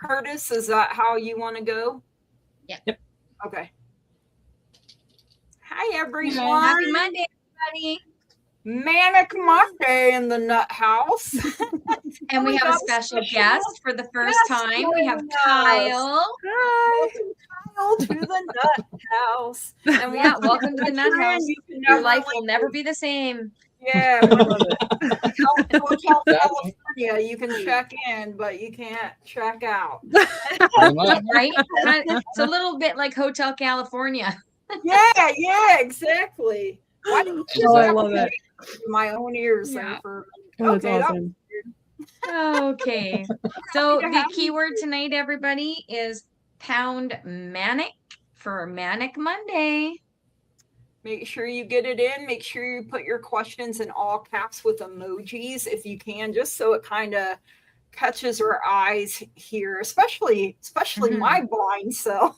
Curtis, is that how you want to go? Yep. Okay. Hi, everyone. Happy Monday, everybody. Manic Monday in the Nuthouse. And we have a special guest for the first time. We have Kyle. Hi. Kyle to the Nuthouse. And welcome to the Nuthouse. Your life will never be the same. Yeah, Hotel California, you can check in, but you can't check out. Right? It's a little bit like Hotel California. Yeah, exactly. I love it. My own ears. Yeah. That's awesome. Okay. So the keyword tonight, everybody, is pound manic for Manic Monday. Make sure you get it in. Make sure you put your questions in all caps with emojis if you can, just so it kind of catches our eyes here, especially my blind self.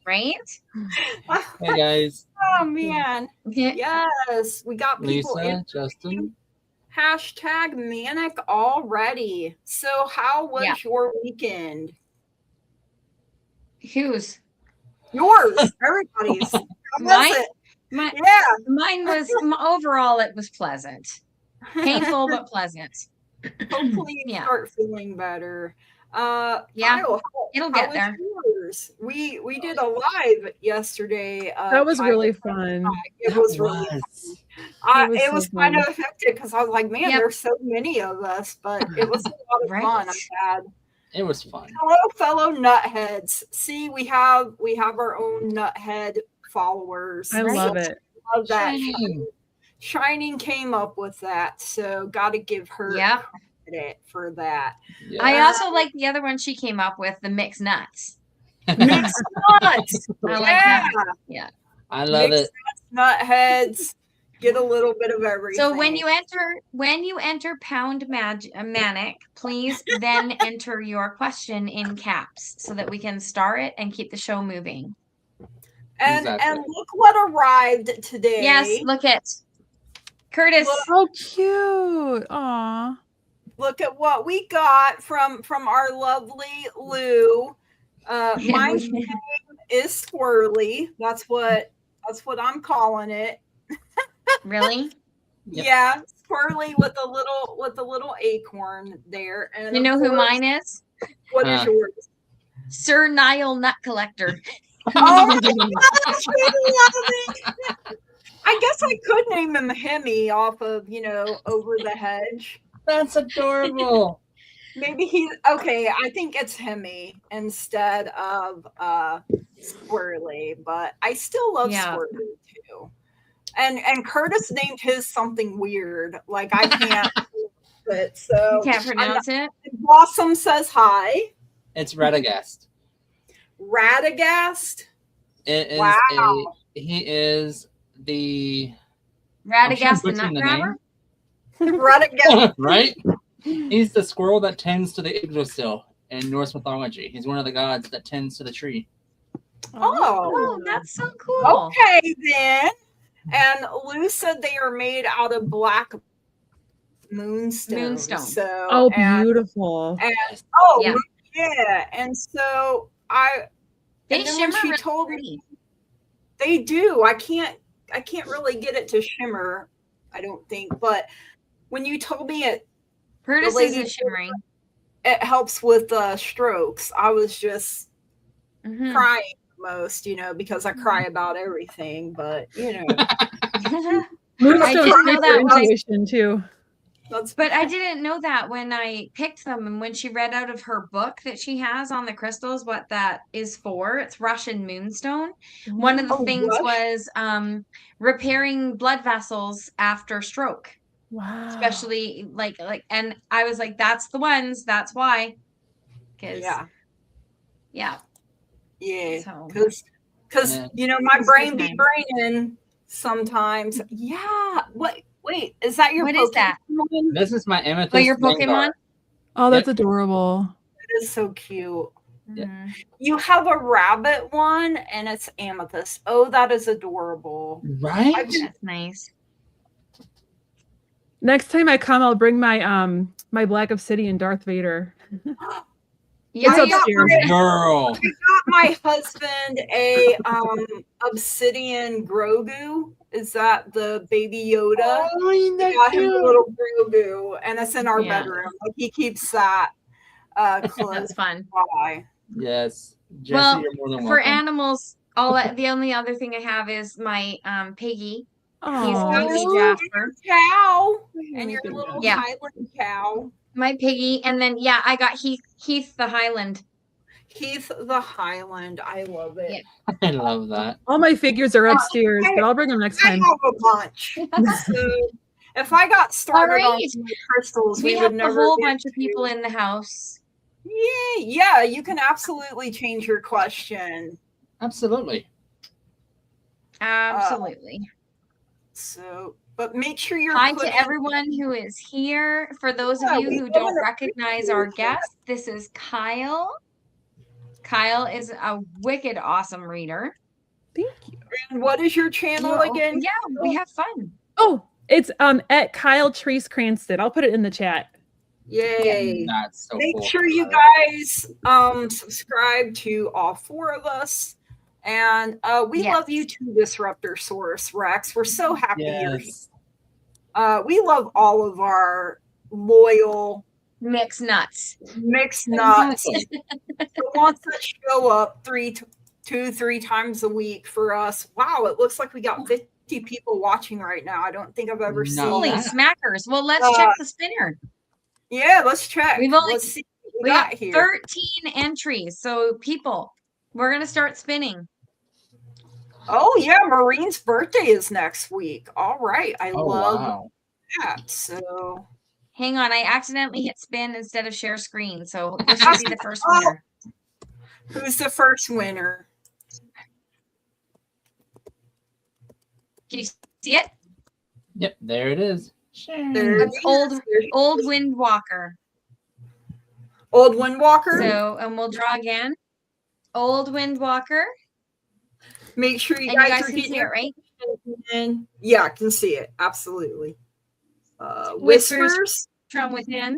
Right? Hey guys. Oh man. Yes, we got people Lisa, in. Justin. Hashtag manic already. So how was your weekend? Whose? Yours. Everybody's. Mine was overall it was pleasant. Painful but pleasant. Hopefully you start feeling better. Kyle, it'll get there. Yours? We did a live yesterday. That was really fun. It was really fun. It was kind of hectic because I was like, man, there's so many of us, but it was a lot of fun. I'm glad. It was fun. Hello, fellow nutheads. See, we have our own nuthead followers. I love it. Love that. Shining came up with that, so got to give her credit for that. Yeah. I also like the other one she came up with, the mixed nuts. Mixed nuts. I like that. Yeah. I love mixed it. Nuts, nutheads. Get a little bit of everything. So when you enter pound manic, please then enter your question in caps so that we can star it and keep the show moving. And look what arrived today. Yes, look at Curtis. Oh, cute. Aw. Look at what we got from our lovely Lou. My name is Squirrely. That's what I'm calling it. Really? Yep. Yeah, Squirrely with a little acorn there. And you know who mine is? What is yours? Sir Nile Nut Collector. Oh, I guess I could name him Hemi off of, Over the Hedge. That's adorable. Maybe he's okay. I think it's Hemi instead of Squirrely, but I still love Squirrely too. And Curtis named his something weird, like I can't pronounce it. So you can't pronounce it. Blossom says hi. It's Radagast. Radagast? It is he is the Radagast the Nut Grabber? Radagast. Right? He's the squirrel that tends to the Yggdrasil in Norse mythology. He's one of the gods that tends to the tree. Oh, that's so cool. Okay, then. And Lou said they are made out of black moonstone. So, beautiful. And and so they shimmer. She told me they do. I can't really get it to shimmer, I don't think. But when you told me it, Curtis is shimmering. It helps with strokes. I was just crying most, because I cry about everything. But I didn't know that too. But I didn't know that when I picked them and when she read out of her book that she has on the crystals what that is for. It's Russian moonstone. One of the things was repairing blood vessels after stroke. Wow. Especially like and I was like, that's the ones, that's why. Yeah. Because my brain be braining sometimes. Yeah. Wait, is that your What Pokemon? Is that? This is my amethyst. Oh, your Pokemon? Oh, that's adorable. It is so cute. Yeah. You have a rabbit one and it's amethyst. Oh, that is adorable. Right? That's nice. Next time I come, I'll bring my my Black Obsidian Darth Vader. Yeah, It's upstairs. Girl. I got my husband a obsidian Grogu. Is that the baby Yoda? Oh, ain't that I got him a cute? little Grogu, and it's in our Yeah. bedroom. Like he keeps that close That's fun. by. Yes. Jesse, Well, you're more than for welcome. animals, the only other thing I have is my piggy. He's Aw. baby Jasper. Cow and your little Yeah. Highland cow. My piggy, and then I got Heath the Highland. Heath the Highland. I love it. Yeah. I love that. All my figures are upstairs, but I'll bring them next I time. have a bunch. So if I got started on right. some crystals, We we have would a never whole get bunch of to- people in the house. Yeah, you can absolutely change your question. Absolutely. Absolutely. So, but make sure you're Hi putting- to everyone who is here. For those of Yeah, you we who love don't it. recognize our guest, this is Kyle. Kyle is a wicked awesome reader. Thank you. And what is your channel again? Yeah, we have fun. Oh, it's at Kyle Treese Cranston. I'll put it in the chat. Yay. That's so Make cool. sure you I love guys subscribe to all 4 of us. And we Yes. love you too, Disruptor Source Rex. We're so happy you're here. Yes. We love all of our loyal Mixed nuts. mixed nuts. Exactly. The ones that show up 2-3 times a week for us. Wow, it looks like we got 50 people watching right now. I don't think I've ever No. seen Holy that. smackers. Well, let's check the spinner. Yeah, let's check. We've only- Let's see what We got here. 13 entries. So people, we're going to start spinning. Oh yeah, Maureen's birthday is next week. All right. I Oh, love wow. that. So Hang on, I accidentally hit spin instead of share screen. So this should be the first winner. who's the first winner? Can you see it? Yep, there it is. There That's it old is. old Windwalker. Old Windwalker. So, and we'll draw again. Old Windwalker. Make sure you And you guys guys are can getting see it, right? in. Yeah, I can see it. Absolutely. Whispers. Whispers From within.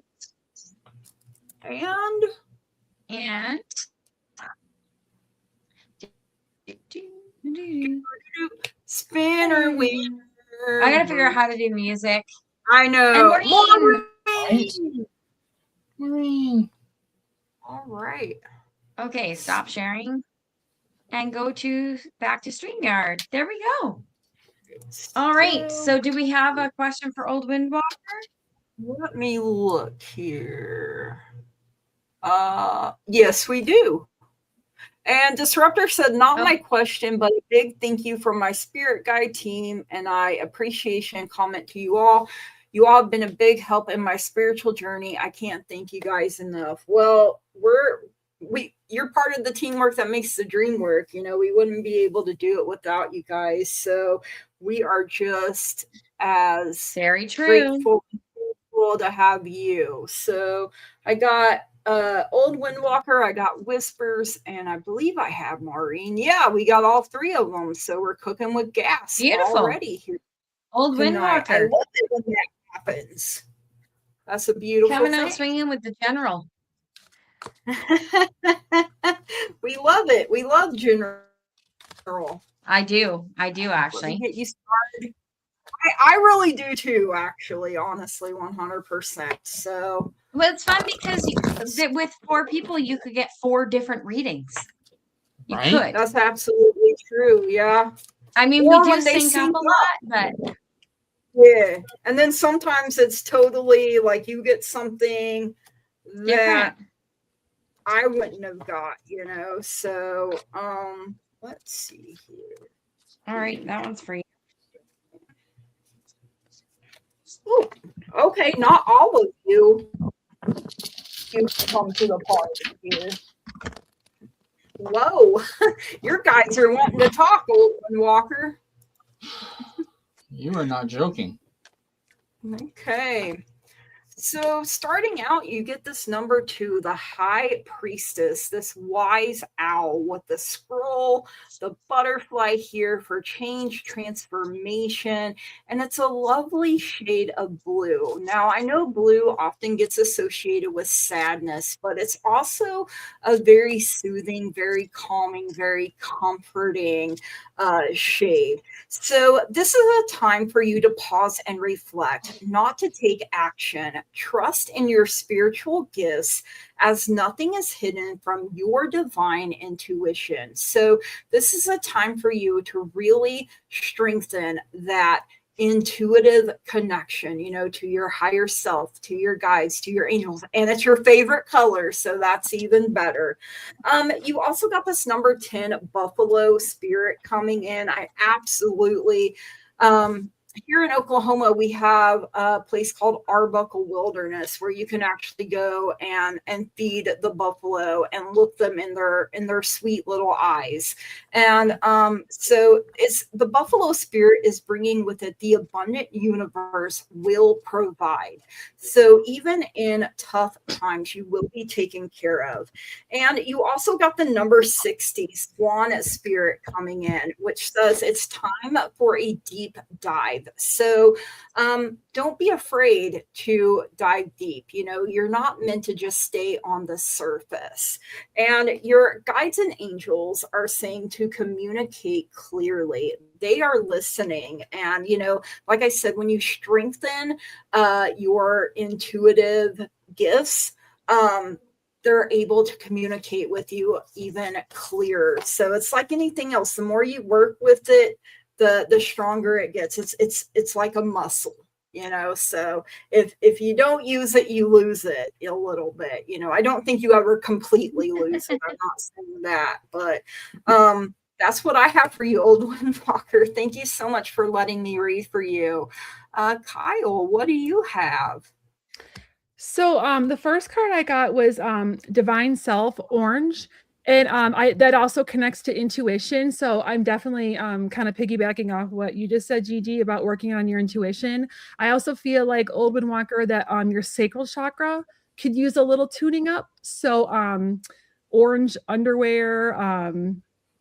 and And Spinner Wheel. I gotta figure out how to do music. I know. And Maureen. Maureen. Maureen. All right. Okay, stop sharing. And go to back to StreamYard. There we go. All right. So do we have a question for Old Windwalker? Let me look here. Yes, we do. And Disruptor said, not my question, but a big thank you from my spirit guide team and I appreciation comment to you all. You all have been a big help in my spiritual journey. I can't thank you guys enough. Well, you're part of the teamwork that makes the dream work. You know, we wouldn't be able to do it without you guys. So we are just as Very true. grateful to have you. So I got Old Windwalker, I got Whispers, and I believe I have Maureen. Yeah, we got all 3 of them. So we're cooking with gas Beautiful. already here Old tonight. I Windwalker. love it when that happens. That's a beautiful Coming out thing. swinging with the general. We love it. We love General. I do Let me actually. get you started. I really do too, actually, honestly, 100%. So Well, it's fun because with 4 people, you could get 4 different readings. You Right? could. that's absolutely true. Yeah. I mean, Or we do when they sync up sync a lot, but Yeah. And then sometimes it's totally like you get something that different. I wouldn't have got, you know. So let's see here. All right, that one's for you. Ooh, okay, not all of you. You come to the party here. Whoa, your guys are wanting to talk, Old Walker. You are not joking. Okay. So starting out, you get this number 2, the High Priestess, this wise owl with the scroll, the butterfly here for change, transformation, and it's a lovely shade of blue. Now, I know blue often gets associated with sadness, but it's also a very soothing, very calming, very comforting shade. So this is a time for you to pause and reflect, not to take action. Trust in your spiritual gifts, as nothing is hidden from your divine intuition. So this is a time for you to really strengthen that intuitive connection, to your higher self, to your guides, to your angels, and it's your favorite color, so that's even better. You also got this number 10 buffalo spirit coming in. I absolutely here in Oklahoma, we have a place called Arbuckle Wilderness where you can actually go and feed the buffalo and look them in their sweet little eyes. And so it's the buffalo spirit is bringing with it the abundant universe will provide. So even in tough times, you will be taken care of. And you also got the number 60 swan spirit coming in, which says it's time for a deep dive. So don't be afraid to dive deep. You're not meant to just stay on the surface. And your guides and angels are saying to communicate clearly. They are listening. And, like I said, when you strengthen your intuitive gifts, they're able to communicate with you even clearer. So it's like anything else. The more you work with it, the stronger it gets. It's like a muscle, so if you don't use it, you lose it a little bit. I don't think you ever completely lose it. I'm not saying that, but that's what I have for you, Old Windwalker. Thank you so much for letting me read for you. Kyle, what do you have? So the first card I got was Divine Self Orange. And that also connects to intuition. So I'm definitely kind of piggybacking off what you just said, Gigi, about working on your intuition. I also feel like, Old Windwalker, that your sacral chakra could use a little tuning up. So orange underwear,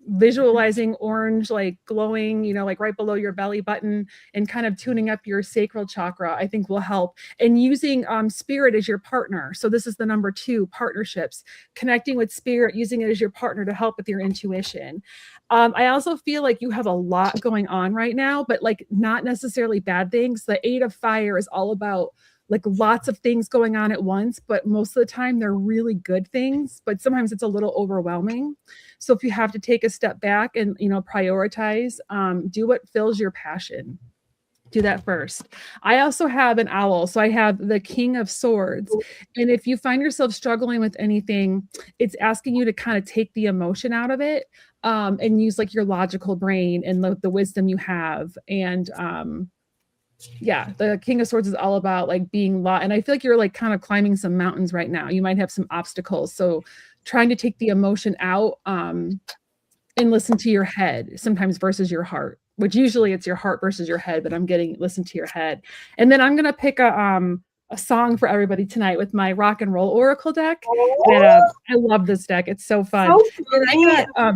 visualizing orange, like glowing, like right below your belly button, and kind of tuning up your sacral chakra, I think will help. And using spirit as your partner. So this is the number 2, partnerships, connecting with spirit, using it as your partner to help with your intuition. I also feel like you have a lot going on right now, but like not necessarily bad things. The 8 of Fire is all about like lots of things going on at once, but most of the time they're really good things, but sometimes it's a little overwhelming. So if you have to take a step back and, prioritize, do what fills your passion. Do that first. I also have an owl. So I have the King of Swords. And if you find yourself struggling with anything, it's asking you to kind of take the emotion out of it, and use like your logical brain and the wisdom you have. And, yeah, the King of Swords is all about like being and I feel like you're like kind of climbing some mountains right now. You might have some obstacles. So trying to take the emotion out, and listen to your head sometimes versus your heart, which usually it's your heart versus your head, but I'm getting listen to your head. And then I'm going to pick a song for everybody tonight with my rock and roll oracle deck. And, I love this deck. It's so fun. And I got,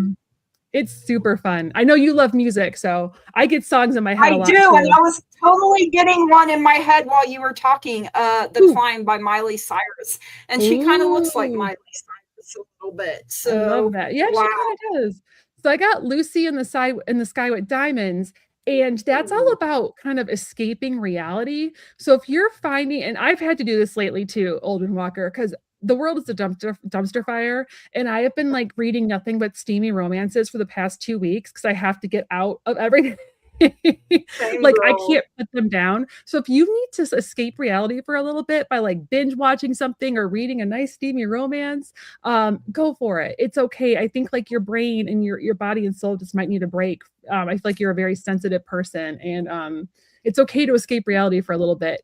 it's super fun. I know you love music, so I get songs in my head a lot. I do, and I was totally getting one in my head while you were talking. The Climb by Miley Cyrus, and she kind of looks like Miley Cyrus a little bit. So I love that. Yeah, wow. She kind of does. So I got Lucy in the Sky with Diamonds, and that's all about kind of escaping reality. So if you're finding, and I've had to do this lately too, Old Windwalker, because the world is a dumpster fire. And I have been like reading nothing but steamy romances for the past 2 weeks because I have to get out of everything. Like I can't put them down. So if you need to escape reality for a little bit by like binge watching something or reading a nice steamy romance, go for it. It's okay. I think like your brain and your body and soul just might need a break. I feel like you're a very sensitive person, and it's okay to escape reality for a little bit.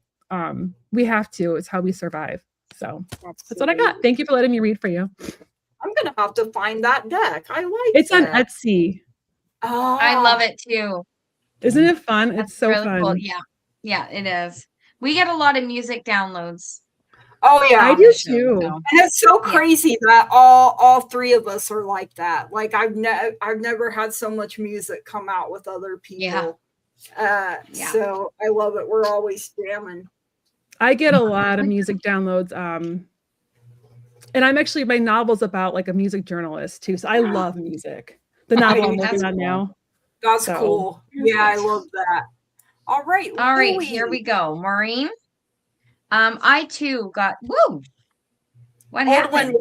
We have to. It's how we survive. So that's what I got. Thank you for letting me read for you. I'm gonna have to find that deck. I like it's that. on Etsy. Oh, I love it too. Isn't it fun? That's it's so really fun. Cool. Yeah, it is. We get a lot of music downloads Oh yeah, I do too. And it's so crazy that all three of us are like that. Like I've never had so much music come out with other people. So I love it. We're always jamming. I get a lot of music downloads. And I'm actually, my novel's about like a music journalist too. So I love music. The novel I'm working on now. That's cool. Yeah, I love that. All right. Here we go. Maureen. I too got What happened?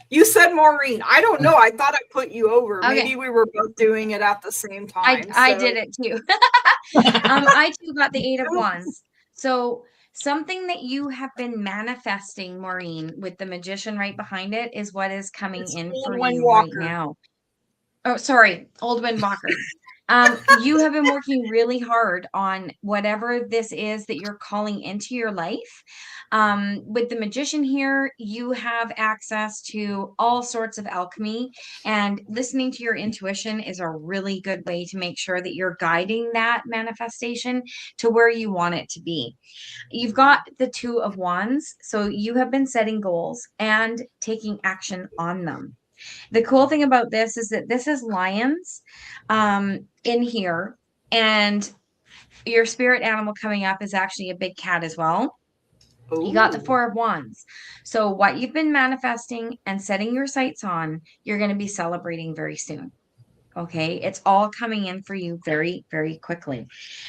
You said Maureen. I don't know. I thought I put you over. Okay. Maybe we were both doing it at the same time. I did it too. I too got the 8 of Wands. So something that you have been manifesting, Maureen, with the Magician right behind it is what is coming in for you right now. Oh, sorry. Old Windwalker. You have been working really hard on whatever this is that you're calling into your life. With the Magician here, you have access to all sorts of alchemy, and listening to your intuition is a really good way to make sure that you're guiding that manifestation to where you want it to be. You've got the 2 of Wands, so you have been setting goals and taking action on them. The cool thing about this is that this is lions in here, and your spirit animal coming up is actually a big cat as well. Ooh. You got the 4 of Wands. So what you've been manifesting and setting your sights on, you're going to be celebrating very soon. Okay. It's all coming in for you very, very quickly.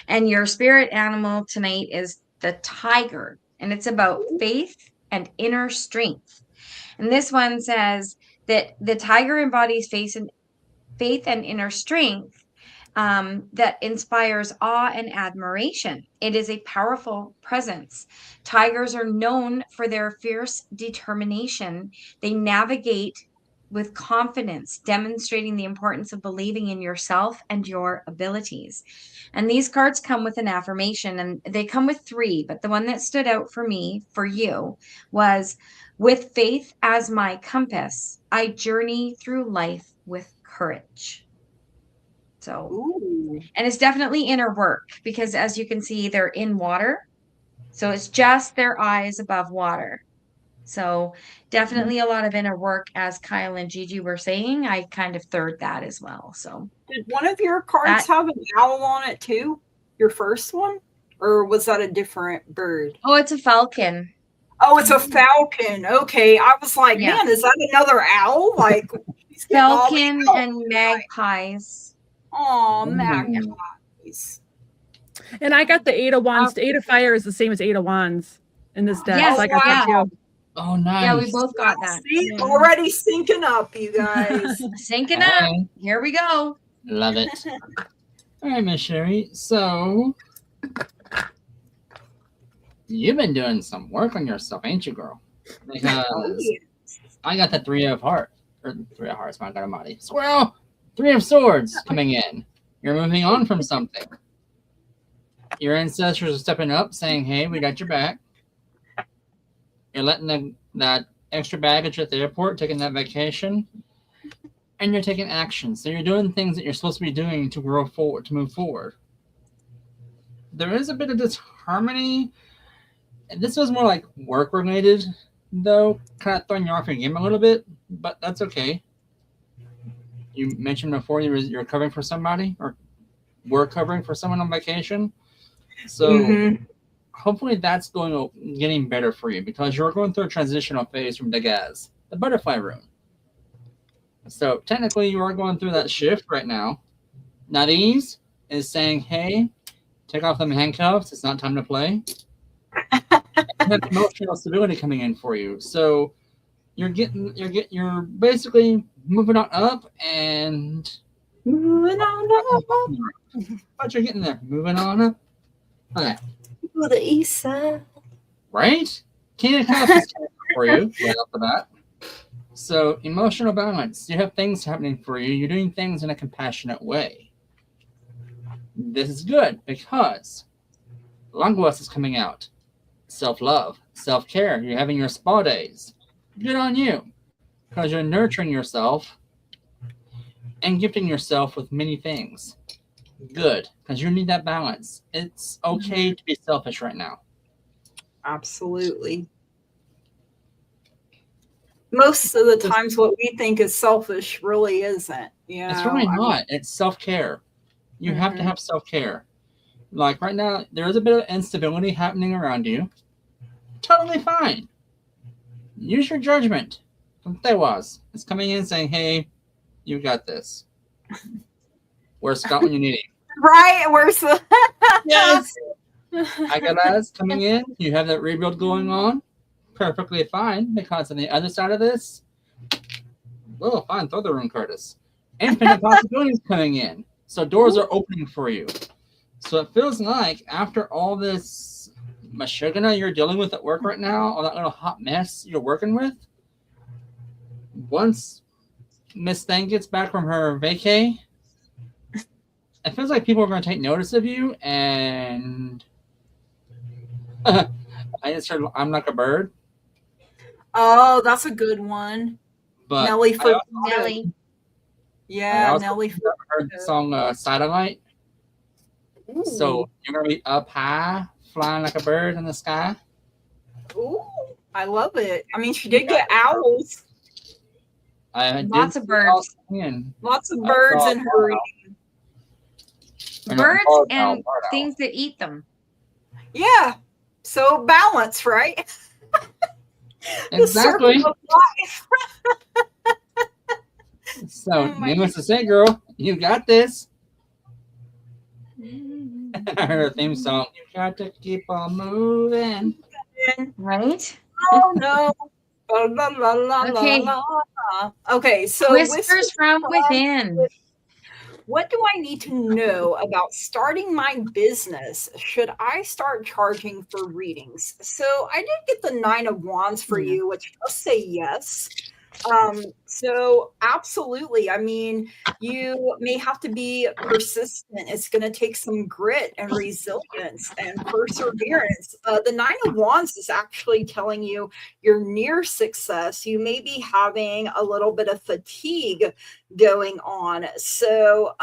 And your spirit animal tonight is the tiger, and it's about faith and inner strength. And this one says that the tiger embodies faith and inner strength that inspires awe and admiration. It is a powerful presence. Tigers are known for their fierce determination. They navigate with confidence, demonstrating the importance of believing in yourself and your abilities. And these cards come with an affirmation, and they come with 3, but the one that stood out for me, for you, was, with faith as my compass, I journey through life with courage. So, ooh. And it's definitely inner work, because as you can see, they're in water. So it's just their eyes above water. So definitely a lot of inner work, as Kyle and Gigi were saying. I kind of third that as well. So did one of your cards have an owl on it too? Your first one? Or was that a different bird? Oh, it's a falcon. Oh, it's a falcon. Okay. I was like, man, is that another owl? Like falcon and magpies. Oh, magpies. And I got the 8 of Wands. The 8 of Fire is the same as 8 of Wands in this deck. Yes, so I got that too. Oh, nice. Yeah, we both got that. See, already syncing up, you guys. Syncing up. Here we go. Love it. All right, Miss Sherry. So, you've been doing some work on yourself, ain't you, girl? Because I got the 3 of Hearts. Or 3 of Hearts, my God almighty. Squirrel! 3 of Swords coming in. You're moving on from something. Your ancestors are stepping up, saying, hey, we got your back. You're letting that extra baggage at the airport, taking that vacation, and you're taking action. So you're doing things that you're supposed to be doing to grow forward, to move forward. There is a bit of disharmony. And this was more like work-related, though, kind of throwing you off your game a little bit, but that's okay. You mentioned before you're covering for somebody, or were covering for someone on vacation. So hopefully that's getting better for you, because you're going through a transitional phase from Degas, the butterfly room. So technically you are going through that shift right now. Nuthouse is saying, hey, take off them handcuffs. It's not time to play. You have emotional stability coming in for you. So you're basically moving on up and moving on up. But you're getting there. Moving on up. Okay. To the east side. Right? Can't have for you right off the bat. So emotional balance. You have things happening for you. You're doing things in a compassionate way. This is good because Languas is coming out. Self-love, self-care. You're having your spa days. Good on you. Because you're nurturing yourself and gifting yourself with many things. Good. Because you need that balance. It's okay to be selfish right now. Absolutely. most of the times what we think is selfish really isn't. It's really not. It's self-care. You have to have self-care. Like right now, there is a bit of instability happening around you. Totally fine. Use your judgment. There was. It's coming in saying, hey, you got this. Where's Scott when you need him? Right? Where's the... Yes. I got us coming in. You have that rebuild going on. Perfectly fine. Because on the other side of this, well, fine. Throw the room, Curtis. Infinite possibilities coming in. So doors are opening for you. So it feels like after all this mashugana you're dealing with at work right now, all that little hot mess you're working with, once Miss Thang gets back from her vacay, it feels like people are going to take notice of you, and I just heard I'm Like a Bird. Oh, that's a good one. But Nelly for Nelly. Yeah, Nelly for heard the song Satellite. Ooh. So you're going to be up high, flying like a bird in the sky. Ooh, I love it. I mean, she did get owls. Lots of birds. Lots of birds in her reading. Birds and things that eat them. Yeah. So balance, right? Exactly. So, needless to say, girl, you got this. I heard a theme song. You got to keep on moving. Right? Oh, no. La, la, la, okay. La, la. Okay, so Whispers from within. What do I need to know about starting my business? Should I start charging for readings? So I did get the 9 of Wands for you, which does say yes. So absolutely. I mean, you may have to be persistent. It's going to take some grit and resilience and perseverance. The 9 of Wands is actually telling you you're near success. You may be having a little bit of fatigue going on. So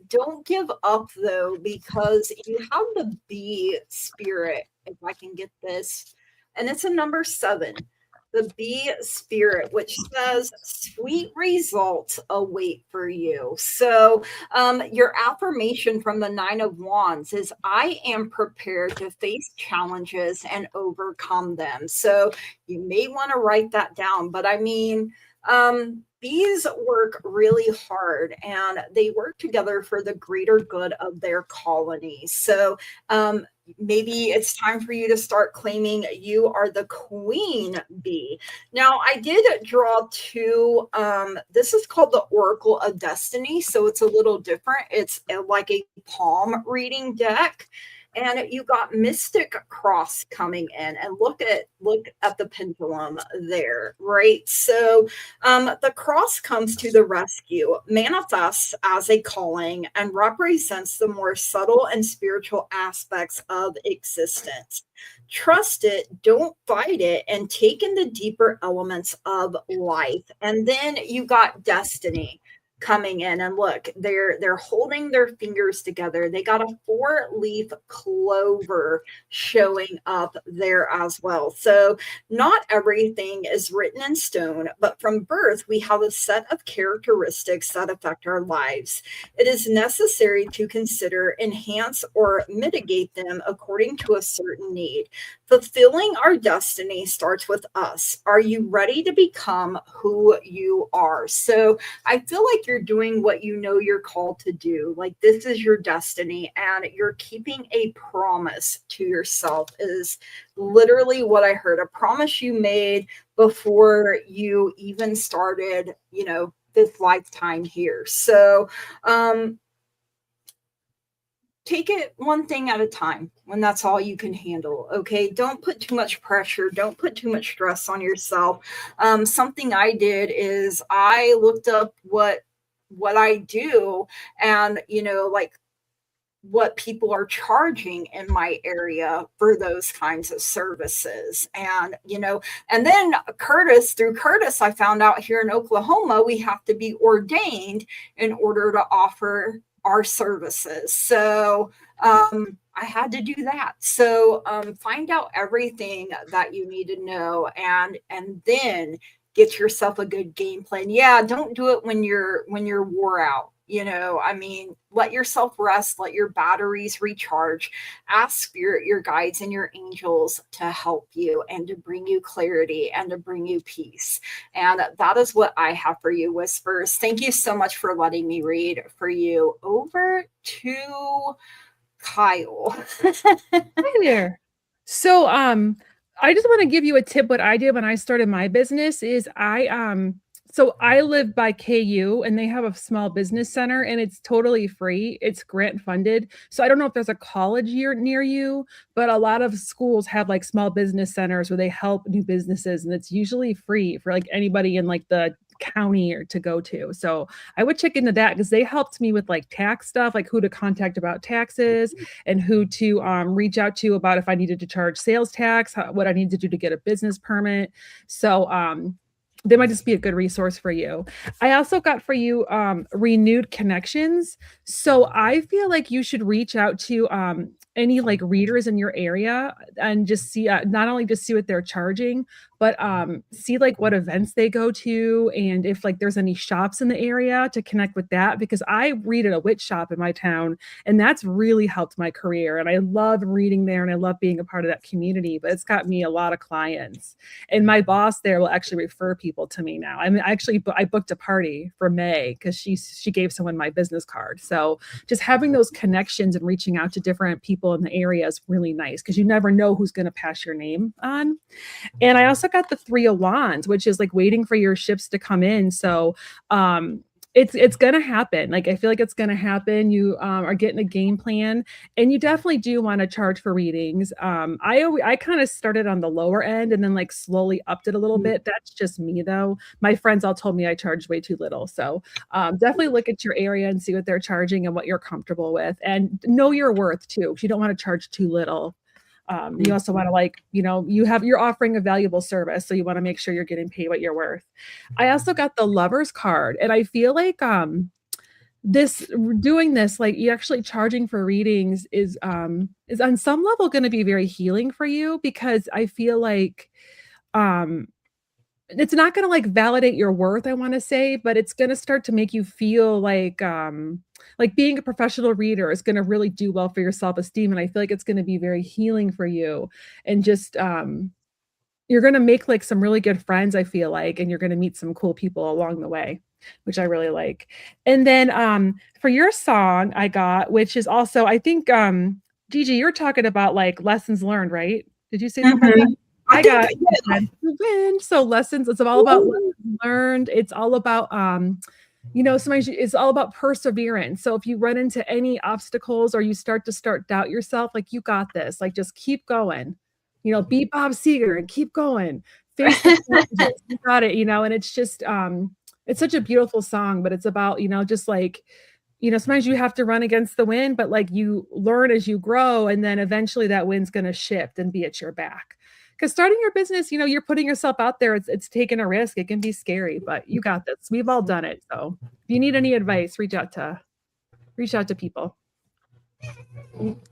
don't give up though, because you have the bee spirit, if I can get this, and it's a number 7. The bee spirit, which says sweet results await for you. So your affirmation from the 9 of Wands is I am prepared to face challenges and overcome them. So you may want to write that down. But I mean, bees work really hard and they work together for the greater good of their colony. So maybe it's time for you to start claiming you are the queen bee. Now, I did draw 2. This is called the Oracle of Destiny. So it's a little different. It's like a palm reading deck. And you got Mystic Cross coming in, and look at the pendulum there, right? So the cross comes to the rescue, manifests as a calling, and represents the more subtle and spiritual aspects of existence. Trust it, don't fight it, and take in the deeper elements of life. And then you got Destiny coming in, and look, they're holding their fingers together. They got a 4-leaf clover showing up there as well. So not everything is written in stone, but from birth we have a set of characteristics that affect our lives. It is necessary to consider, enhance, or mitigate them according to a certain need. Fulfilling our destiny starts with us. Are you ready to become who you are? So I feel like you're doing what you know you're called to do. Like this is your destiny, and you're keeping a promise to yourself is literally what I heard. A promise you made before you even started, this lifetime here. So, take it one thing at a time when that's all you can handle. Okay. Don't put too much pressure. Don't put too much stress on yourself. Something I did is I looked up what I do and, like what people are charging in my area for those kinds of services. And, and then through Curtis, I found out here in Oklahoma, we have to be ordained in order to offer our services. So I had to do that. So find out everything that you need to know, and then get yourself a good game plan. Yeah, don't do it when you're wore out. I mean, let yourself rest, let your batteries recharge. Ask your guides and your angels to help you and to bring you clarity and to bring you peace. And that is what I have for you, Whispers. Thank you so much for letting me read for you. Over to Kyle. Hi there. So I just want to give you a tip. What I did when I started my business is I live by KU and they have a small business center and it's totally free. It's grant funded. So I don't know if there's a college near you, but a lot of schools have like small business centers where they help new businesses, and it's usually free for like anybody in like the county or to go to. So I would check into that because they helped me with like tax stuff, like who to contact about taxes and who to reach out to about if I needed to charge sales tax, what I need to do to get a business permit. So they might just be a good resource for you. I also got for you renewed connections. So I feel like you should reach out to any like readers in your area and just see not only just see what they're charging, but see like what events they go to and if like there's any shops in the area to connect with that, because I read at a witch shop in my town and that's really helped my career. And I love reading there and I love being a part of that community, but it's got me a lot of clients. And my boss there will actually refer people to me now. I mean, I booked a party for May because she gave someone my business card. So just having those connections and reaching out to different people in the area is really nice because you never know who's going to pass your name on. And I also got the 3 of Wands, which is like waiting for your ships to come in. So it's going to happen. Like, I feel like it's going to happen. You are getting a game plan and you definitely do want to charge for readings. I kind of started on the lower end and then like slowly upped it a little bit. That's just me though. My friends all told me I charged way too little. So definitely look at your area and see what they're charging and what you're comfortable with, and know your worth too. You don't want to charge too little. You also want to like, you're offering a valuable service. So you want to make sure you're getting paid what you're worth. I also got the Lovers card. And I feel like doing this, like you actually charging for readings is on some level going to be very healing for you, because I feel like it's not going to like validate your worth, I want to say, but it's going to start to make you feel like being a professional reader is going to really do well for your self-esteem. And I feel like it's going to be very healing for you. And just, you're going to make like some really good friends, I feel like, and you're going to meet some cool people along the way, which I really like. And then for your song I got, which is also, I think, Gigi, you're talking about like lessons learned, right? Did you say something about that? I got win. So lessons, it's all about lessons learned. It's all about, sometimes it's all about perseverance. So if you run into any obstacles or you start to doubt yourself, like you got this, like just keep going, be Bob Seger and keep going. Face the challenges. You got it, and it's just, it's such a beautiful song, but it's about, just like, sometimes you have to run against the wind, but like you learn as you grow, and then eventually that wind's going to shift and be at your back. Because starting your business, you're putting yourself out there. It's taking a risk. It can be scary, but you got this. We've all done it. So if you need any advice, reach out to people.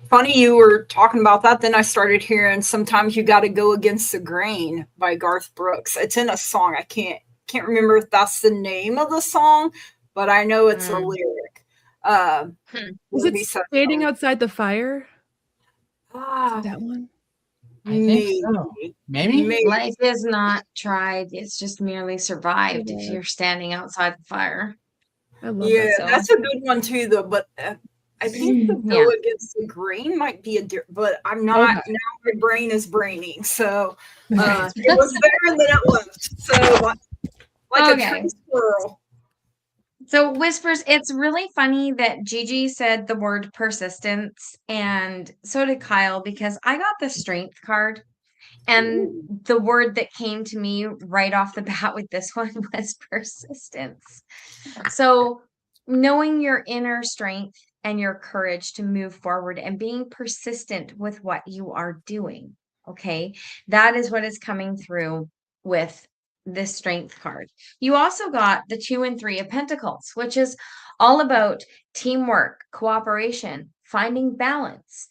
Funny you were talking about that. Then I started hearing "Sometimes You Got to Go Against the Grain" by Garth Brooks. It's in a song. I can't remember if that's the name of the song, but I know it's a lyric. Is it Standing Outside the Fire? That one? I think so. Maybe. Life is not tried. It's just merely survived if you're standing outside the fire. I love that song. That's a good one too, though. But I think the Go Against the Grain might be but I'm not. Okay. Now my brain is braining. So it was better than it left. So like a tree squirrel. So Whispers, it's really funny that Gigi said the word persistence, and so did Kyle, because I got the strength card, and the word that came to me right off the bat with this one was persistence. So knowing your inner strength and your courage to move forward and being persistent with what you are doing. Okay. That is what is coming through with this strength card. You also got the 2 and 3 of Pentacles, which is all about teamwork, cooperation, finding balance,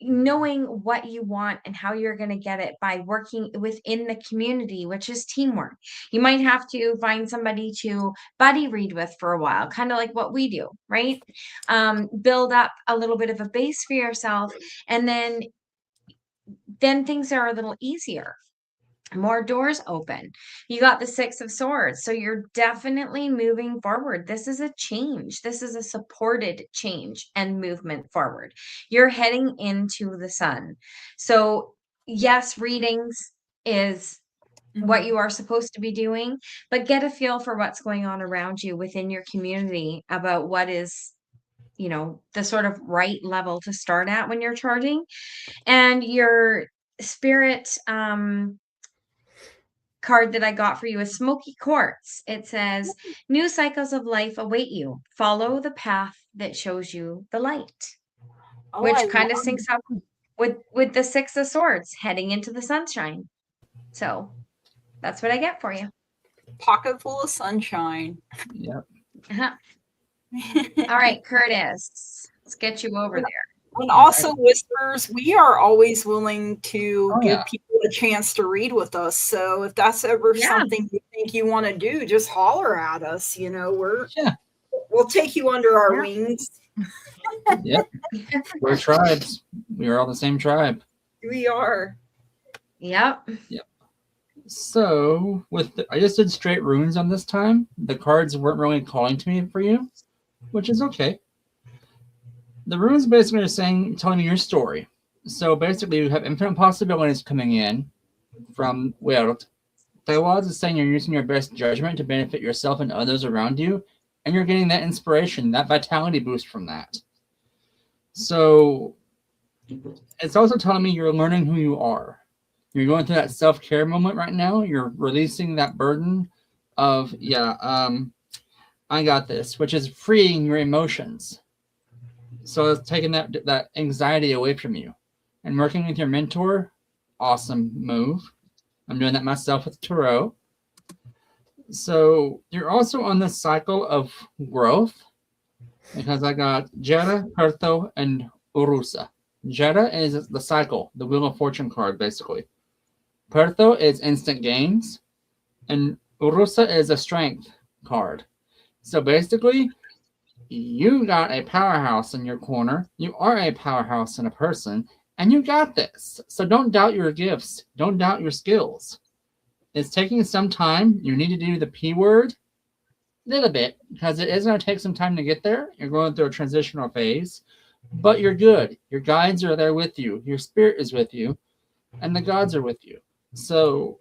knowing what you want and how you're going to get it by working within the community, which is teamwork. You might have to find somebody to buddy read with for a while, kind of like what we do, right? Build up a little bit of a base for yourself, and then things are a little easier. More doors open. You got the Six of Swords. So you're definitely moving forward. This is a change. This is a supported change and movement forward. You're heading into the sun. So yes, readings is what you are supposed to be doing, but get a feel for what's going on around you within your community about what is, the sort of right level to start at when you're charting. And your spirit, card that I got for you is Smoky Quartz. It says, new cycles of life await you. Follow the path that shows you the light. Which kind of syncs up with the Six of Swords, heading into the sunshine. So that's what I get for you. Pocket full of sunshine. Yep. Uh-huh. All right, Curtis, let's get you over there. And also, Whispers, we are always willing to give people a chance to read with us. So if that's ever something you think you want to do, just holler at us. We'll take you under our wings. Yep. We're tribes. We are all the same tribe. We are. Yep. So I just did straight runes on this time. The cards weren't really calling to me for you, which is okay. The runes basically are telling me your story. So basically, you have infinite possibilities coming in from Taiwan is saying you're using your best judgment to benefit yourself and others around you, and you're getting that inspiration, that vitality boost from that. So it's also telling me you're learning who you are. You're going through that self-care moment right now. You're releasing that burden of, I got this, which is freeing your emotions. So it's taking that anxiety away from you. And working with your mentor, awesome move. I'm doing that myself with Tarot. So you're also on this cycle of growth because I got Jetta, Pertho, and Urusa. Jetta is the cycle, the Wheel of Fortune card, basically. Pertho is instant gains, and Urusa is a strength card. So basically, you got a powerhouse in your corner. You are a powerhouse in a person, and you got this. So don't doubt your gifts. Don't doubt your skills. It's taking some time. You need to do the P word a little bit because it is going to take some time to get there. You're going through a transitional phase, but you're good. Your guides are there with you. Your spirit is with you, and the gods are with you. So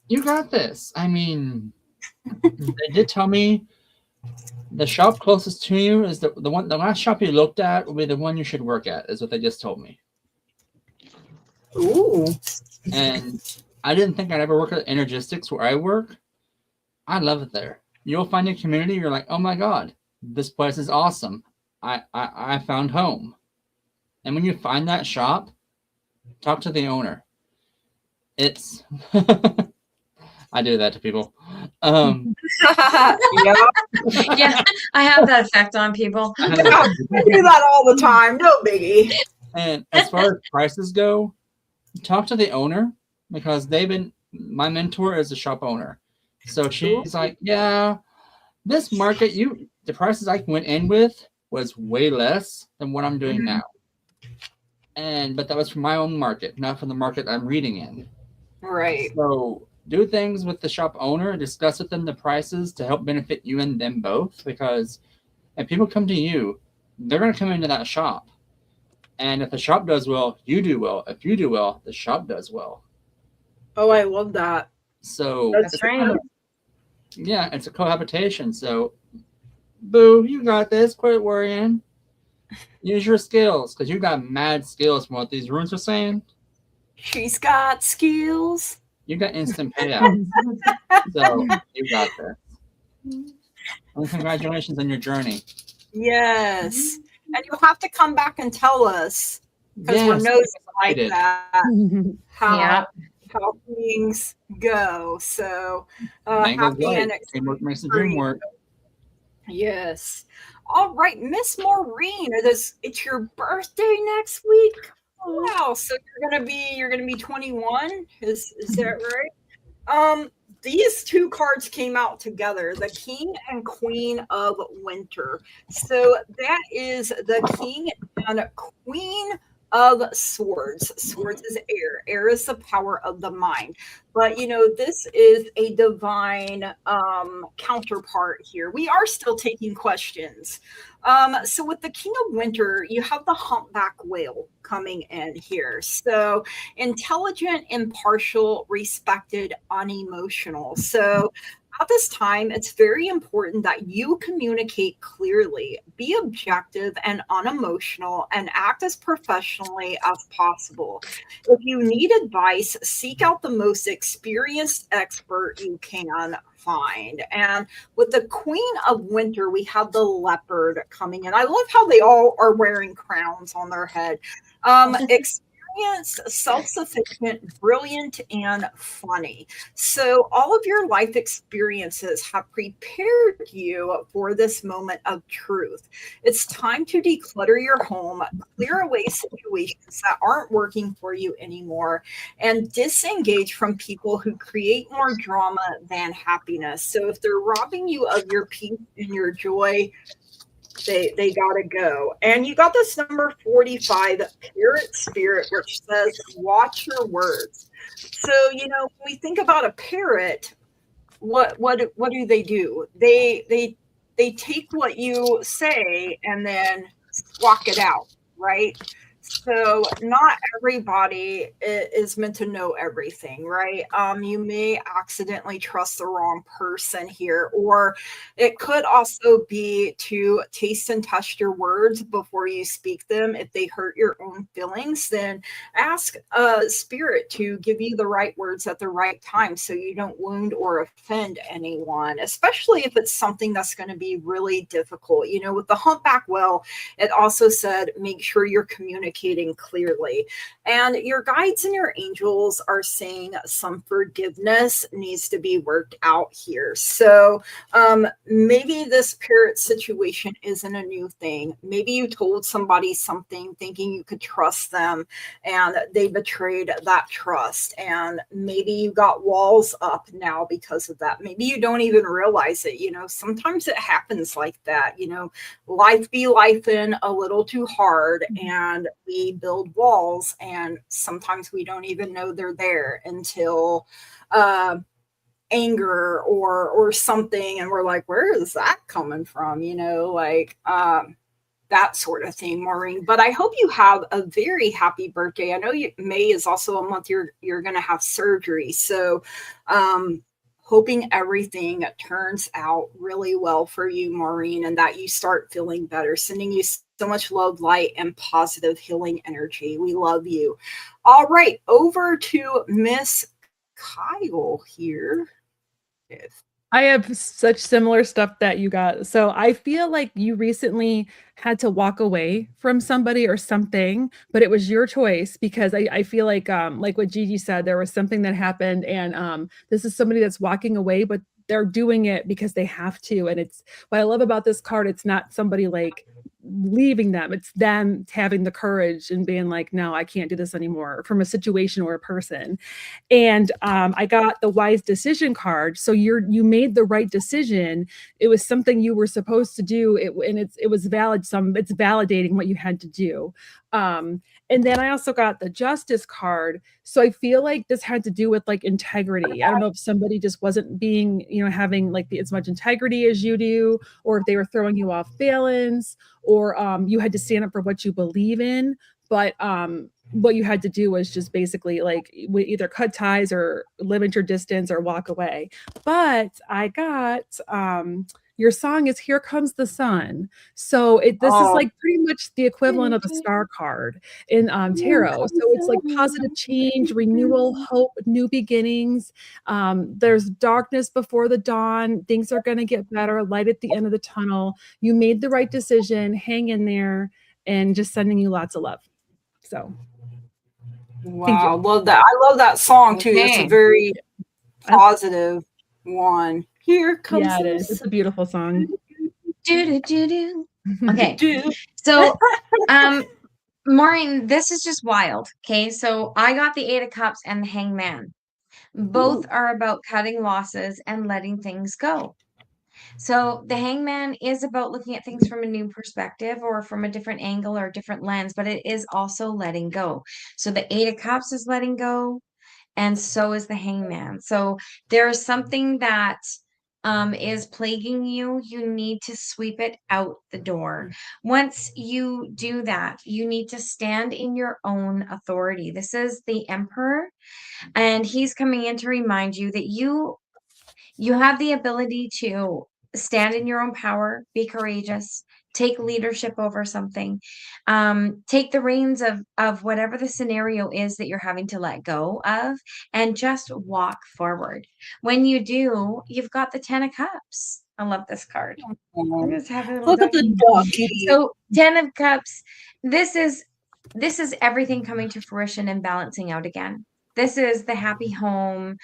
you got this. I mean, they did tell me the shop closest to you is the last shop you looked at will be the one you should work at, is what they just told me. Ooh. And I didn't think I'd ever work at Energistics where I work. I love it there. You'll find a community, you're like, oh my God, this place is awesome. I found home. And when you find that shop, talk to the owner. It's I do that to people. Yeah, I have that effect on people. I do that all the time. No biggie. And as far as prices go, talk to the owner because my mentor is a shop owner. So she's like, yeah, this market, the prices I went in with was way less than what I'm doing now. But that was for my own market, not for the market I'm reading in. Right. So do things with the shop owner, discuss with them the prices to help benefit you and them both, because if people come to you, they're going to come into that shop. And if the shop does well, you do well. If you do well, the shop does well. Oh, I love that. So that's right. It's a cohabitation. So, boo, you got this. Quit worrying. Use your skills, because you got mad skills from what these runes are saying. She's got skills. You got instant payout. So you got this. And congratulations on your journey. Yes. And you'll have to come back and tell us, because we're nosy like that, how things go. So happy and teamwork makes the dream work. Yes. All right, Miss Maureen, it's your birthday next week. Wow, so you're gonna be 21. Is that right? These two cards came out together, the King and Queen of Winter. So that is the King and Queen of Swords. Swords is air. Air is the power of the mind. But this is a divine counterpart here. We are still taking questions. So with the King of Winter, you have the humpback whale coming in here. So intelligent, impartial, respected, unemotional. So at this time, it's very important that you communicate clearly, be objective and unemotional, and act as professionally as possible. If you need advice, seek out the most experienced expert you can find. And with the Queen of Winter, we have the leopard coming in. I love how they all are wearing crowns on their head. Experienced, self-sufficient, brilliant, and funny. So all of your life experiences have prepared you for this moment of truth. It's time to declutter your home, clear away situations that aren't working for you anymore, and disengage from people who create more drama than happiness. So if they're robbing you of your peace and your joy, they gotta go. And you got this number 45, Parrot Spirit, which says watch your words. So when we think about a parrot, what do? They take what you say and then squawk it out, right? So not everybody is meant to know everything, right? You may accidentally trust the wrong person here, or it could also be to taste and test your words before you speak them. If they hurt your own feelings, then ask spirit to give you the right words at the right time so you don't wound or offend anyone, especially if it's something that's going to be really difficult. With the humpback whale, it also said make sure you're communicating clearly. And your guides and your angels are saying some forgiveness needs to be worked out here. So maybe this parrot situation isn't a new thing. Maybe you told somebody something thinking you could trust them and they betrayed that trust. And maybe you got walls up now because of that. Maybe you don't even realize it. Sometimes it happens like that. Life be lifing a little too hard, and we build walls, and sometimes we don't even know they're there until anger or something, and we're like, where is that coming from? That sort of thing, Maureen. But I hope you have a very happy birthday. I know May is also a month you're going to have surgery, so hoping everything turns out really well for you, Maureen, and that you start feeling better. Sending you so much love, light, and positive healing energy. We love you. All right, over to Miss Kyle here. I have such similar stuff that you got. So I feel like you recently had to walk away from somebody or something, but it was your choice, because I feel like what Gigi said, there was something that happened, and this is somebody that's walking away, but they're doing it because they have to. And it's what I love about this card. It's not somebody like leaving them. It's them having the courage and being like, no, I can't do this anymore, from a situation or a person. And I got the wise decision card. So you made the right decision. It was something you were supposed to do. It was valid. It's validating what you had to do. And then I also got the justice card. So I feel like this had to do with like integrity. I don't know if somebody just wasn't being, having like as much integrity as you do, or if they were throwing you off balance, or you had to stand up for what you believe in. But what you had to do was just basically like either cut ties or limit your distance or walk away. But I got your song is Here Comes the Sun. So this is like pretty much the equivalent of a star card in tarot. So it's like positive change, renewal, hope, new beginnings. There's darkness before the dawn. Things are going to get better. Light at the end of the tunnel. You made the right decision. Hang in there, and just sending you lots of love. So. Wow, love that. I love that song too. It's a very positive one. Here comes it is. It's a beautiful song. Okay. So Maureen, this is just wild. Okay, so I got the Eight of Cups and the Hangman. Both are about cutting losses and letting things go. So the Hangman is about looking at things from a new perspective or from a different angle or a different lens, but it is also letting go. So the Eight of Cups is letting go, and so is the Hangman. So there is something that is plaguing you. You need to sweep it out the door. Once you do that, you need to stand in your own authority. This is the Emperor, and he's coming in to remind you that you have the ability to stand in your own power, be courageous, take leadership over something, take the reins of whatever the scenario is that you're having to let go of, and just walk forward. When you do, you've got the 10 of Cups. I love this card. Look at the doggy. So 10 of Cups, this is everything coming to fruition and balancing out again. This is the happy home,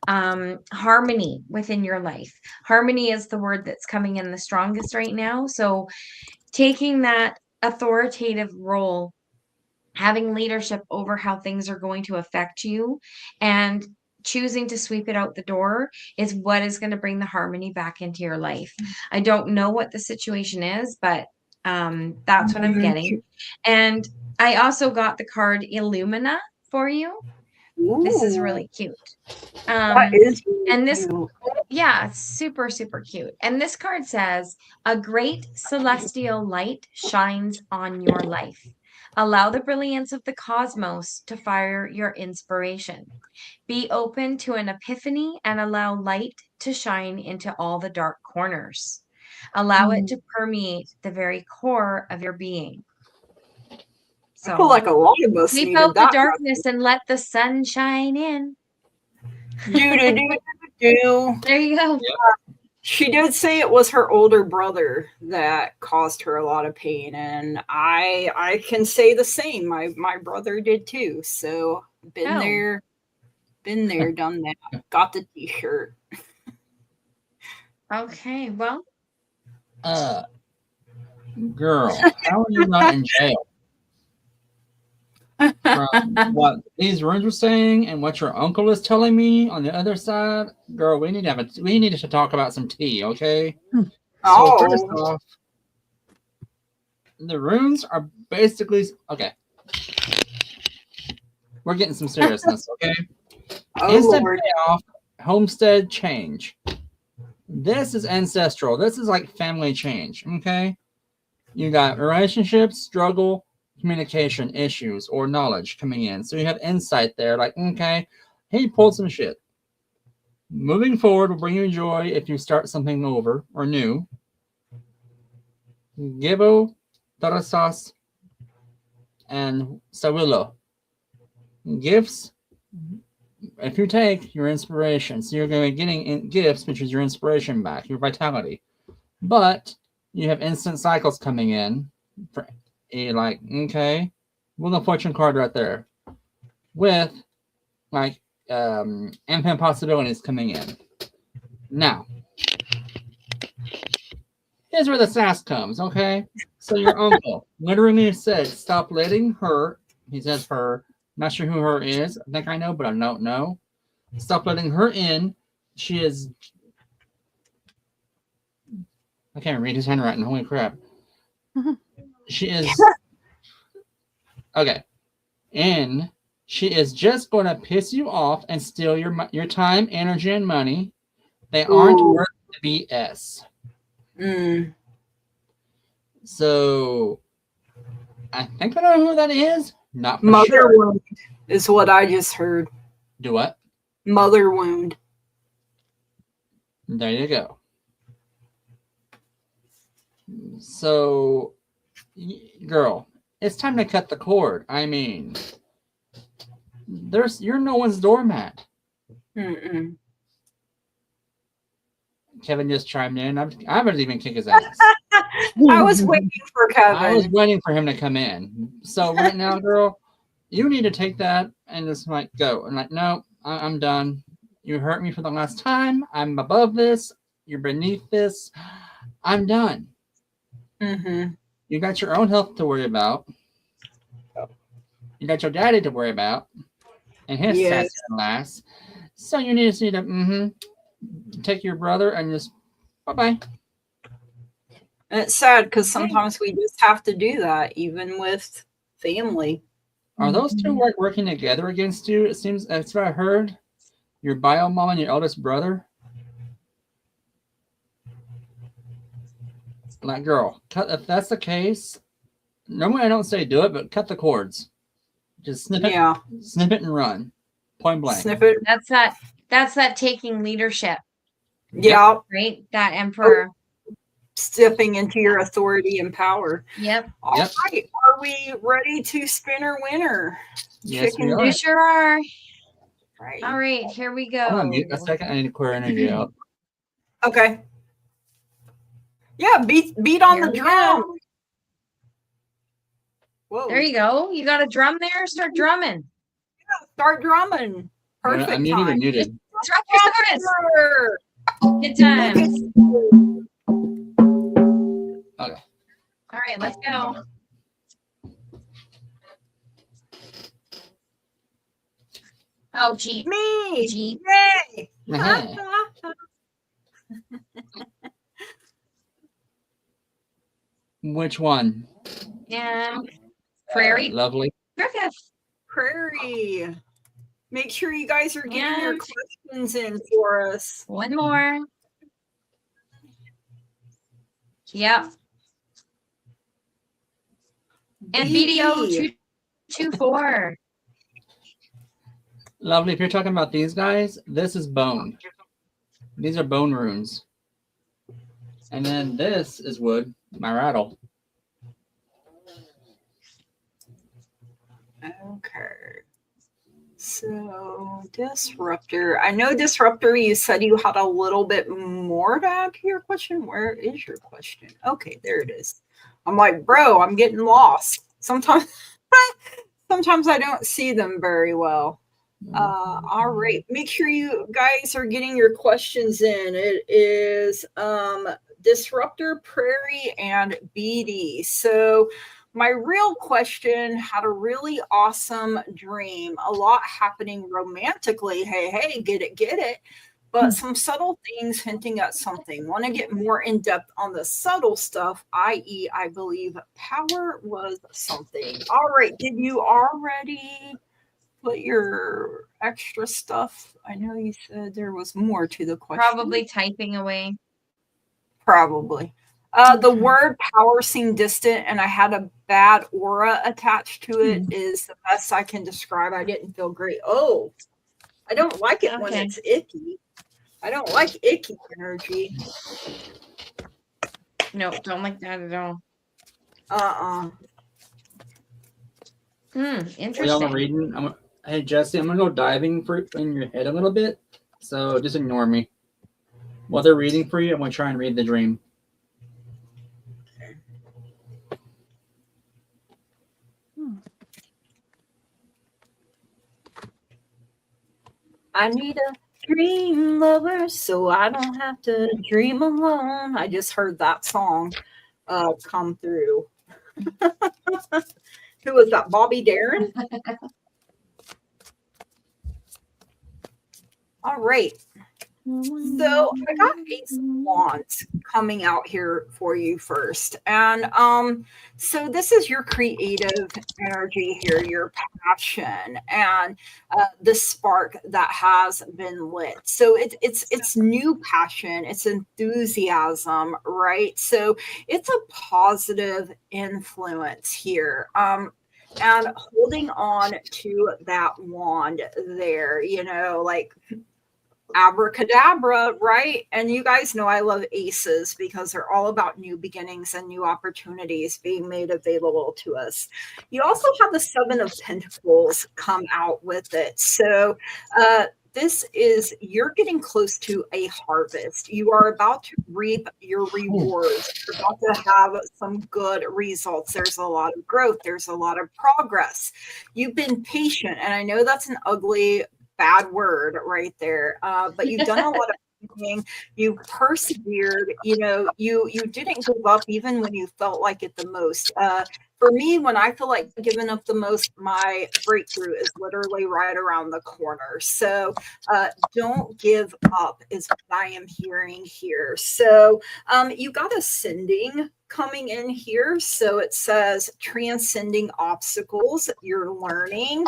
harmony within your life. Harmony is the word that's coming in the strongest right now. So taking that authoritative role, having leadership over how things are going to affect you, and choosing to sweep it out the door is what is going to bring the harmony back into your life. I don't know what the situation is, but that's what I'm getting. And I also got the card Illumina for you. This is really cute. That is and this cute. Yeah, it's super, super cute. And this card says, a great celestial light shines on your life. Allow the brilliance of the cosmos to fire your inspiration. Be open to an epiphany and allow light to shine into all the dark corners. Allow it to permeate the very core of your being. So, I feel like a lot of us sweep needed out that the darkness and let the sun shine in. There you go. She did say it was her older brother that caused her a lot of pain, and I can say the same. My brother did too. So been there, done that. Got the t-shirt. Okay, well. Girl, how are you not in jail? From what these runes were saying and what your uncle is telling me on the other side, girl, we need to talk about some tea, okay? So first off, the runes are basically okay. We're getting some seriousness, okay? Instant payoff, homestead change. This is ancestral. This is like family change, okay? You got relationships, struggle, communication issues, or knowledge coming in. So you have insight there, like, okay, he pulled some shit. Moving forward will bring you joy if you start something over or new. Gibo, Tarasas, and Sawilo. Gifts, if you take your inspiration, so you're going to be getting gifts, which is your inspiration back, your vitality. But you have instant cycles coming in for like, okay, well, the fortune card right there with like infinite possibilities coming in. Now, here's where the sass comes, okay? So your uncle literally said, stop letting her, he says her, not sure who her is. I think I know, but I don't know. Stop letting her in. She is, I can't read his handwriting, holy crap. She is, okay. And she is just going to piss you off and steal your time, energy, and money. They aren't worth the BS. So, I think I know who that is. Not for Mother wound is what I just heard. Do what? Mother wound. There you go. So, girl, it's time to cut the cord. I mean, you're no one's doormat. Kevin just chimed in. I haven't even kicked his ass. I was waiting for Kevin. I was waiting for him to come in. So right now, girl, you need to take that and just like go. And like, no, I'm done. You hurt me for the last time. I'm above this. You're beneath this. I'm done. You got your own health to worry about. You got your daddy to worry about, and his stats last. So you just need to take your brother and just bye-bye. And it's sad because sometimes we just have to do that, even with family. Are those two working together against you? It seems that's what I heard. Your bio mom and your eldest brother. Like, girl, if that's the case, normally I don't say do it, but cut the cords. Just snip it and run. Point blank. Snip it. That's that taking leadership. Yeah. Right? That emperor. Stepping into your authority and power. Yep. All right. Are we ready to spin our winner? Yes, we are. We sure are. Right. All right, here we go. Hold on a second. I need to clear energy out. Okay. Yeah, beat on the drum. Whoa. There you go. You got a drum there? Start drumming. Yeah, start drumming. Perfect. I'm muted. Drop your service. Good times. Okay. All right, let's go. Oh, gee. Me. Gee. Yay. Which one? Prairie. Lovely. Griffith. Prairie. Make sure you guys are getting your questions in for us. One more. Yep. And video 224. Lovely. If you're talking about these guys, this is bone. These are bone runes. And then this is wood, my rattle. Okay. So, Disruptor. I know, Disruptor, you said you had a little bit more to add to your question. Where is your question? Okay, there it is. I'm like, bro, I'm getting lost. Sometimes I don't see them very well. All right. Make sure you guys are getting your questions in. It is Disruptor, Prairie, and BD. So my real question: had a really awesome dream, a lot happening romantically. Hey, get it. But some subtle things hinting at something. Want to get more in depth on the subtle stuff, i.e., I believe power was something. All right. Did you already put your extra stuff? I know you said there was more to the question. Probably typing away. Probably. The word power seemed distant, and I had a bad aura attached to it, is the best I can describe. I didn't feel great. Oh, I don't like it when it's icky. I don't like icky energy. No, don't like that at all. Interesting. Y'all are reading. Hey, Jesse, I'm going to go diving in your head a little bit, so just ignore me. While they're reading for you, I'm going to try and read the dream. I need a dream lover so I don't have to dream alone. I just heard that song come through. Who was that? Bobby Darin? All right. So I got Ace of Wands coming out here for you first. And so this is your creative energy here, your passion, and the spark that has been lit. So it's new passion, it's enthusiasm, right? So it's a positive influence here. And holding on to that wand there, like abracadabra, right? And you guys know I love aces because they're all about new beginnings and new opportunities being made available to us. You also have the Seven of Pentacles come out with it. So this is, you're getting close to a harvest. You are about to reap your rewards. You're about to have some good results. There's a lot of growth. There's a lot of progress. You've been patient. And I know that's an ugly bad word right there, but you've done a lot of saying you persevered. You know, you didn't give up even when you felt like it the most. For me, when I feel like giving up the most, my breakthrough is literally right around the corner. So don't give up is what I am hearing here. So you got ascending coming in here. So it says transcending obstacles, you're learning,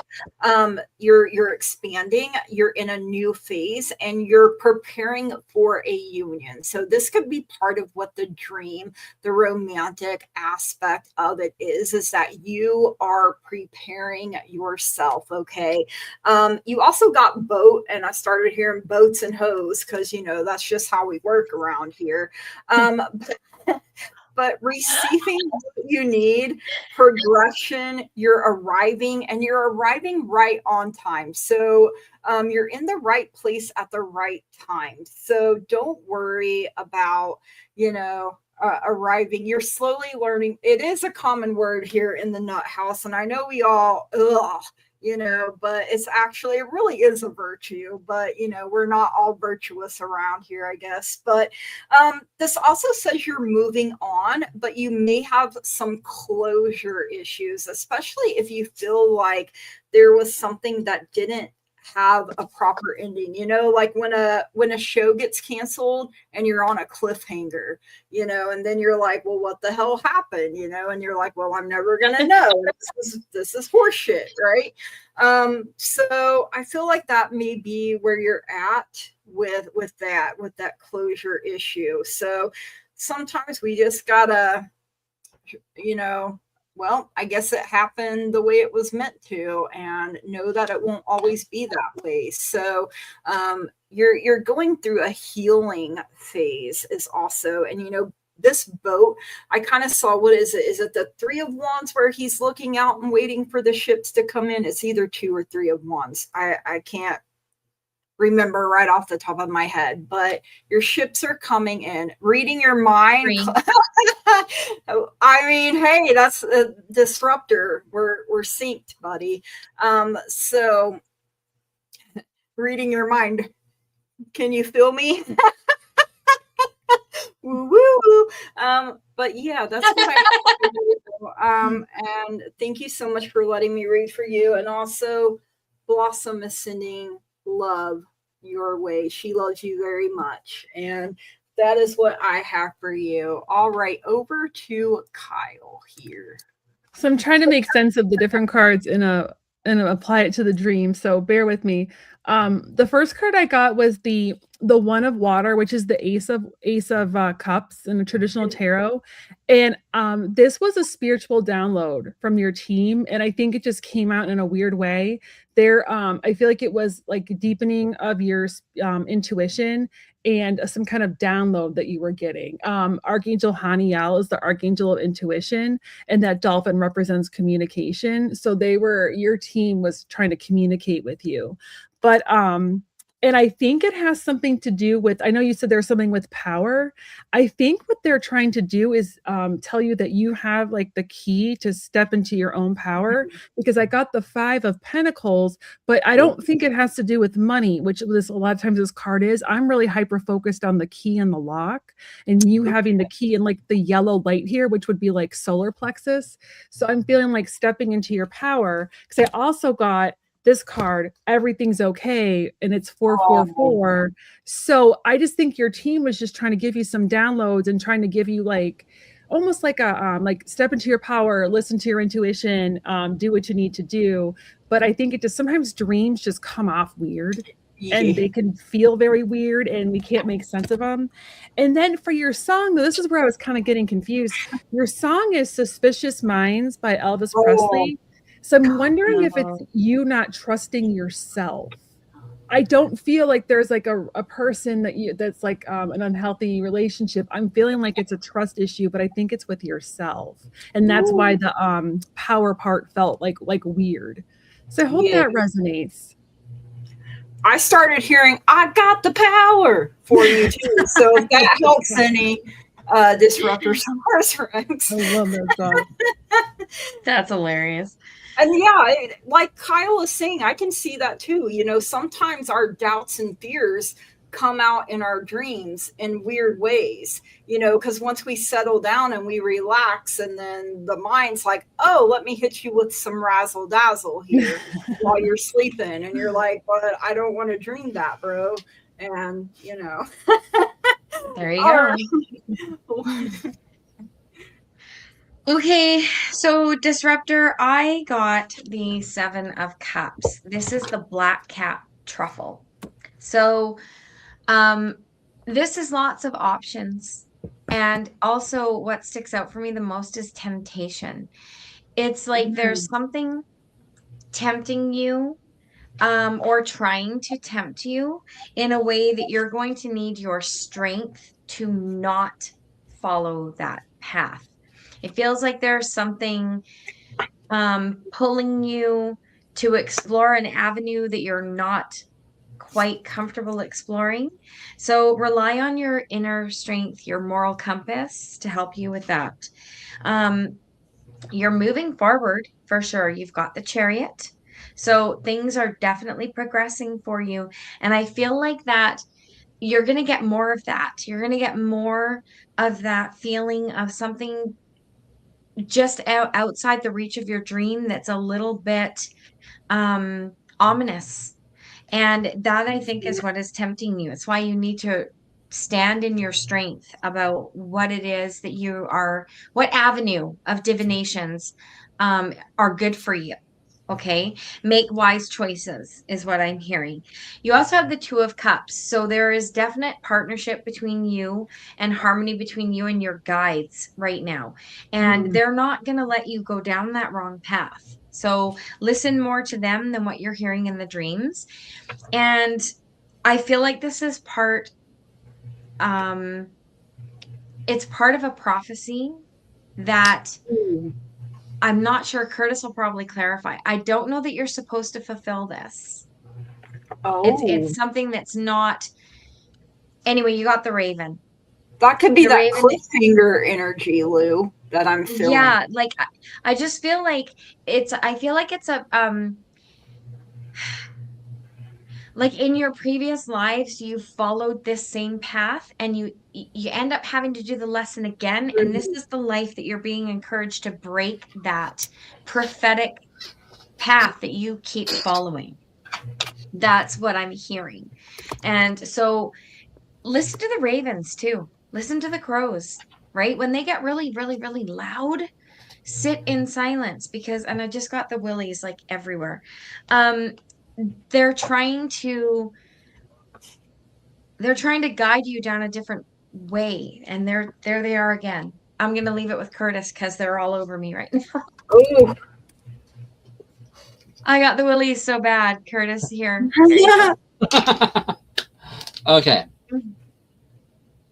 you're expanding, you're in a new phase, and you're preparing for a union. So this could be part of what the dream, the romantic aspect of it is that you are preparing yourself. Okay. You also got boat, and I started hearing boats and hoes because you know that's just how we work around here. But receiving what you need, progression, you're arriving right on time. So you're in the right place at the right time. So don't worry about, you know, arriving. You're slowly learning. It is a common word here in the Nuthouse, and I know we all, you know, but it's actually, it really is a virtue, but you know, we're not all virtuous around here, I guess. But this also says you're moving on, but you may have some closure issues, especially if you feel like there was something that didn't have a proper ending, you know, like when a show gets canceled and you're on a cliffhanger, you know, and then you're like, well, what the hell happened, you know, and you're like, well, I'm never gonna know. This is horseshit, right? So I feel like that may be where you're at with that closure issue. So sometimes we just gotta, you know, well, I guess it happened the way it was meant to, and know that it won't always be that way. So you're going through a healing phase is also, and you know, this boat, I kind of saw, what is it? Is it the 3 of Wands where he's looking out and waiting for the ships to come in? It's either 2 or 3 of Wands. I can't remember right off the top of my head, but your ships are coming in. Reading your mind. I mean, hey, that's a disruptor. We're synced, buddy. So reading your mind. Can you feel me? Woo woo. But yeah, that's what I have. And thank you so much for letting me read for you. And also, Blossom is sending love your way. She loves you very much. And that is what I have for you. All right, over to Kyle here. So I'm trying to make sense of the different cards and apply it to the dream. So bear with me. The first card I got was the One of Water, which is the Ace of Cups in the traditional tarot. And this was a spiritual download from your team, and I think it just came out in a weird way. I feel like it was like deepening of your intuition and some kind of download that you were getting. Archangel Haniel is the Archangel of Intuition, and that dolphin represents communication. So your team was trying to communicate with you. But and I think it has something to do with, I know you said there's something with power. I think what they're trying to do is tell you that you have like the key to step into your own power, because I got the 5 of Pentacles, but I don't think it has to do with money, which a lot of times this card is. I'm really hyper focused on the key and the lock, and you having the key and like the yellow light here, which would be like solar plexus. So I'm feeling like stepping into your power, because I also got this card, everything's okay, and it's 444. So I just think your team was just trying to give you some downloads and trying to give you like almost like a like step into your power, listen to your intuition, do what you need to do. But I think it just sometimes dreams just come off weird. And they can feel very weird, and we can't make sense of them. And then for your song, this is where I was kind of getting confused. Your song is Suspicious Minds by Elvis Presley. So I'm wondering if it's you not trusting yourself. I don't feel like there's like a person that's like an unhealthy relationship. I'm feeling like it's a trust issue, but I think it's with yourself. And that's why the power part felt like weird. So I hope that resonates. I started hearing, I got the power for you too. So if that helps any disruptors reference. I love that song. That's hilarious. And yeah, like Kyle is saying, I can see that too. You know, sometimes our doubts and fears come out in our dreams in weird ways, you know, because once we settle down and we relax, and then the mind's like, oh, let me hit you with some razzle dazzle here while you're sleeping. And you're like, but I don't want to dream that, bro. And, you know, there you go. Okay, so Disruptor, I got the 7 of Cups. This is the Black Cap Truffle. So this is lots of options. And also what sticks out for me the most is temptation. It's like there's something tempting you, or trying to tempt you in a way that you're going to need your strength to not follow that path. It feels like there's something pulling you to explore an avenue that you're not quite comfortable exploring. So rely on your inner strength, your moral compass to help you with that. You're moving forward for sure. You've got the Chariot. So things are definitely progressing for you. And I feel like that you're going to get more of that. You're going to get more of that feeling of something just outside the reach of your dream that's a little bit ominous. And that, I think, is what is tempting you. It's why you need to stand in your strength about what it is that you are, what avenue of divinations are good for you. Okay, make wise choices is what I'm hearing. You also have the 2 of Cups. So there is definite partnership between you and harmony between you and your guides right now. And they're not going to let you go down that wrong path. So listen more to them than what you're hearing in the dreams. And I feel like this is part, it's part of a prophecy that I'm not sure. Curtis will probably clarify. I don't know that you're supposed to fulfill this. Oh. It's something that's not. Anyway, you got the Raven. That could be that cliffhanger energy, Lou, that I'm feeling. Yeah, like I just feel like it's. I feel like it's a like in your previous lives, you followed this same path, and you end up having to do the lesson again. And this is the life that you're being encouraged to break that prophetic path that you keep following. That's what I'm hearing. And so listen to the ravens too. Listen to the crows, right? When they get really, really, really loud, sit in silence, because, and I just got the willies like everywhere. They're trying to guide you down a different way, and there they are again. I'm gonna leave it with Curtis because they're all over me right now. Oh, I got the willies so bad. Curtis, here. Yeah. Okay.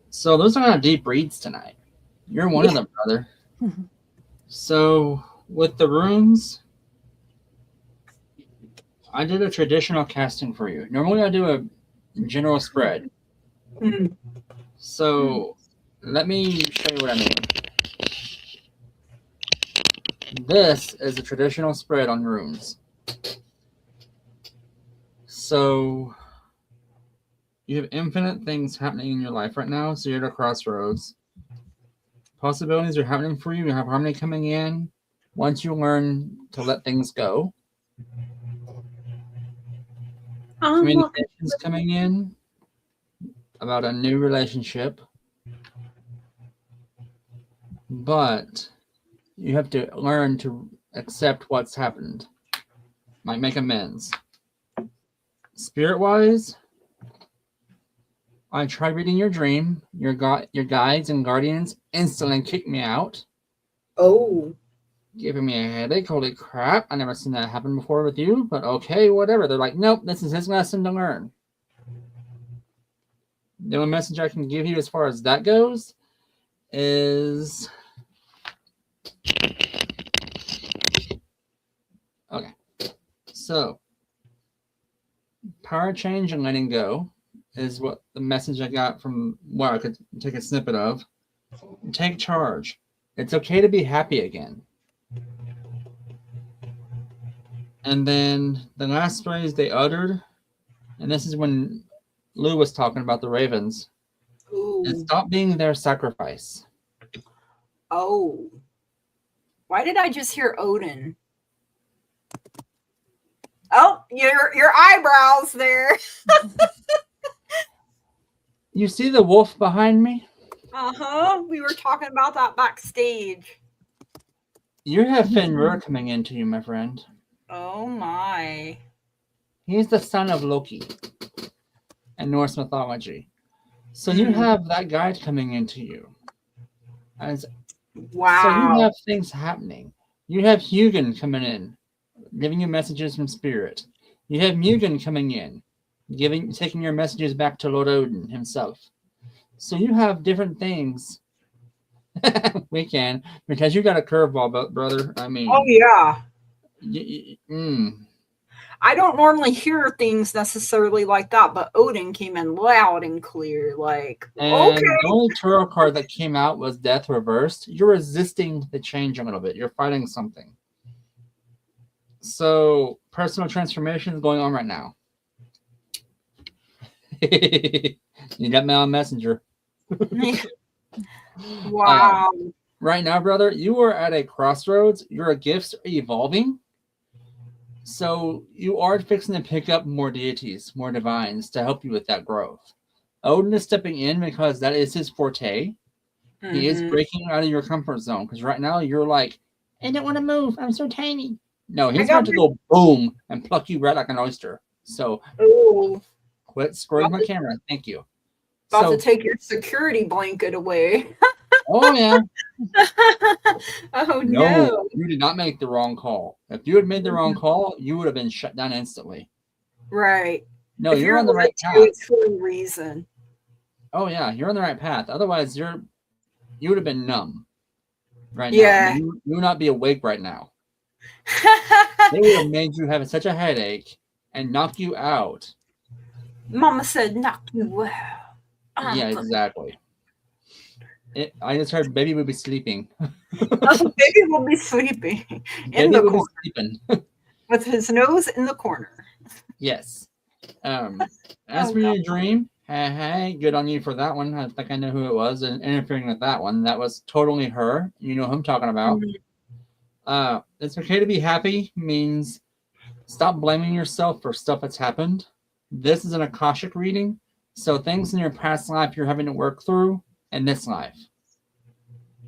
So those are not deep reads tonight. You're one of them, brother. So with the runes, I did a traditional casting for you. Normally I do a general spread. So let me show you what I mean. This is a traditional spread on runes. So you have infinite things happening in your life right now. So you're at a crossroads. Possibilities are happening for you. You have harmony coming in. Once you learn to let things go. Communications coming in about a new relationship. But you have to learn to accept what's happened. Might make amends. Spirit-wise, I tried reading your dream. Your guides and guardians instantly kicked me out. Oh. Giving me a headache. Holy crap. I never seen that happen before with you, but okay, whatever. They're like, nope, this is his lesson to learn. The only message I can give you as far as that goes is... Okay. So, power change and letting go is what the message I got from what I could take a snippet of. Take charge. It's okay to be happy again. And then the last phrase they uttered, and this is when Lou was talking about the ravens. Ooh. And stop being their sacrifice. Oh. Why did I just hear Odin? Oh, your eyebrows there. You see the wolf behind me? Uh-huh. We were talking about that backstage. You have Fenrir coming into you, my friend. Oh my. He's the son of Loki in Norse mythology. So you have that guide coming into you. Wow. So you have things happening. You have Hugin coming in, giving you messages from spirit. You have Mugen coming in, taking your messages back to Lord Odin himself. So you have different things. We can, because you got a curveball, brother. I mean, oh yeah. Mm. I don't normally hear things necessarily like that, but Odin came in loud and clear. Like, and okay. The only tarot card that came out was Death Reversed. You're resisting the change a little bit. You're fighting something. So personal transformation is going on right now. You got mail messenger. Wow. Right now, brother, you are at a crossroads. Your gifts are evolving. So you are fixing to pick up more deities, more divines to help you with that growth. Odin is stepping in because that is his forte. Mm-hmm. He is breaking out of your comfort zone because right now you're like, I don't want to move. I'm so tiny. No, he's about to go boom and pluck you right like an oyster. So quit squirting my camera. Thank you. About to take your security blanket away. Oh, yeah. Oh, no. You did not make the wrong call. If you had made the wrong call, you would have been shut down instantly. Right. No, you're on the right path. It's for a reason. Oh, yeah. You're on the right path. Otherwise, you would have been numb right now. You would not be awake right now. They would have made you have such a headache and knock you out. Mama said knock you out. Yeah, exactly. I just heard baby would be sleeping. Baby will be sleeping in the corner. With his nose in the corner. Yes. As for your dream, hey, good on you for that one. I think I know who it was and interfering with that one. That was totally her. You know who I'm talking about. Mm-hmm. It's okay to be happy means stop blaming yourself for stuff that's happened. This is an Akashic reading. So things in your past life you're having to work through in this life.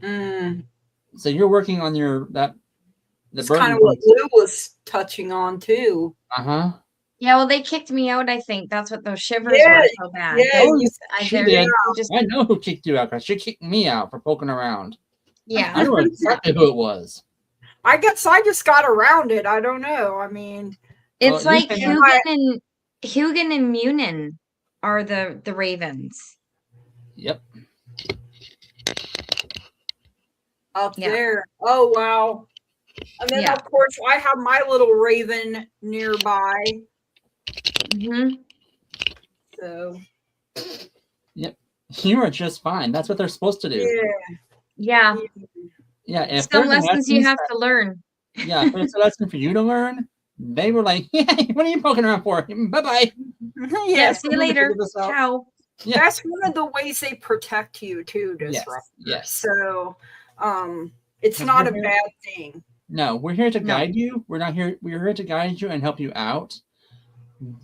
So you're working on That's kind of what Lou was touching on too. Uh-huh. Yeah, well, they kicked me out, I think. That's what those shivers were so bad. Yeah, she did. I know who kicked you out because she kicked me out for poking around. Yeah. I know exactly who it was. I guess I just got around it. I don't know. I mean, it's like Hugin and Munin are the ravens. Yep. Up there. Oh, wow. And then, of course, I have my little raven nearby. Mm-hmm. So. Yep. You are just fine. That's what they're supposed to do. Yeah. Yeah. If some lessons you have to learn. Yeah. If it's a lesson for you to learn, they were like, hey, what are you poking around for? Bye-bye. Yeah. See you later. Ciao. Yeah. That's one of the ways they protect you, too, Disruptor. Yes. So, it's not a bad thing. No, we're here to guide you. We're here to guide you and help you out.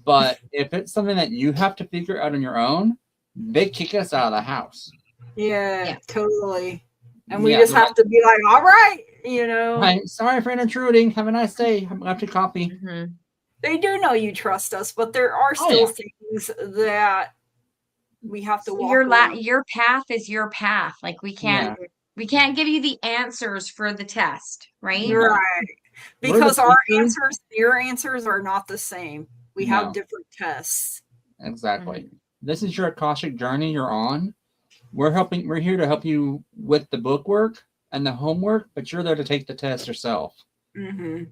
But if it's something that you have to figure out on your own, they kick us out of the house. Yeah. Totally. And we just have to be like, all right, Hi, sorry for intruding. Have a nice day. I'm left your coffee. Mm-hmm. They do know you trust us, but there are still things that we have to walk your path is your path. Like we can't give you the answers for the test, right? Right. Because our answers, your answers are not the same. We have different tests. Exactly. Mm-hmm. This is your Akashic journey you're on. We're here to help you with the book work and the homework, but you're there to take the test yourself. Mm-hmm.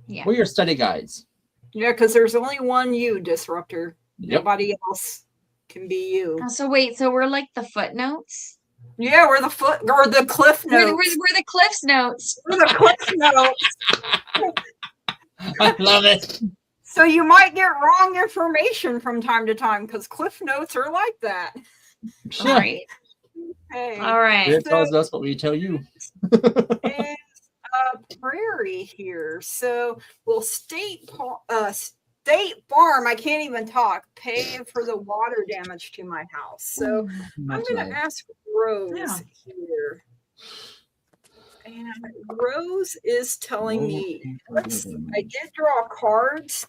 Yeah. We're your study guides. Yeah, because there's only one you, Disruptor. Yep. Nobody else can be you. So we're like the footnotes? Yeah, we're the cliff notes. We're the cliff's notes. We're the cliff notes. I love it. So you might get wrong information from time to time because Cliff Notes are like that. All right. Hey. All right. It tells us what we tell you. Is Prairie here. So will State Farm, I can't even talk, pay for the water damage to my house. So I'm going to ask Rose here. And Rose is telling me, I did draw cards.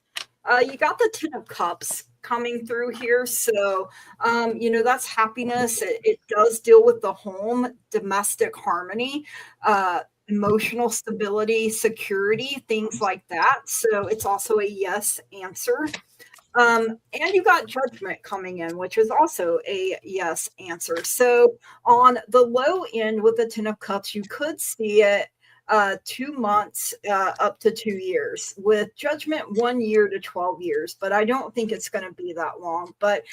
You got the Ten of Cups coming through here. So, that's happiness. It does deal with the home, domestic harmony, emotional stability, security, things like that. So it's also a yes answer. And you got Judgment coming in, which is also a yes answer. So on the low end with the Ten of Cups, you could see it 2 months up to 2 years. With Judgment, 1 year to 12 years. But I don't think it's going to be that long. But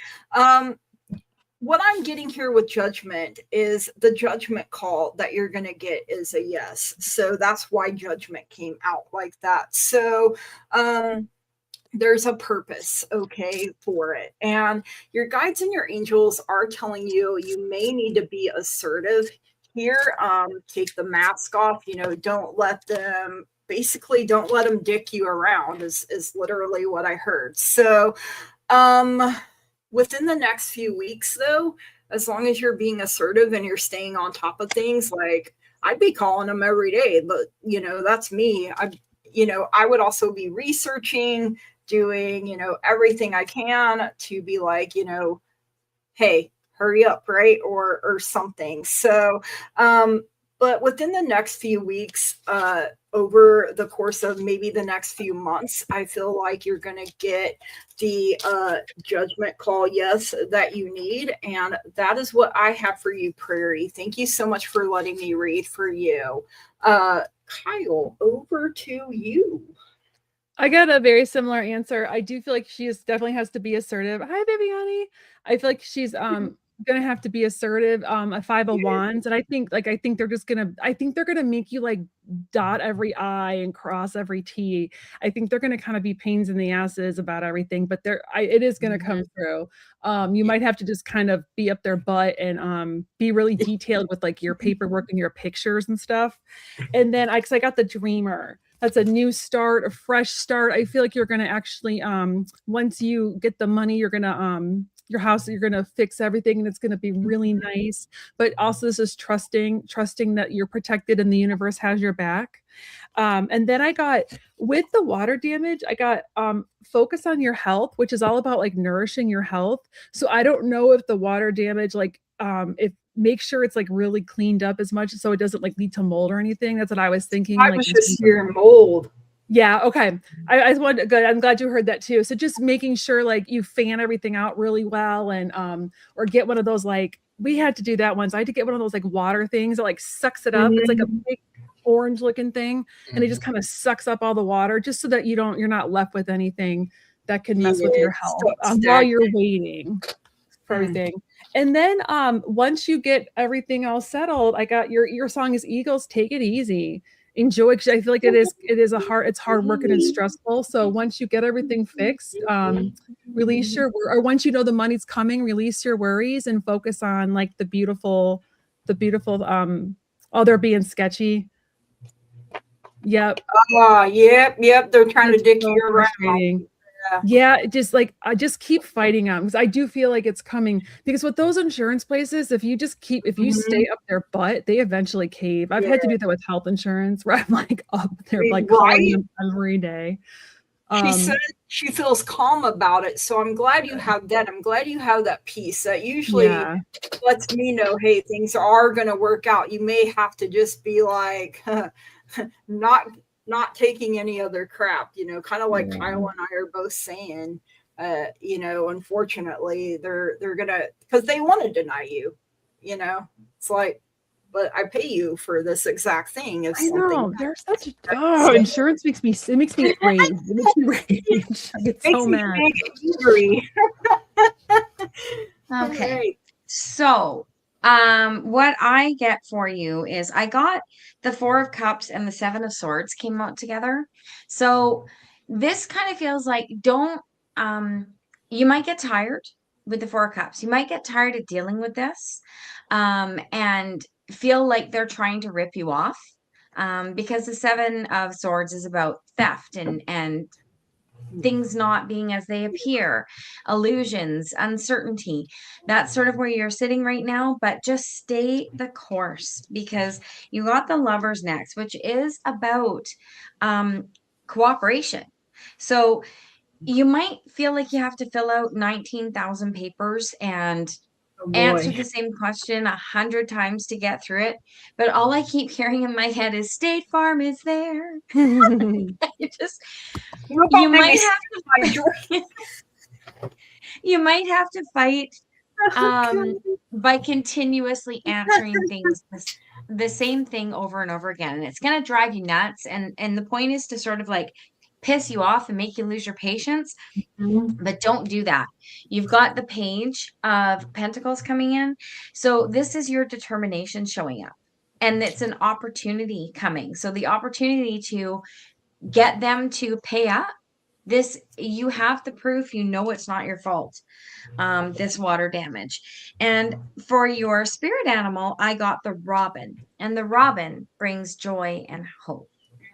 what I'm getting here with Judgment is the judgment call that you're going to get is a yes. So that's why Judgment came out like that. So there's a purpose, okay, for it. And your guides and your angels are telling you you may need to be assertive here. Take the mask off, don't let them dick you around is literally what I heard. So within the next few weeks, though, as long as you're being assertive and you're staying on top of things, like I'd be calling them every day, but that's me. I would also be researching, doing, everything I can to be like, hey, hurry up, right? Or something. So, but within the next few weeks, over the course of maybe the next few months, I feel like you're going to get the judgment call, yes, that you need. And that is what I have for you, Prairie. Thank you so much for letting me read for you. Kyle, over to you. I got a very similar answer. I do feel like she definitely has to be assertive. Hi, Viviani. I feel like she's gonna have to be assertive. A 5 of Wands, and I think they're gonna make you like dot every I and cross every T. I think they're gonna kind of be pains in the asses about everything, but it is gonna come through. You might have to just kind of be up their butt and be really detailed with like your paperwork and your pictures and stuff. And then I got the Dreamer. That's a new start, a fresh start. I feel like you're going to actually, once you get the money, you're going to, your house, you're going to fix everything and it's going to be really nice. But also this is trusting that you're protected and the universe has your back. And then I got, with the water damage, I got focus on your health, which is all about like nourishing your health. So I don't know if the water damage, like if make sure it's like really cleaned up as much so it doesn't like lead to mold or anything. That's what I was thinking. I was just hearing mold. Yeah. Okay. I wanted good. I'm glad you heard that too. So just making sure like you fan everything out really well and or get one of those, like we had to do that once. I had to get one of those like water things that like sucks it up. It's like a big orange looking thing and it just kind of sucks up all the water just so that you're not left with anything that can mess with your health while you're waiting for everything. And then once you get everything all settled, I got your song is Eagles, Take It Easy. Enjoy, because I feel like it's hard working and stressful. So once you get everything fixed, release or once you know the money's coming, release your worries and focus on like the beautiful, they're being sketchy. Yep. Yep. They're trying to dick you around. Yeah, just keep fighting them because I do feel like it's coming. Because with those insurance places, if you stay up their butt, they eventually cave. I've had to do that with health insurance where I'm like up there like calling them every day. She said she feels calm about it, so I'm glad you have that. I'm glad you have that peace. That usually lets me know, hey, things are going to work out. You may have to just be like not taking any other crap, kind of like Kyle and I are both saying, unfortunately they're gonna, because they want to deny you, it's like, but I pay you for this exact thing. If I know they're such insurance makes me rage. It makes me rage. I get so mad. Okay. So what I get for you is I got the 4 of Cups and the 7 of Swords came out together. So this kind of feels like don't, you might get tired with the 4 of Cups. You might get tired of dealing with this, and feel like they're trying to rip you off, because the 7 of Swords is about theft and things not being as they appear, illusions, uncertainty. That's sort of where you're sitting right now, but just stay the course, because you got the Lovers next, which is about cooperation. So you might feel like you have to fill out 19,000 papers and answer the same question 100 times to get through it. But all I keep hearing in my head is State Farm is there. You might have to you might have to fight by continuously answering things the same thing over and over again. And it's going to drive you nuts. And the point is to sort of like piss you off and make you lose your patience, but don't do that. You've got the Page of Pentacles coming in. So this is your determination showing up, and it's an opportunity coming. So the opportunity to get them to pay up. This, you have the proof, you know it's not your fault, this water damage. And for your spirit animal, I got the Robin, and the Robin brings joy and hope.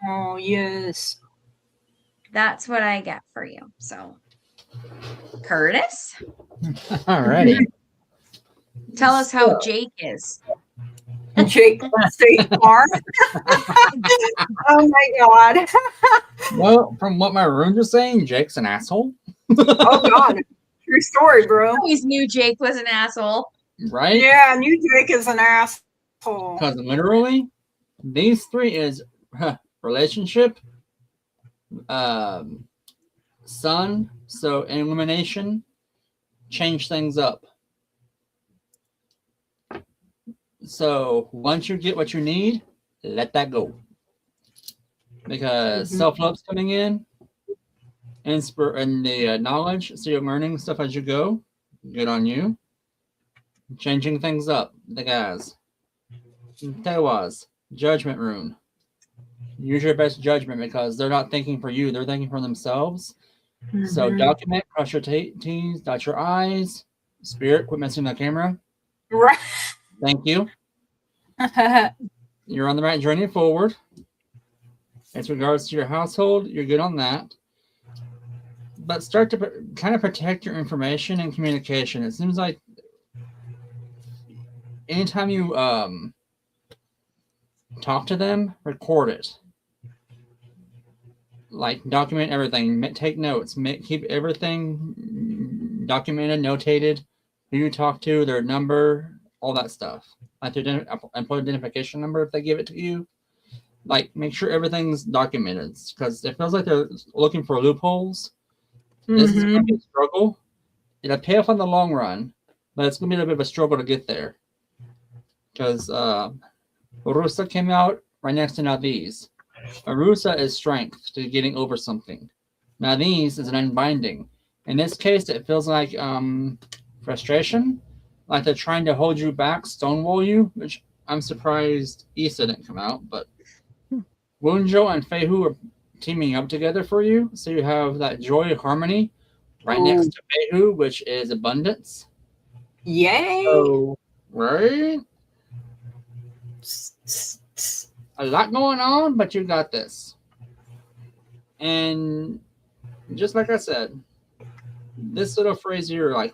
Oh, yes. That's what I get for you. So, Curtis? Alrighty. Tell us how Jake is. Jake State Farm. Oh my God. Well, from what my runes are saying, Jake's an asshole. Oh God. True story, bro. I always knew Jake was an asshole. Right? Yeah, I knew Jake is an asshole. Because literally, these 3 is relationship, sun, so illumination, change things up. So once you get what you need, let that go. Because self-love's coming in, and the knowledge, so you're learning stuff as you go. Good on you. Changing things up, the guys. Tewaz, judgment rune. Use your best judgment, because they're not thinking for you, they're thinking for themselves. So document, cross your T's, dot your I's. Spirit, quit messing with the camera. Right. Thank you. You're on the right journey forward. As regards to your household, you're good on that. But start to kind of protect your information and communication. It seems like anytime you talk to them, record it. Like, document everything. Take notes. Keep everything documented, notated. Who you talk to, their number, all that stuff. Like their employee identification number if they give it to you. Like, make sure everything's documented, because it feels like they're looking for loopholes. This is going to be a struggle. It'll pay off on the long run, but it's going to be a bit of a struggle to get there. Because Rusa came out right next to Nuthouse. Arusa is strength to getting over something. Nuthouse is an unbinding. In this case, it feels like frustration, like they're trying to hold you back, stonewall you, which I'm surprised Issa didn't come out, but Wunjo and Feihu are teaming up together for you, so you have that joy, harmony right next to Feihu, which is abundance. Yay! So, right? A lot going on, but you got this. And just like I said, this little phrase here, like,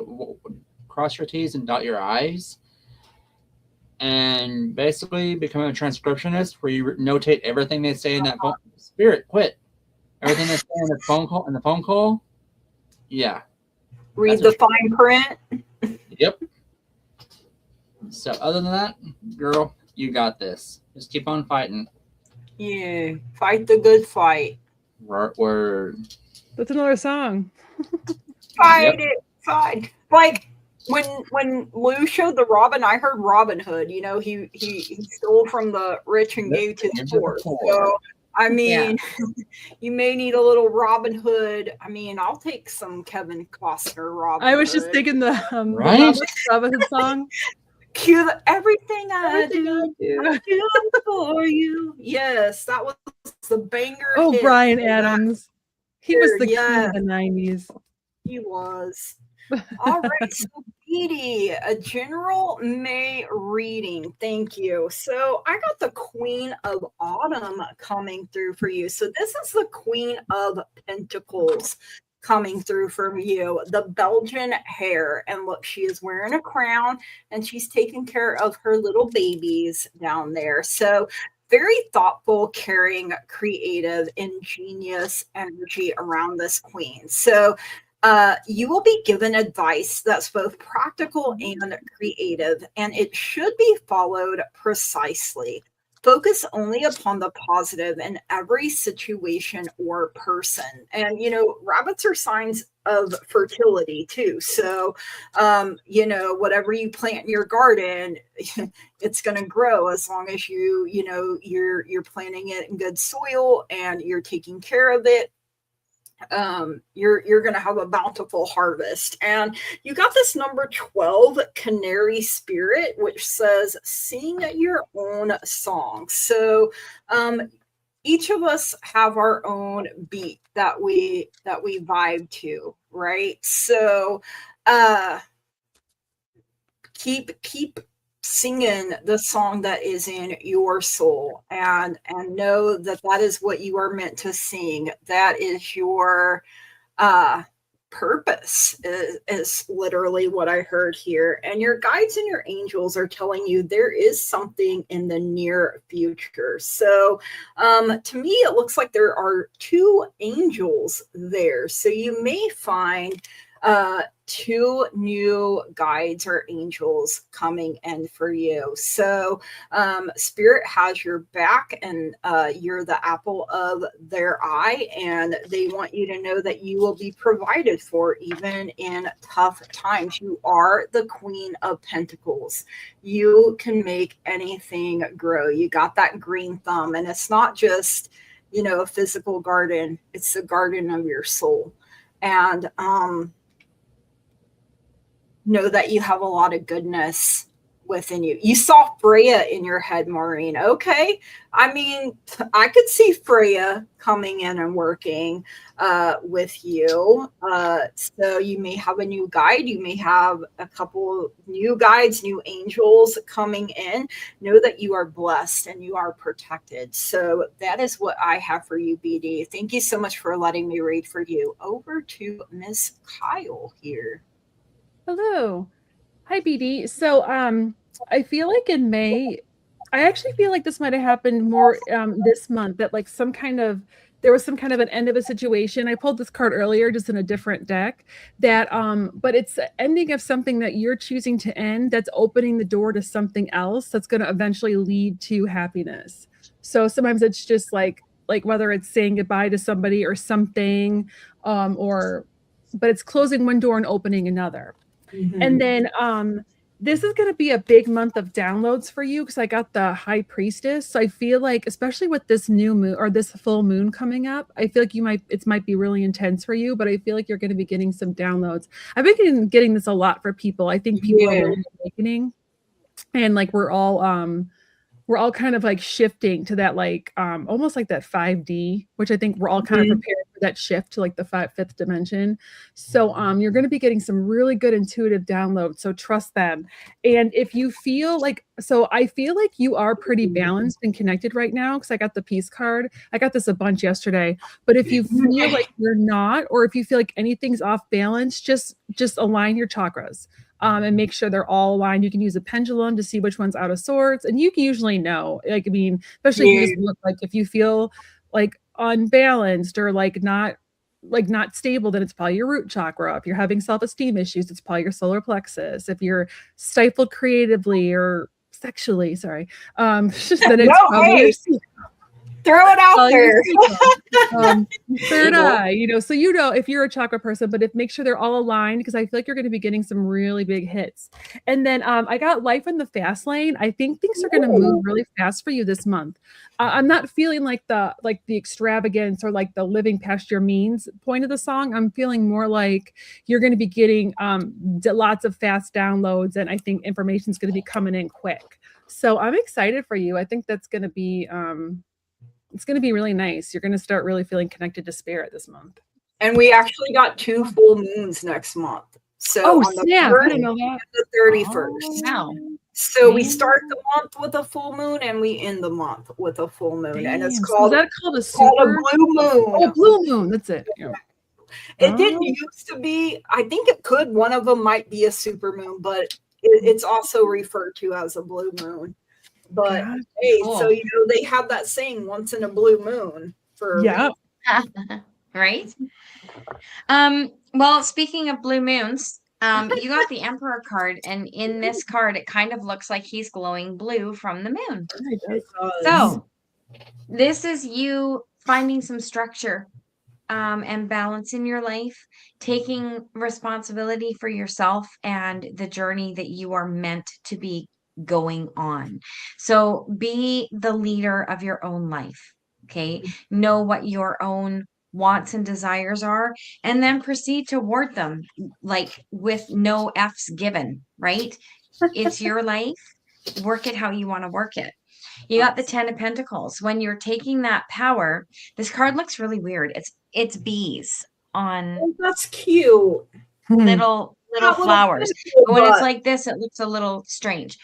cross your T's and dot your I's, and basically become a transcriptionist where you notate everything they say in that phone. Spirit, quit. Everything they say in the phone call. Yeah. Read the fine print. Yep. So other than that, girl, you got this. Just keep on fighting. Yeah. Fight the good fight. Word. That's another song. Fight it. Fight. Like, when Lou showed the Robin, I heard Robin Hood. You know, he stole from the rich and gave to the poor. So, I mean, you may need a little Robin Hood. I mean, I'll take some Kevin Costner Robin Hood. I was just thinking the Robin Hood song. Cue everything I do for you. Yes, that was the banger. Oh, hit. Bryan Adams. He was the Yes. king of the 90s. He was. All right, so Edie, a general May reading. Thank you. So I got the Queen of Autumn coming through for you. So this is the Queen of Pentacles coming through for you, the Belgian hair. And look, she is wearing a crown and she's taking care of her little babies down there. So very thoughtful, caring, creative, ingenious energy around this queen. So you will be given advice that's both practical and creative, and it should be followed precisely. Focus only upon the positive in every situation or person. And, rabbits are signs of fertility too. So, whatever you plant in your garden, it's going to grow as long as you're planting it in good soil and you're taking care of it. You're going to have a bountiful harvest. And you got this number 12 canary spirit, which says sing your own song. So each of us have our own beat that we vibe to, right? So keep singing the song that is in your soul, and know that is what you are meant to sing. That is your purpose, is literally what I heard here. And your guides and your angels are telling you there is something in the near future. So to me, it looks like there are 2 angels there. So you may find 2 new guides or angels coming in for you. So spirit has your back, and you're the apple of their eye, and they want you to know that you will be provided for even in tough times. You are the Queen of Pentacles. You can make anything grow. You got that green thumb, and it's not just a physical garden, it's the garden of your soul. And know that you have a lot of goodness within you. You saw Freya in your head, Maureen. Okay. I mean, I could see Freya coming in and working with you. So you may have a new guide. You may have a couple new guides, new angels coming in. Know that you are blessed and you are protected. So that is what I have for you, BD. Thank you so much for letting me read for you. Over to Miss Kyle here. Hello. Hi, BD. So I feel like in May, I actually feel like this might have happened more this month, that like there was some kind of an end of a situation. I pulled this card earlier just in a different deck, that but it's the ending of something that you're choosing to end, that's opening the door to something else that's going to eventually lead to happiness. So sometimes it's just like whether it's saying goodbye to somebody or something, but it's closing one door and opening another. Mm-hmm. And then this is going to be a big month of downloads for you, because I got the High Priestess. So I feel like, especially with this new moon or this full moon coming up, I feel like it might be really intense for you, but I feel like you're going to be getting some downloads. I've been getting this a lot for people. I think people are really awakening, and like we're all kind of like shifting to that, like almost like that 5D, which I think we're all kind of prepared for that shift to like the fifth dimension. So you're going to be getting some really good intuitive downloads. So trust them. And if you feel like, so I feel like you are pretty balanced and connected right now, because I got the Peace card. I got this a bunch yesterday. But if you feel like you're not, or if you feel like anything's off balance, just align your chakras. And make sure they're all aligned. You can use a pendulum to see which one's out of sorts, and you can usually know. Like, I mean, especially if you just look, like if you feel like unbalanced or like not stable, then it's probably your root chakra. If you're having self-esteem issues, it's probably your solar plexus. If you're stifled creatively or sexually, then it's probably throw it out there. Third eye, so if you're a chakra person, but make sure they're all aligned, because I feel like you're going to be getting some really big hits. And then I got Life in the Fast Lane. I think things are going to move really fast for you this month. I'm not feeling like the extravagance or like the living past your means point of the song. I'm feeling more like you're going to be getting lots of fast downloads, and I think information is going to be coming in quick. So I'm excited for you. I think that's going to be it's going to be really nice. You're going to start really feeling connected to spirit this month. And we actually got 2 full moons next month. So Oh, on the snap. I 1st didn't know that. and the 31st. Oh, wow. So we start the month with a full moon and we end the month with a full moon. And it's Damn. called, Is that called a called a super? blue moon. Oh, blue moon. That's it. Yeah. It didn't used to be. I think it could. One of them might be a super moon, but it's also referred to as a blue moon. But God, hey, cool. so they have that saying, once in a blue moon. For yeah. Right. Well, speaking of blue moons, you got the Emperor card, and in this card, it kind of looks like he's glowing blue from the moon. So this is you finding some structure and balance in your life, taking responsibility for yourself and the journey that you are meant to be going on. So be the leader of your own life. Okay. Know what your own wants and desires are, and then proceed toward them, like with no F's given, right? It's your life. Work it how you want to work it. You got the 10 of Pentacles. When you're taking that power, this card looks really weird. It's bees on Oh, that's cute. little flowers. But when it's like this, it looks a little strange.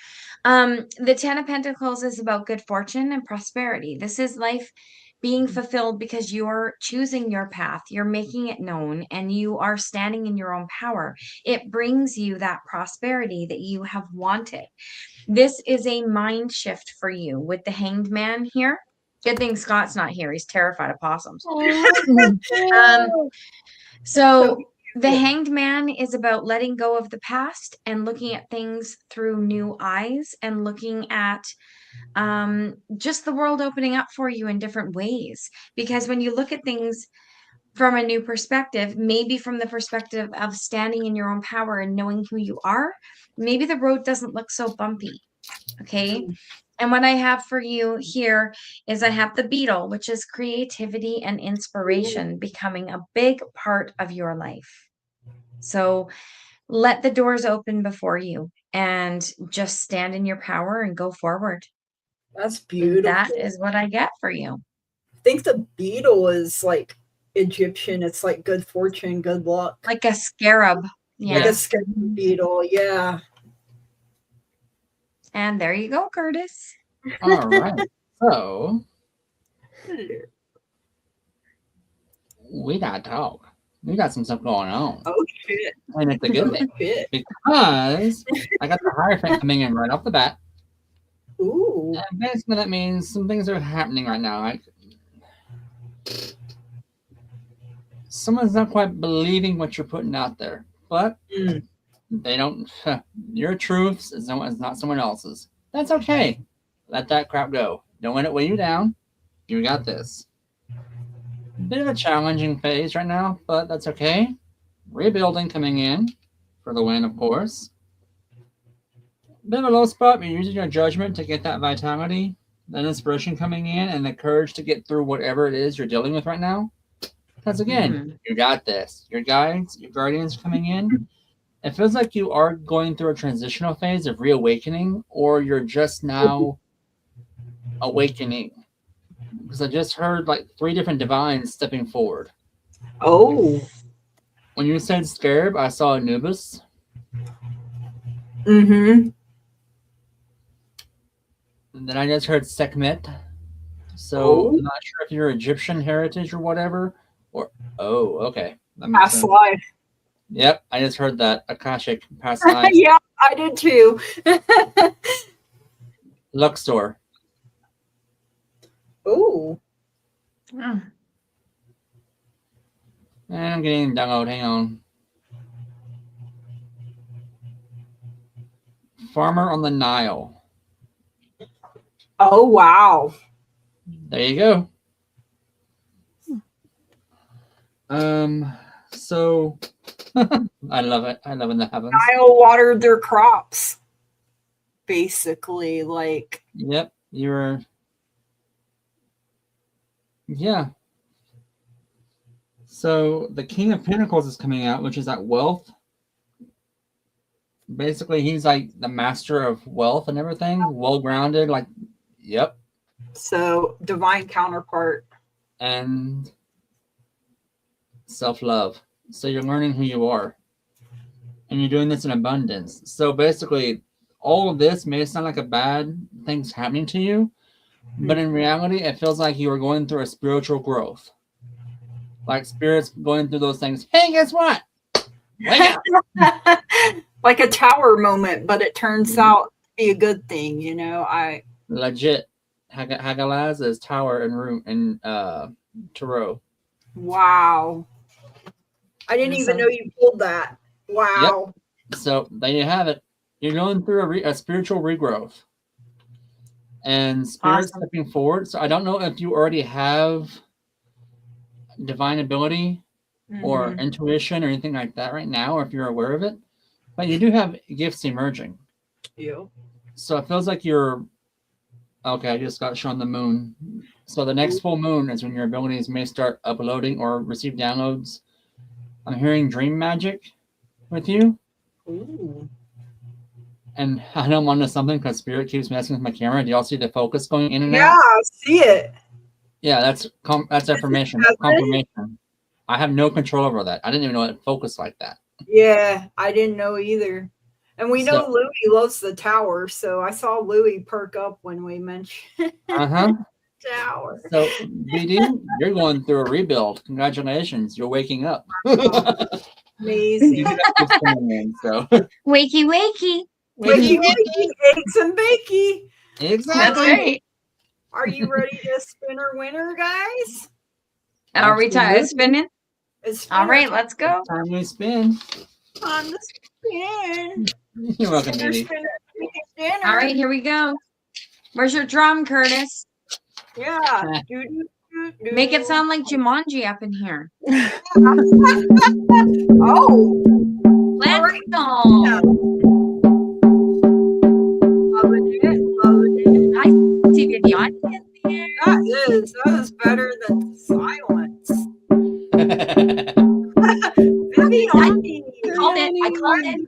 The 10 of Pentacles is about good fortune and prosperity. This is life being fulfilled because you're choosing your path, you're making it known, and you are standing in your own power. It brings you that prosperity that you have wanted. This is a mind shift for you with the Hanged Man here. Good thing Scott's not here. He's terrified of possums. So the Hanged Man is about letting go of the past and looking at things through new eyes and looking at just the world opening up for you in different ways. Because when you look at things from a new perspective, maybe from the perspective of standing in your own power and knowing who you are, maybe the road doesn't look so bumpy. Okay. And what I have for you here is I have the beetle, which is creativity and inspiration becoming a big part of your life. So let the doors open before you and just stand in your power and go forward. That's beautiful. That is what I get for you. I think the beetle is like Egyptian. It's like good fortune, good luck. Like a scarab. Yeah. Like a scarab beetle. Yeah. And there you go, Curtis. All right. So we got to talk. We got some stuff going on. Oh shit. And it's a good thing. Shit. Because I got the Hierophant coming in right off the bat. Ooh. And basically that means some things are happening right now. Like someone's not quite believing what you're putting out there. But they don't your truths is not someone else's. That's okay. Let that crap go. Don't let it weigh you down. You got this. Bit of a challenging phase right now, but that's okay. Rebuilding coming in for the win, of course. Bit of a low spot, but you're using your judgment to get that vitality, that inspiration coming in, and the courage to get through whatever it is you're dealing with right now. Because again, you got this. Your guides, your guardians coming in. It feels like you are going through a transitional phase of reawakening, or you're just now awakening. Because I just heard like 3 different divines stepping forward. Oh. When you said scarab, I saw Anubis. Mm-hmm. And then I just heard Sekhmet. So I'm not sure if you're Egyptian heritage or whatever. Or okay. Past life. Yep, I just heard that. Akashic past life. Yeah, I did too. Luxor. Oh. Oh. And I'm getting download. Hang on. Farmer on the Nile. Oh, wow. There you go. So I love it. I love when that happens. Nile watered their crops. Basically, like. Yep, you're. Yeah. So the King of Pentacles is coming out, which is that wealth. Basically, he's like the master of wealth and everything, well-grounded. Like, yep. So divine counterpart. And self-love. So you're learning who you are. And you're doing this in abundance. So basically, all of this may sound like a bad thing's happening to you, but in reality, it feels like you are going through a spiritual growth. Like spirits going through those things. Hey, guess what? Wake up. Like a tower moment, but it turns out to be a good thing, you know. Legit. Hagalaz is tower and room in Tarot. Wow. I didn't even know you pulled that. Wow. Yep. So there you have it. You're going through a spiritual regrowth. And spirit's stepping forward. So I don't know if you already have divine ability or intuition or anything like that right now, or if you're aware of it. But you do have gifts emerging. Yeah. So it feels like you're... Okay, I just got shown the moon. So the next full moon is when your abilities may start uploading or receive downloads. I'm hearing dream magic with you. Ooh. And I know I'm onto something because Spirit keeps messing with my camera. Do y'all see the focus going in and out? Yeah, I see it. Yeah, that's information. That's confirmation. I have no control over that. I didn't even know it focused like that. Yeah, I didn't know either. And we know Louis loves the tower, so I saw Louis perk up when we mentioned tower. So, BD, you're going through a rebuild. Congratulations, you're waking up. Amazing. So. Wakey, wakey. Wakey, wakey, eggs and bakey. Exactly. That's right. Are you ready to spin or winner, guys? Are we spinning? All right, let's go. Time we spin. Time to spin. You're welcome, BD. All right, here we go. Where's your drum, Curtis? Yeah. Make it sound like Jumanji up in here. Oh. Let's go. Yeah. Loving it. I see the audience here. That is better than silence. Viviani. I called it.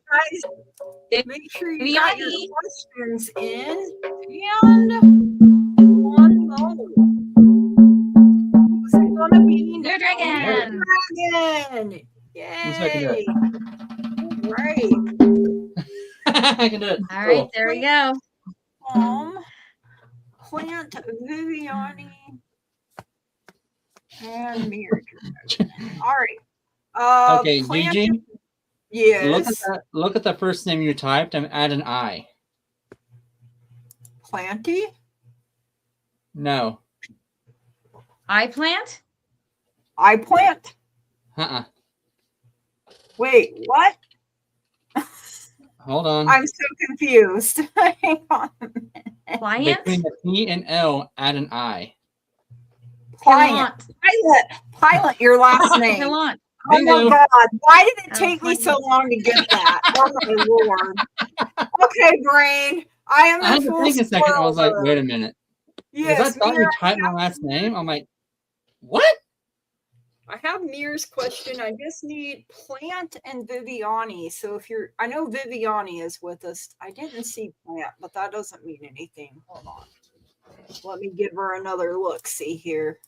Guys, make sure you got your questions in. And one more. Who's it gonna be? New Dragon. Yay. Right. I can do it. All right, there we go. Plant, Viviani, and Mirror. All right. Okay, Gigi. Yes. Look at the first name you typed and add an I. Planty? No. I plant? I plant. Wait, what? Hold on. I'm so confused. Hang on a minute. Client? Between the P and L, add an I. Pilot, your last name. Pilot. Oh my God. Why did it take me so long to get that? Oh my Lord. Okay, brain. I had to think a second. I was like, wait a minute. Yes, because I thought you typed my last name. I'm like, what? I have Mir's question. I just need Plant and Viviani. So if you're, I know Viviani is with us. I didn't see Plant, but that doesn't mean anything. Hold on. Let me give her another look. See here.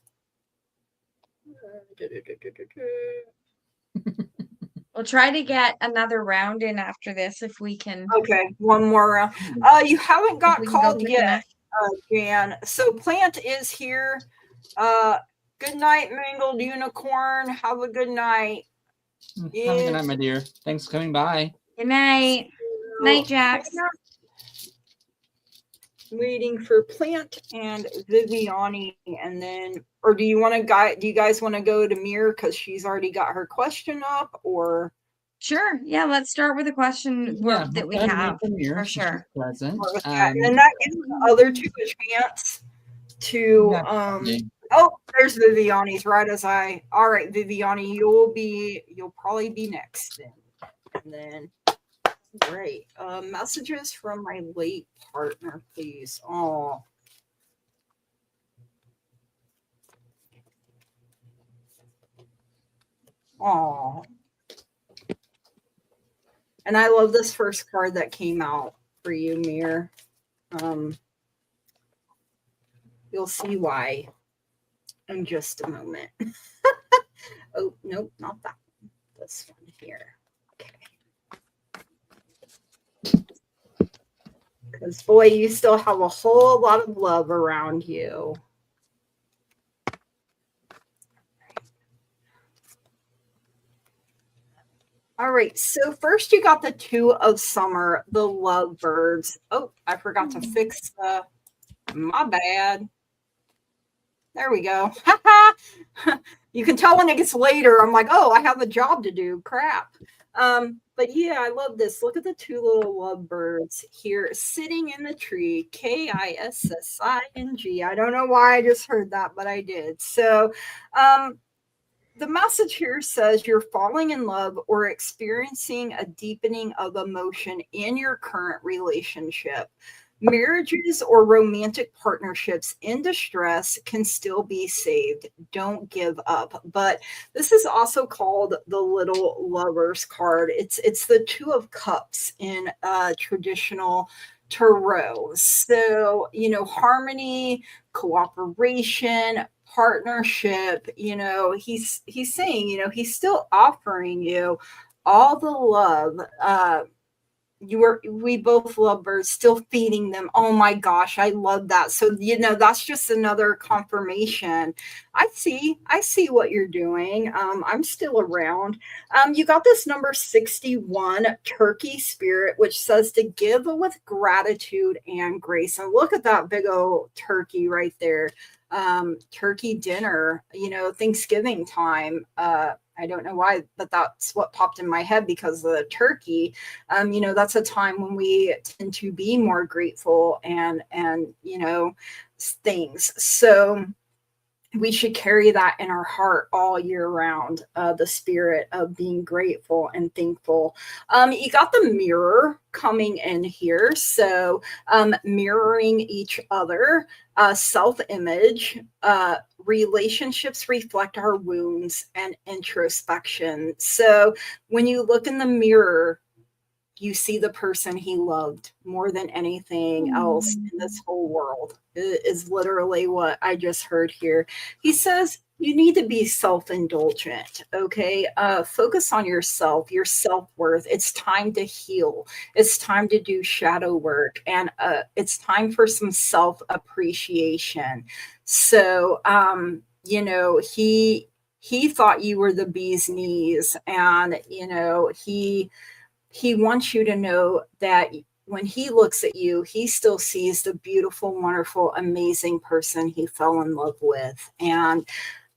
We'll try to get another round in after this if we can. Okay, one more round. You haven't got called yet, Jan. So Plant is here. Good night, Mangled Unicorn. Have a good night. Have a good night, my dear. Thanks for coming by. Good night. Night, Jax. Waiting for Plant and Viviani, and then, or do you want to do you guys want to go to Mir because she's already got her question up, or? Sure. Yeah, let's start with a question that we have for sure. And then that gives the other two a chance to oh, there's Viviani's right as I. All right, Viviani, you'll probably be next then. And then great. Messages from my late partner, please. Oh. Oh. And I love this first card that came out for you, Mir. You'll see why in just a moment. Oh, nope, not that one. This one here. Okay. Because, boy, you still have a whole lot of love around you. All right, so first you got the Two of Summer, the lovebirds. Oh, I forgot to fix the, my bad. There we go. You can tell when it gets later, I'm like, oh, I have a job to do, crap. But yeah, I love this. Look at the two little lovebirds here sitting in the tree, Kissing. I don't know why I just heard that, but I did. So, the message here says you're falling in love or experiencing a deepening of emotion in your current relationship. Marriages or romantic partnerships in distress can still be saved. Don't give up. But this is also called the Little Lovers card. It's the Two of Cups in traditional tarot. So, harmony, cooperation, partnership, he's saying, he's still offering you all the love. We both love birds, still feeding them. Oh my gosh, I love that. So, that's just another confirmation. I see what you're doing. I'm still around. You got this number 61 turkey spirit, which says to give with gratitude and grace. And look at that big old turkey right there. Turkey dinner, Thanksgiving time. I don't know why, but that's what popped in my head because of the turkey. That's a time when we tend to be more grateful and things. So we should carry that in our heart all year round, the spirit of being grateful and thankful. You got the mirror coming in here. So mirroring each other, self-image, relationships reflect our wounds and introspection. So when you look in the mirror, you see the person he loved more than anything else in this whole world, is literally what I just heard here. He says you need to be self-indulgent, okay? Focus on yourself, your self-worth. It's time to heal. It's time to do shadow work, and it's time for some self-appreciation. So, he thought you were the bee's knees, and, he wants you to know that when he looks at you, he still sees the beautiful, wonderful, amazing person he fell in love with. And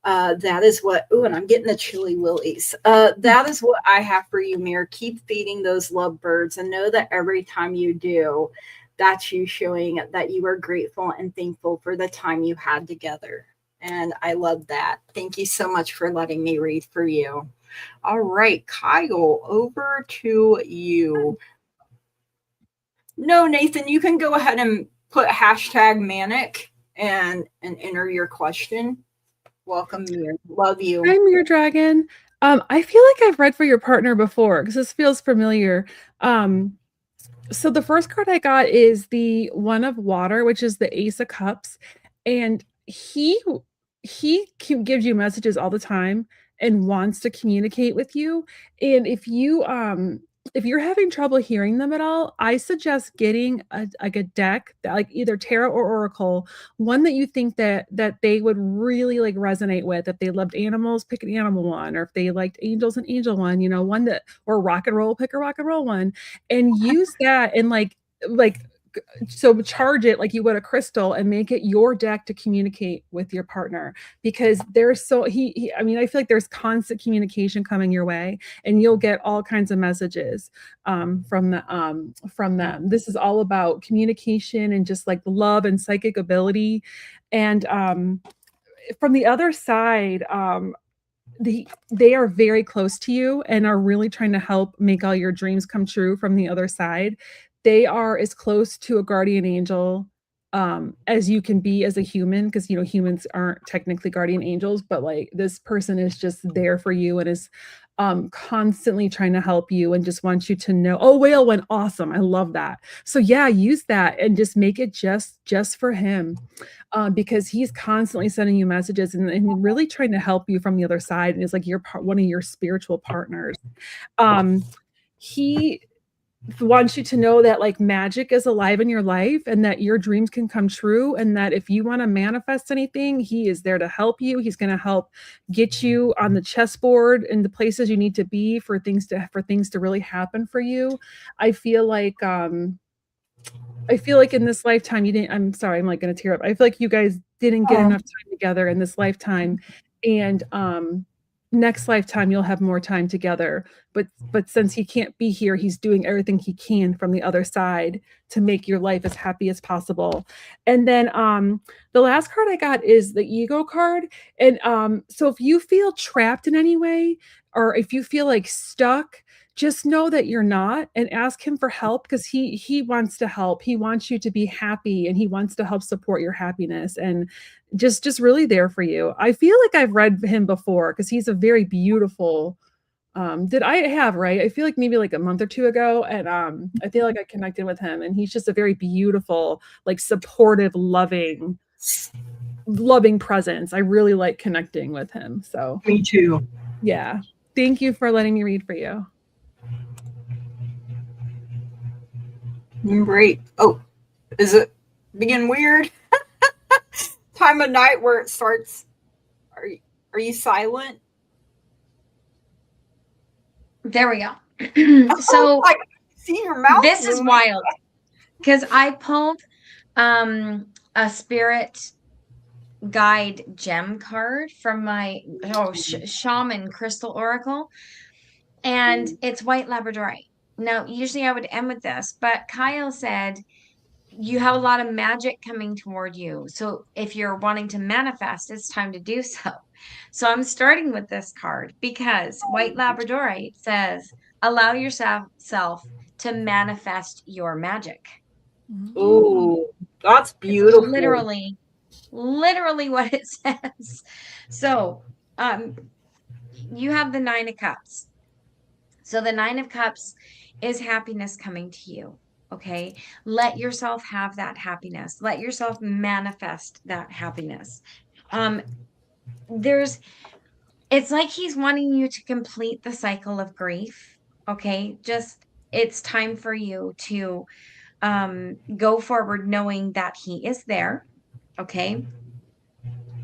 that is what, and I'm getting the chilly willies. That is what I have for you, Mir. Keep feeding those lovebirds and know that every time you do, that's you showing that you are grateful and thankful for the time you had together. And I love that. Thank you so much for letting me read for you. All right, Kyle, over to you. No, Nathan, you can go ahead and put hashtag Manic and enter your question. Welcome, Mir. Love you. Hi, Mir Dragon. I feel like I've read for your partner before because this feels familiar. So the first card I got is the One of Water, which is the Ace of Cups, and he gives you messages all the time and wants to communicate with you. And if you're having trouble hearing them at all, I suggest getting a deck that, like, either tarot or oracle, one that you think that they would really like resonate with. If they loved animals, pick an animal one, or if they liked angels, an angel one, one that, or rock and roll, pick a rock and roll one, and use that and so charge it like you would a crystal and make it your deck to communicate with your partner, because there's I feel like there's constant communication coming your way, and you'll get all kinds of messages from them. This is all about communication and just like love and psychic ability. And from the other side, they are very close to you and are really trying to help make all your dreams come true. From the other side, they are as close to a guardian angel as you can be as a human, because humans aren't technically guardian angels, but like this person is just there for you and is constantly trying to help you and just wants you to know, oh, whale went awesome. I love that. So yeah, use that and just make it just for him. Because he's constantly sending you messages and really trying to help you from the other side. And is like one of your spiritual partners. He wants you to know that like magic is alive in your life and that your dreams can come true, and that if you want to manifest anything, he is there to help you. He's going to help get you on the chessboard in the places you need to be for things to really happen for you. I feel like in this lifetime I'm sorry, I'm like going to tear up. I feel like you guys didn't get enough time together in this lifetime, and next lifetime you'll have more time together, but since he can't be here, he's doing everything he can from the other side to make your life as happy as possible. And then the last card I got is the ego card. And so if you feel trapped in any way, or if you feel like stuck, just know that you're not, and ask him for help, because he wants to help. He wants you to be happy, and he wants to help support your happiness, and just really there for you. I feel like I've read him before because he's a very beautiful did I have right? I feel like maybe like a month or two ago, and I feel like I connected with him, and he's just a very beautiful, like supportive, loving presence. I really like connecting with him. So me too. Yeah. Thank you for letting me read for you. Great. Oh, is it being weird? Time of night where it starts. Are you silent? There we go. So I see your mouth. This is wild because I pulled a spirit guide gem card from my shaman crystal oracle, and it's white labradorite. Now, usually I would end with this, but Kyle said you have a lot of magic coming toward you. So if you're wanting to manifest, it's time to do so. So I'm starting with this card because white labradorite says, allow yourself to manifest your magic. Ooh, that's beautiful. It's literally what it says. So you have the 9 of Cups. So the 9 of Cups is happiness coming to you. Okay. Let yourself have that happiness. Let yourself manifest that happiness. It's like he's wanting you to complete the cycle of grief. Okay. It's time for you to go forward knowing that he is there. Okay.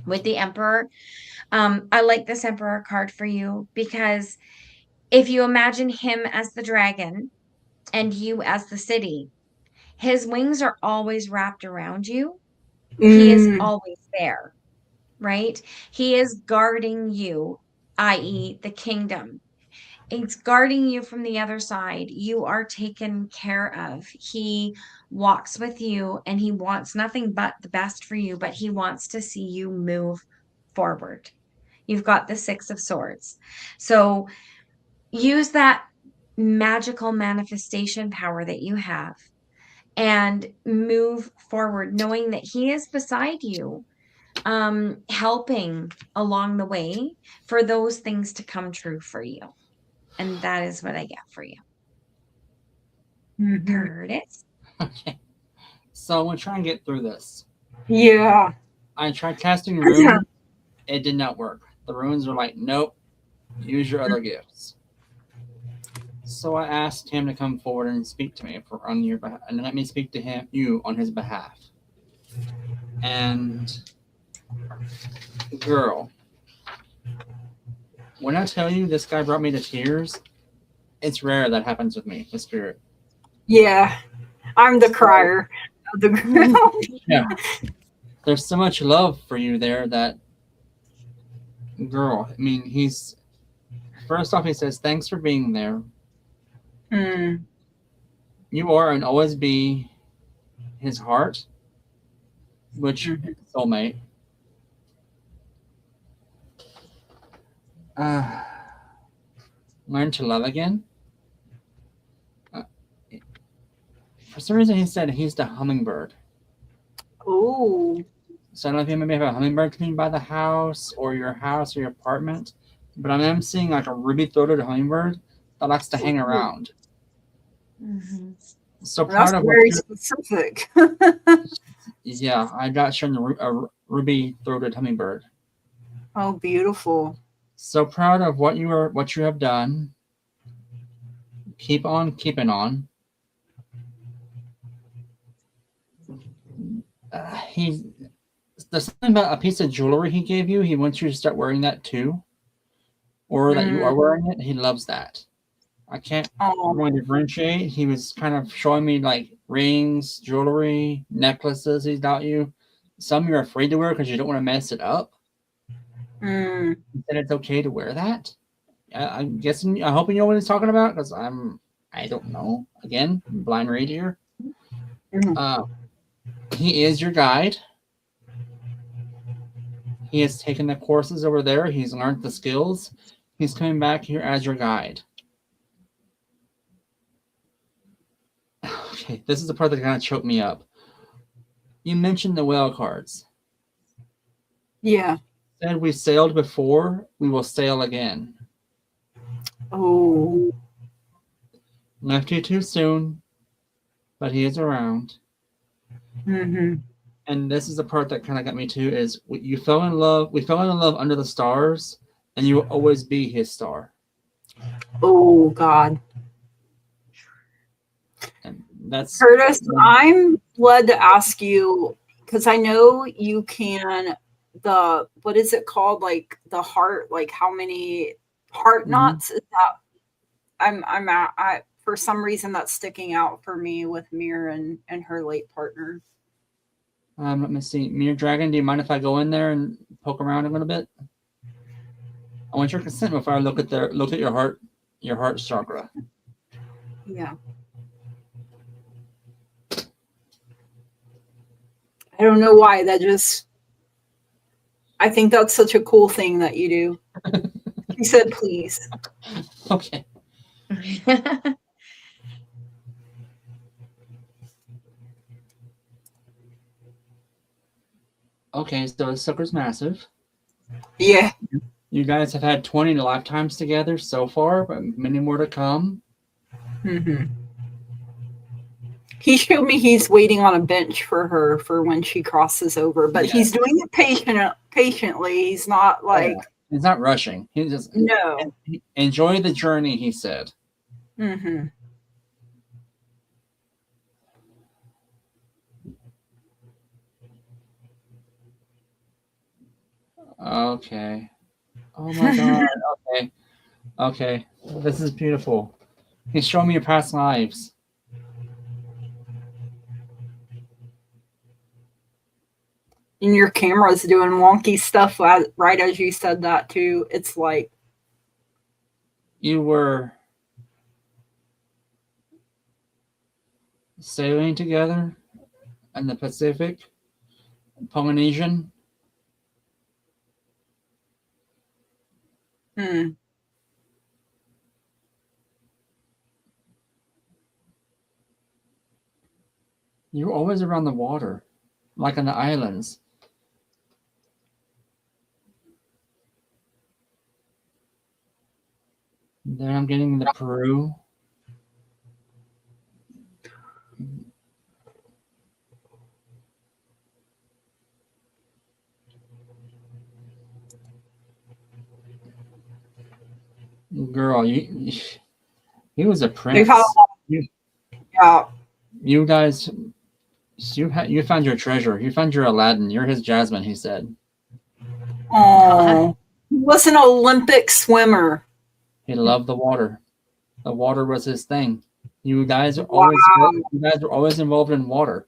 With the Emperor. I like this Emperor card for you because if you imagine him as the dragon and you as the city, his wings are always wrapped around you. He is always there, right? He is guarding you, i.e. the kingdom. It's guarding you from the other side. You are taken care of. He walks with you and he wants nothing but the best for you, but he wants to see you move forward. You've got the 6 of Swords. So use that magical manifestation power that you have and move forward, knowing that he is beside you, helping along the way for those things to come true for you. And that is what I get for you. Curtis? Okay. So we'll try and get through this. Yeah. I tried casting Rune. It did not work. The runes were like, nope, use your other gifts. So I asked him to come forward and speak to me on your behalf, and let me speak to you on his behalf. And girl, when I tell you this guy brought me to tears, it's rare that happens with me, the spirit. Yeah, I'm the crier of the group. Yeah, there's so much love for you there that, girl, I mean, first off, he says, thanks for being there. You are and always be his heart, which soulmate. Learn to love again. For some reason, he said he's the hummingbird. Ooh. So I don't know if you maybe have a hummingbird coming by the house or your apartment. but I am seeing like a ruby-throated hummingbird that likes to hang around. Mm-hmm. So That's proud of very what specific. yeah, I got shown a ruby-throated hummingbird. Oh, beautiful. So proud of what you have done. Keep on keeping on. There's something about a piece of jewelry he gave you. He wants you to start wearing that too, or that you are wearing it. He loves that. I can't really differentiate. He was kind of showing me like rings, jewelry, necklaces he's got you. Some you're afraid to wear because you don't want to mess it up. He said it's okay to wear that. I'm guessing. I'm hoping you know what he's talking about because I don't know. Again, blind read here. He is your guide. He has taken the courses over there. He's learned the skills. He's coming back here as your guide. Okay, this is the part that kind of choked me up. You mentioned the whale cards. Yeah. Said we sailed before, we will sail again. Oh. Left you too soon, but he is around. And this is the part that kind of got me too, is you fell in love. We fell in love under the stars, and you will always be his star. Oh, God. And that's Curtis, I'm led to ask you, because I know you can, what is it called? Like the heart, like how many heart knots is that? For some reason that's sticking out for me with Mir and her late partner. let me see. Mir Dragon, do you mind if I go in there and poke around a little bit? I want your consent before I look at your heart chakra. Yeah. I don't know why. I think that's such a cool thing that you do. He said, please. Okay. Okay, so this sucker's massive. Yeah. You guys have had 20 lifetimes together so far, but many more to come. He showed me he's waiting on a bench for her for when she crosses over, but he's doing it patiently. He's not like... He's not rushing. He just... No. Enjoy the journey, he said. Okay. Oh my God. Okay. This is beautiful. He's showing me your past lives. And your camera's doing wonky stuff right as you said that too. It's like... You were sailing together in the Pacific, Polynesian. You're always around the water, like on the islands. Then I'm getting the Peru. Girl, he was a prince. You guys, you found your treasure. You found your Aladdin. You're his Jasmine, he said. Oh, he was an Olympic swimmer. He loved the water. The water was his thing. You guys are always involved in water.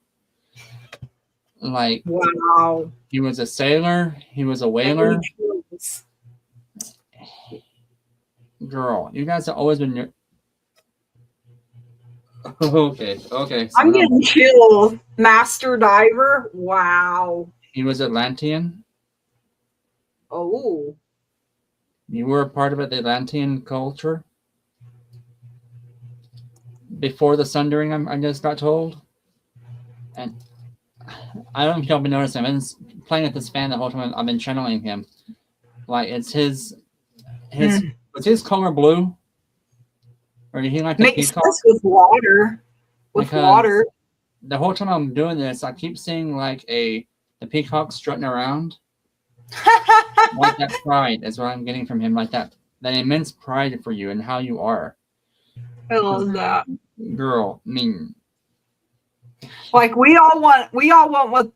Like, wow. He was a sailor. He was a whaler. Girl, you guys have always been Okay. So I'm getting chills. Master diver. Wow. He was Atlantean. Oh. You were a part of it, the Atlantean culture. Before the Sundering, I just got told. And I don't know if y'all been noticing. I've been playing with this fan the whole time. I've been channeling him. Like, it's his Was his color blue? Or did he like the Makes peacock? sense with water. With water. The whole time I'm doing this, I keep seeing like the peacock strutting around. Like that pride is what I'm getting from him, like that immense pride for you and how you are. I love that. Girl, I mean, like we all want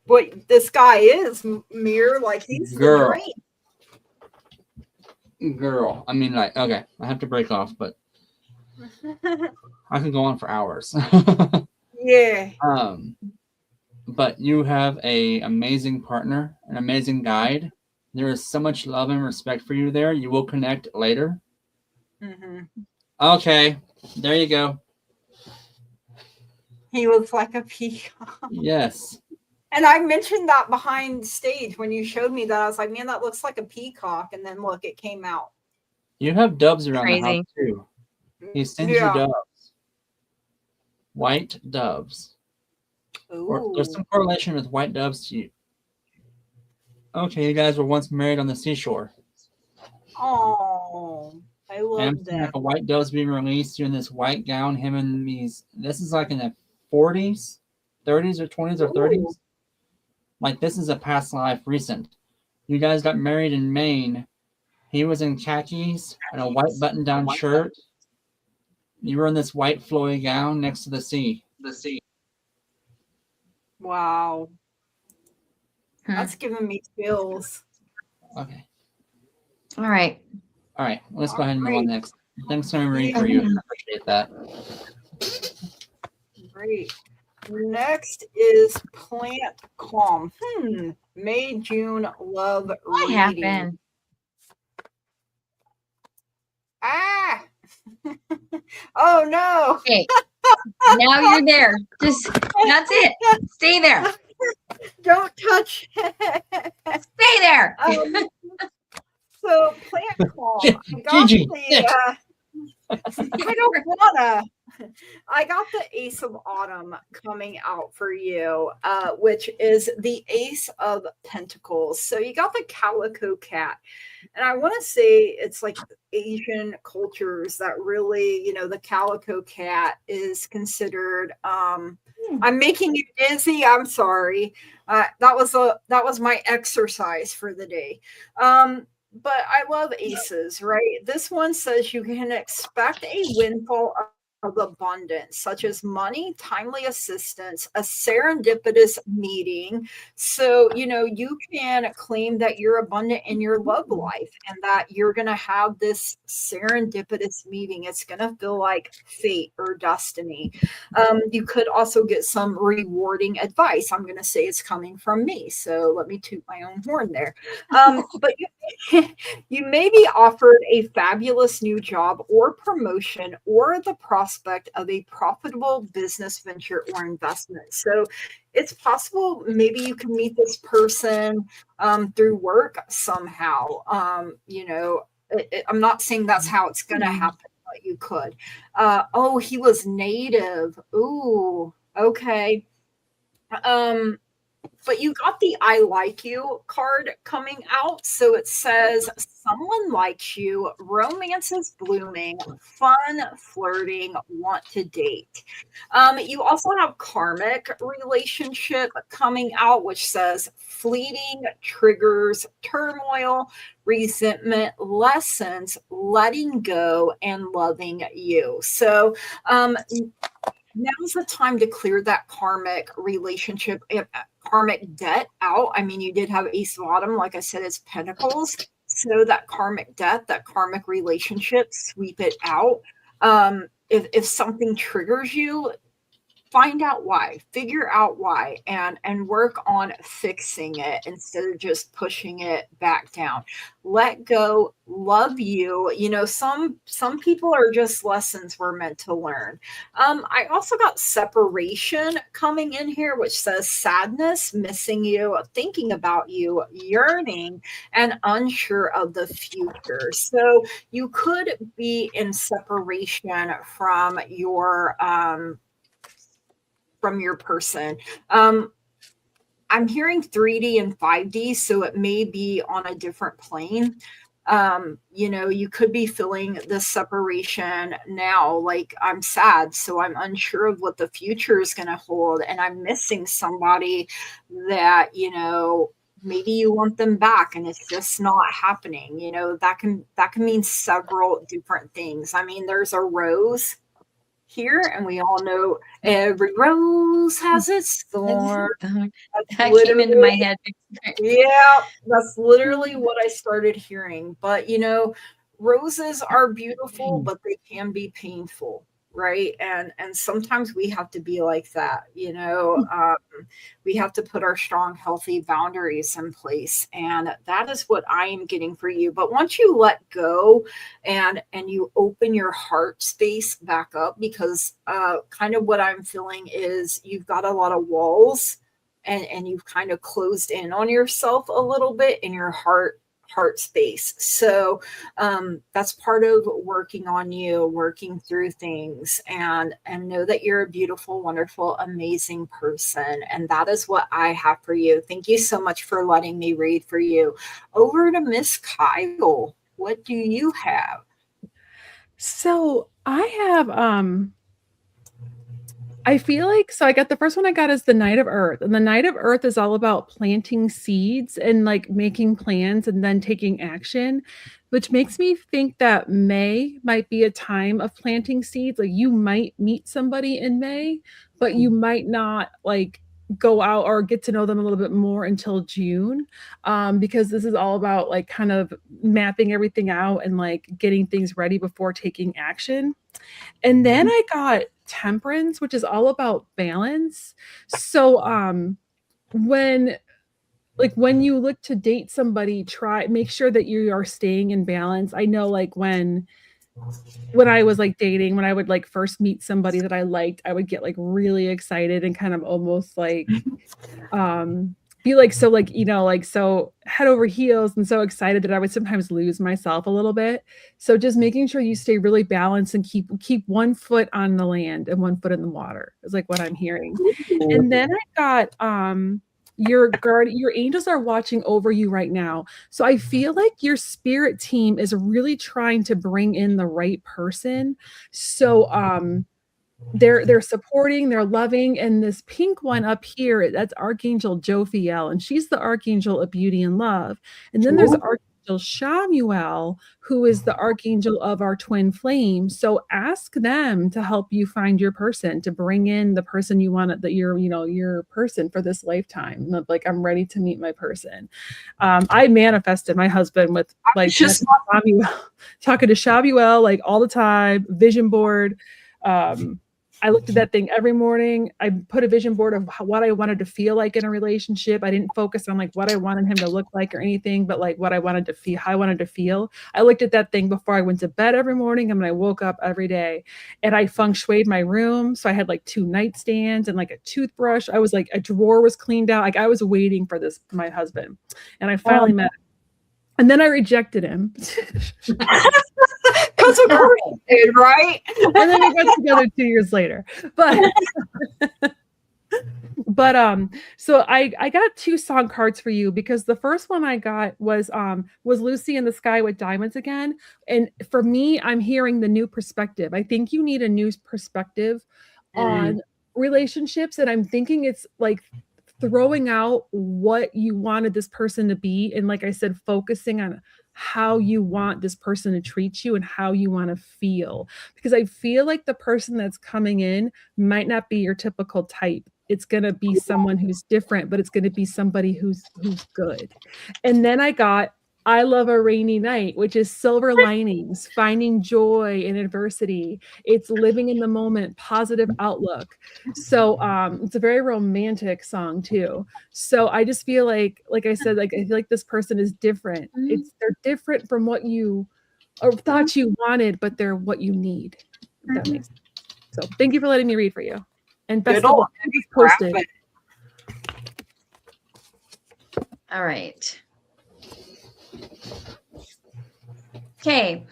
what this guy is, Mir. Like he's the dream. Girl, I mean, like, okay, I have to break off, but I can go on for hours. Yeah. But you have a amazing partner, an amazing guide. There is so much love and respect for you there. You will connect later. Okay, there you go. He looks like a peacock. Yes. And I mentioned that behind stage when you showed me that. I was like, man, that looks like a peacock. And then look, it came out. You have doves around the house too. He sends you doves. White doves. There's some correlation with white doves to you. Okay, you guys were once married on the seashore. Oh, I love that. Like a white dove's being released. You're in this white gown. Him and these. This is like in the 40s, 30s, or 20s, or 30s. Like this is a past life, recent. You guys got married in Maine. He was in khakis and a white button-down shirt. You were in this white flowy gown next to the sea. Wow. That's giving me chills. Okay. All right. Let's go ahead and move on next. Thanks so much for you. I appreciate that. Great. Next is Plant Calm. May, June, love reading. What happened? Ah! Oh no! Okay. Now you're there. That's it. Stay there. Don't touch it. Stay there. So Plant Calm. Gigi. I don't wanna. I got the Ace of Autumn coming out for you, which is the Ace of Pentacles. So you got the Calico Cat. And I want to say it's like Asian cultures that really, the Calico Cat is considered. I'm making you dizzy. I'm sorry. That was my exercise for the day. But I love aces, right? This one says you can expect a windfall of abundance, such as money, timely assistance, a serendipitous meeting. So, you can claim that you're abundant in your love life and that you're going to have this serendipitous meeting. It's going to feel like fate or destiny. You could also get some rewarding advice. I'm going to say it's coming from me. So let me toot my own horn there. But you may be offered a fabulous new job or promotion or the prospect of a profitable business venture or investment. So it's possible maybe you can meet this person through work somehow. I'm not saying that's how it's going to happen, but you could. He was native. Ooh, okay. But you got the I like you card coming out. So it says someone likes you, romance is blooming, fun, flirting, want to date. You also have karmic relationship coming out, which says fleeting, triggers, turmoil, resentment, lessons, letting go, and loving you. So now's the time to clear that karmic relationship, karmic debt out. I mean, you did have Ace of Autumn. Like I said, it's Pentacles. So that karmic debt, that karmic relationship, sweep it out. If something triggers you, find out why, figure out why, and work on fixing it instead of just pushing it back down. Let go, love you. Some people are just lessons we're meant to learn. I also got separation coming in here, which says sadness, missing you, thinking about you, yearning, and unsure of the future. So you could be in separation from your person. I'm hearing 3D and 5D, so it may be on a different plane. You know, you could be feeling this separation now, like I'm sad, so I'm unsure of what the future is going to hold, and I'm missing somebody that, you know, maybe you want them back and it's just not happening. You know, that can mean several different things. I mean, there's a rose here, and we all know every rose has its thorn. That came into my head. Yeah, that's literally what I started hearing. But you know, roses are beautiful, but they can be painful, right? And sometimes we have to be like that. You know, we have to put our strong, healthy boundaries in place, and that is what I am getting for you. But once you let go, and you open your heart space back up, because kind of what I'm feeling is you've got a lot of walls, and you've kind of closed in on yourself a little bit in your heart space. So that's part of working on you, working through things, and know that you're a beautiful, wonderful, amazing person. And that is what I have for you. Thank you so much for letting me read for you. Over to Miss Kyle. What do you have? So I have I feel like, so I got, the first one I got is the Knight of Earth. And the Knight of Earth is all about planting seeds and like making plans and then taking action, which makes me think that May might be a time of planting seeds. Like you might meet somebody in May, but you might not like go out or get to know them a little bit more until June, because this is all about like kind of mapping everything out and like getting things ready before taking action. And then I got Temperance, which is all about balance. So when you look to date somebody, make sure that you are staying in balance. I know like when I was like dating, when I would like first meet somebody that I liked, I would get like really excited and kind of almost like be like so like, you know, like so head over heels and so excited that I would sometimes lose myself a little bit. So just making sure you stay really balanced and keep one foot on the land and one foot in the water is like what I'm hearing. And then I got your angels are watching over you right now. So I feel like your spirit team is really trying to bring in the right person. So they're supporting, they're loving, and this pink one up here, that's Archangel Jophiel, and she's the Archangel of beauty and love. And then there's Archangel Shamuel, who is the Archangel of our twin flame. So ask them to help you find your person, to bring in the person you want, that you're, you know, your person for this lifetime. Like, I'm ready to meet my person. I manifested my husband with like just talking to Shamuel like all the time, vision board. I looked at that thing every morning. I put a vision board of what I wanted to feel like in a relationship. I didn't focus on like what I wanted him to look like or anything, but like what I wanted to feel, how I wanted to feel. I looked at that thing before I went to bed every morning and when I woke up every day. And I feng shuied my room. So I had like 2 nightstands and like a toothbrush. I was like, a drawer was cleaned out. Like I was waiting for this, my husband. And I finally met him. And then I rejected him. Because of course you did, right? And then we got together 2 years later. But so I got 2 song cards for you, because the first one I got was Lucy in the Sky with Diamonds Again. And for me, I'm hearing the new perspective. I think you need a new perspective on relationships. And I'm thinking it's like throwing out what you wanted this person to be. And like I said, focusing on how you want this person to treat you and how you want to feel. Because I feel like the person that's coming in might not be your typical type. It's going to be someone who's different, but it's going to be somebody who's good. And then I got I Love a Rainy Night, which is silver linings, finding joy in adversity. It's living in the moment, positive outlook. So it's a very romantic song too. So I just feel like I said, like I feel like this person is different. They're different from what you or thought you wanted, but they're what you need. If that makes sense. So thank you for letting me read for you. And best of luck. Posted. All right. Okay.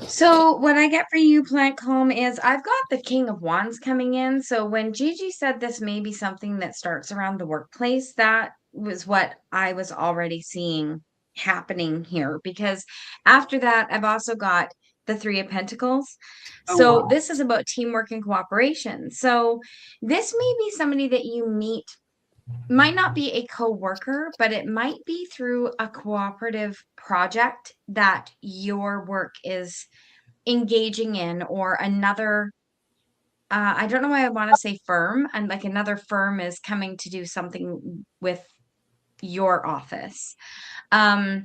So what I get for you, Plant Calm, is I've got the King of Wands coming in. So when Gigi said this may be something that starts around the workplace, that was what I was already seeing happening here, because after that, I've also got the Three of Pentacles. Oh, So wow. this is about teamwork and cooperation. So this may be somebody that you meet, might not be a co-worker, but it might be through a cooperative project that your work is engaging in, or another, I don't know why I want to say firm, and like another firm is coming to do something with your office. There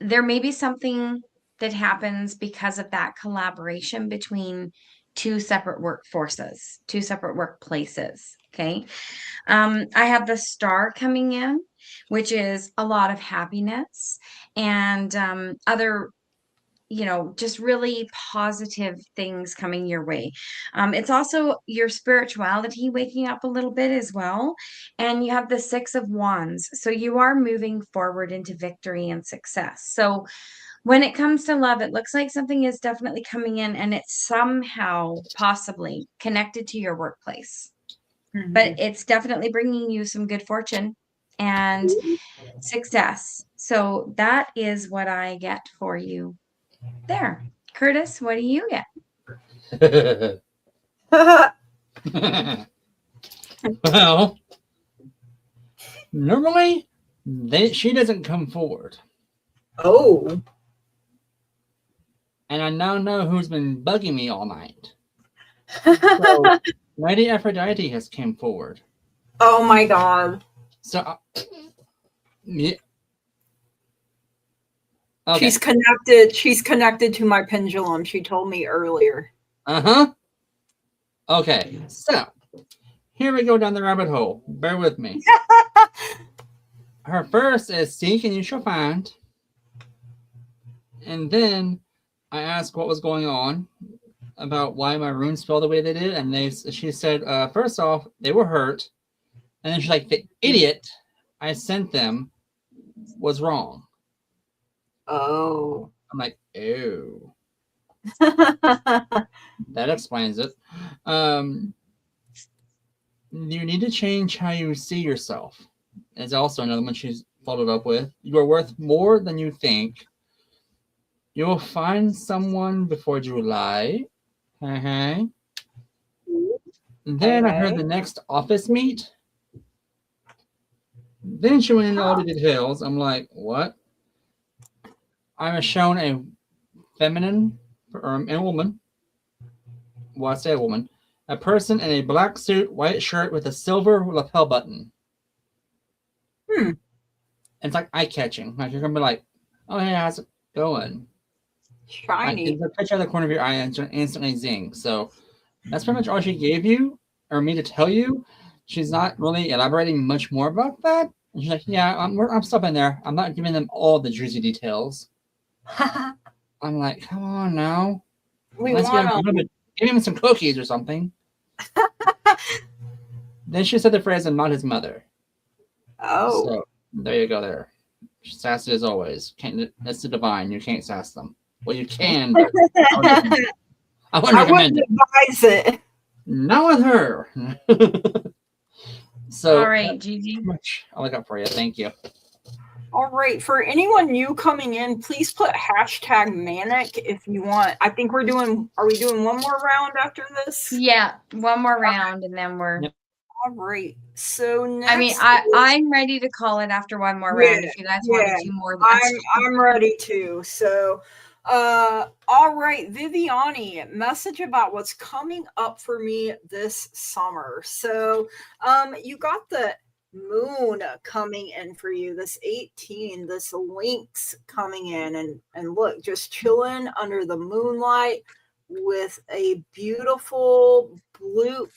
may be something that happens because of that collaboration between two separate workforces, two separate workplaces. Okay. I have the Star coming in, which is a lot of happiness and other, just really positive things coming your way. It's also your spirituality waking up a little bit as well. And you have the Six of Wands. So you are moving forward into victory and success. So when it comes to love, it looks like something is definitely coming in, and it's somehow possibly connected to your workplace. Mm-hmm. But it's definitely bringing you some good fortune and success. So that is what I get for you there. Curtis, what do you get? Well, normally she doesn't come forward. Oh. And I now know who's been bugging me all night. So, Lady Aphrodite has came forward. Oh my God. So, yeah. Okay. She's connected to my pendulum. She told me earlier. Uh-huh. Okay, so here we go down the rabbit hole. Bear with me. Her first is seek and you shall find. And then I asked what was going on, about why my runes fell the way they did, and she said, first off, they were hurt. And then she's like, the idiot I sent them was wrong. Oh. I'm like, oh. That explains it. You need to change how you see yourself. It's also another one she's followed up with. You are worth more than you think. You will find someone before July. Uh-huh. Then I heard the next office meet. Then she went into all the details. I'm like, what? I was shown a feminine, or a woman. Well, I say a woman. A person in a black suit, white shirt with a silver lapel button. It's like eye-catching. Like you're gonna be like, oh hey, how's it going? Shiny. Like, touch out the corner of your eye and instantly zing. So that's pretty much all she gave you, or me to tell you. She's not really elaborating much more about that. And she's like, yeah, I'm stopping there. I'm not giving them all the juicy details. I'm like, come on now. Give him some cookies or something. Then she said the phrase, I'm not his mother. Oh. So there you go there. Sassy as always. That's the divine. You can't sass them. Well, you can, but I wouldn't advise it. Not with her. So, all right, Gigi. I'll look up for you. Thank you. All right. For anyone new coming in, please put hashtag Manic if you want. I think are we doing one more round after this? Yeah, one more round and then we're... Yep. All right. So next, I mean, I'm ready to call it after one more round. If you guys want to do more, I'm ready to. So, all right, Viviani, message about what's coming up for me this summer. So, you got the moon coming in for you, this 18, this lynx coming in, and look, just chilling under the moonlight with a beautiful blue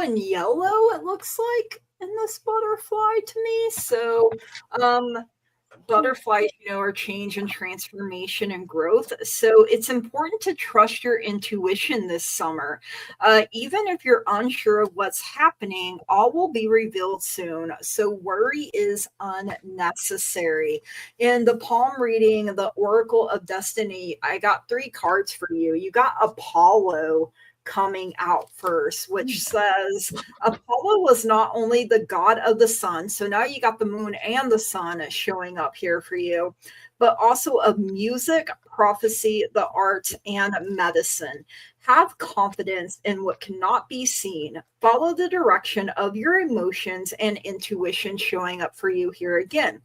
and yellow, it looks like, in this butterfly to me. So butterflies, are change and transformation and growth. So it's important to trust your intuition this summer. Even if you're unsure of what's happening, all will be revealed soon. So worry is unnecessary. In the palm reading, the Oracle of Destiny, I got 3 cards for you. You got Apollo coming out first, which says Apollo was not only the god of the sun, so now you got the moon and the sun showing up here for you, but also of music, prophecy, the arts, and medicine. Have confidence in what cannot be seen. Follow the direction of your emotions and intuition showing up for you here again.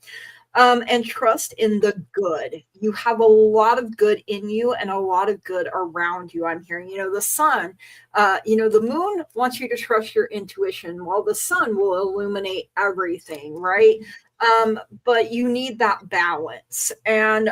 And trust in the good. You have a lot of good in you and a lot of good around you. I'm hearing, the sun, the moon wants you to trust your intuition, while the sun will illuminate everything, right? But you need that balance. And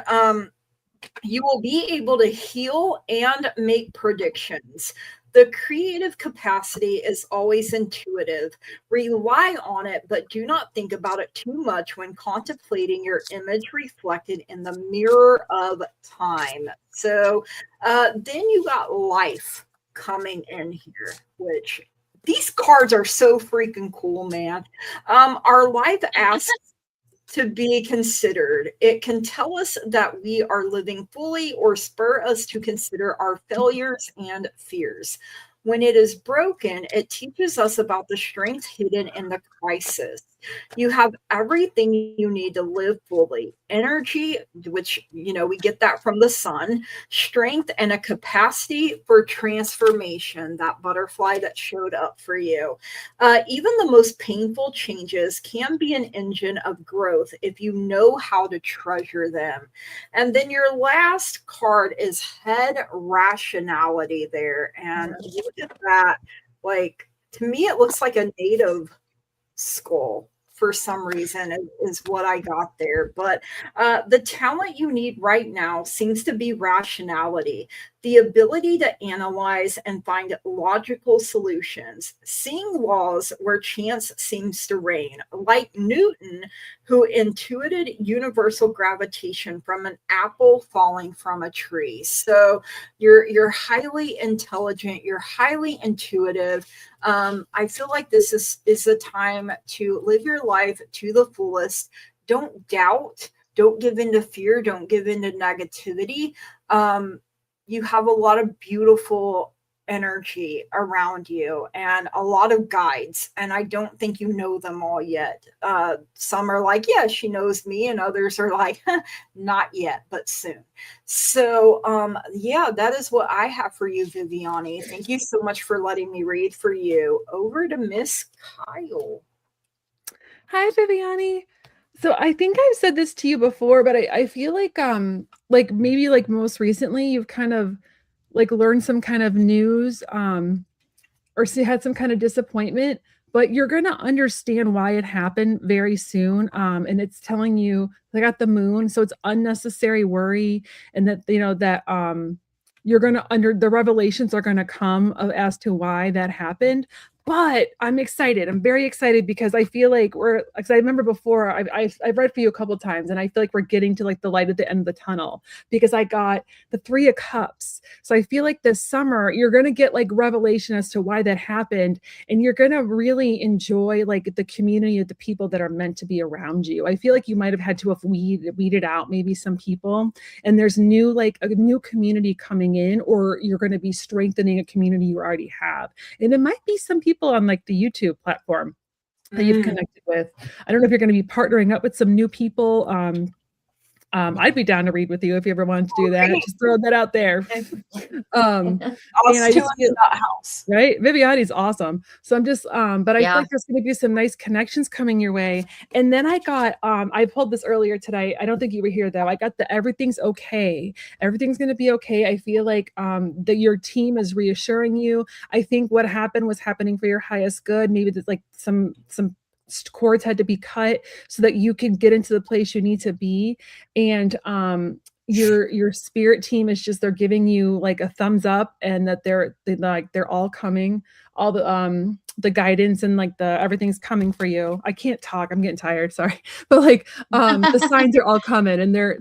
you will be able to heal and make predictions. The creative capacity is always intuitive. Rely on it, but do not think about it too much when contemplating your image reflected in the mirror of time. So then you got life coming in here, which these cards are so freaking cool, man. Our life asks to be considered. It can tell us that we are living fully or spur us to consider our failures and fears. When it is broken, it teaches us about the strength hidden in the crisis. You have everything you need to live fully. Energy, which, we get that from the sun, strength, and a capacity for transformation, that butterfly that showed up for you. Even the most painful changes can be an engine of growth if you know how to treasure them. And then your last card is head rationality there. And look at that. Like, to me, it looks like a native skull for some reason is what I got there. But the talent you need right now seems to be rationality, the ability to analyze and find logical solutions, seeing laws where chance seems to reign, like Newton, who intuited universal gravitation from an apple falling from a tree. So you're highly intelligent, you're highly intuitive. I feel like this is a time to live your life to the fullest. Don't doubt, don't give in to fear, don't give in to negativity. You have a lot of beautiful energy around you and a lot of guides, and I don't think you know them all yet. Some are like, yeah, she knows me, and others are like, not yet, but soon. So yeah, that is what I have for you, Viviani. Thank you so much for letting me read for you. Over to Miss Kyle. Hi, Viviani. So I think I've said this to you before, but I feel like maybe like most recently you've kind of like learned some kind of news or had some kind of disappointment, but you're going to understand why it happened very soon. And it's telling you, I got the moon, so it's unnecessary worry, and that you're going to the revelations are going to come as to why that happened. But I'm excited. I'm very excited because I feel like because I remember before I've read for you a couple of times, and I feel like we're getting to like the light at the end of the tunnel because I got the 3 of Cups. So I feel like this summer you're going to get like revelation as to why that happened, and you're going to really enjoy like the community of the people that are meant to be around you. I feel like you might have had to have weeded out maybe some people, and there's a new community coming in, or you're going to be strengthening a community you already have. And it might be some people on like the YouTube platform that you've connected with. I don't know if you're going to be partnering up with some new people. I'd be down to read with you if you ever wanted to do that. Just throwing that out there. And I just feel, house. Right? Viviani's awesome. So I'm just, but I feel like there's going to be some nice connections coming your way. And then I got, I pulled this earlier today. I don't think you were here though. I got the everything's okay. Everything's going to be okay. I feel like that your team is reassuring you. I think what happened was happening for your highest good. Maybe there's like some cords had to be cut so that you can get into the place you need to be. And your spirit team is just, they're giving you like a thumbs up, and that they're all coming, all the guidance and like everything's coming for you. I can't talk, I'm getting tired, sorry. But like the signs are all coming, and they're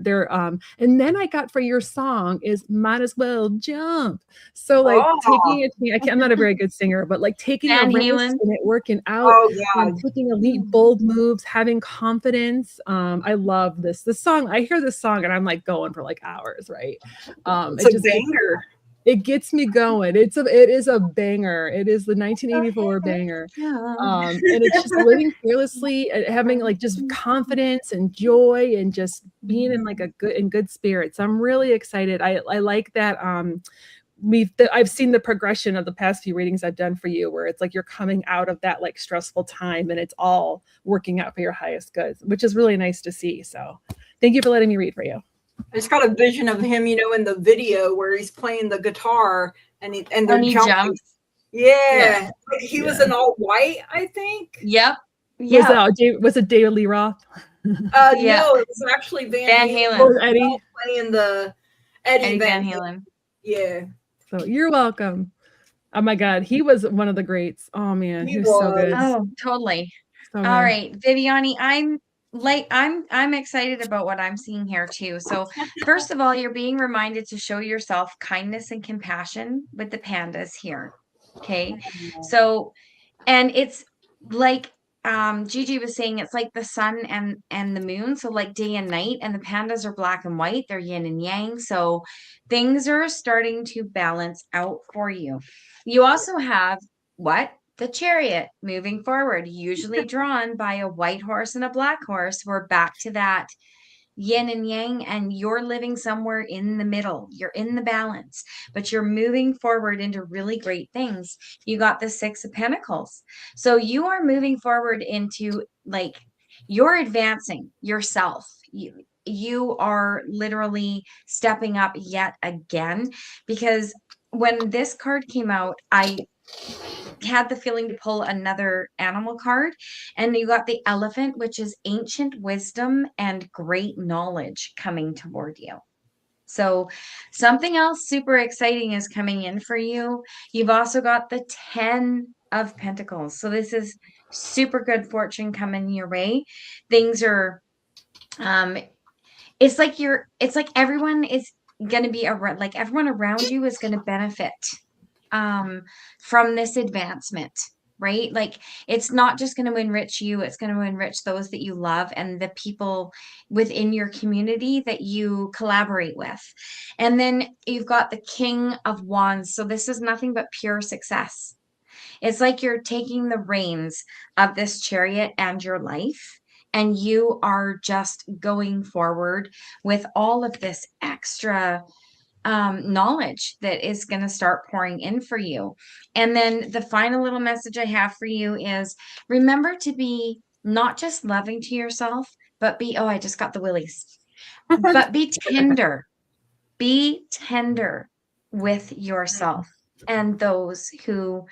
and then I got for your song is Might As Well Jump. So like I'm not a very good singer, but like taking a risk and it working out, taking elite bold moves, having confidence. I love this song. I hear this song and I'm like going for like hours, right? It's a banger. It gets me going. It is a banger. It is the 1984 banger. And it's just living fearlessly and having like just confidence and joy and just being in like good spirits. I'm really excited. I like that. I've seen the progression of the past few readings I've done for you, where it's like you're coming out of that like stressful time and it's all working out for your highest good, which is really nice to see. So thank you for letting me read for you. I just got a vision of him, in the video where he's playing the guitar and they're jumping. Jumps. Yeah. Like he was in all white, I think. Yep. Was it David Lee Roth? No, it was actually Van Halen. Oh, Eddie playing the Eddie Van Halen. Yeah. So you're welcome. Oh my God, he was one of the greats. Oh man, he was so good. Oh, totally. So all right, Viviani, I'm excited about what I'm seeing here too. So first of all, you're being reminded to show yourself kindness and compassion with the pandas here. Okay. So, and it's like Gigi was saying, it's like the sun and the moon. So like day and night, and the pandas are black and white. They're yin and yang. So things are starting to balance out for you. You also have the Chariot moving forward, usually drawn by a white horse and a black horse. We're back to that yin and yang, and you're living somewhere in the middle. You're in the balance, but you're moving forward into really great things. You got the Six of Pentacles. So you are moving forward into like you're advancing yourself. You are literally stepping up yet again, because when this card came out, I had the feeling to pull another animal card, and you got the elephant, which is ancient wisdom and great knowledge coming toward you. So something else super exciting is coming in for you. You've also got the 10 of Pentacles. So this is super good fortune coming your way. Things are it's like everyone is going to be around, like everyone around you is going to benefit from this advancement, right? Like it's not just going to enrich you, it's going to enrich those that you love and the people within your community that you collaborate with. And then you've got the King of Wands. So this is nothing but pure success. It's like you're taking the reins of this chariot and your life, and you are just going forward with all of this extra knowledge that is going to start pouring in for you. And then the final little message I have for you is remember to be not just loving to yourself, but I just got the willies, but be tender. Be tender with yourself and those who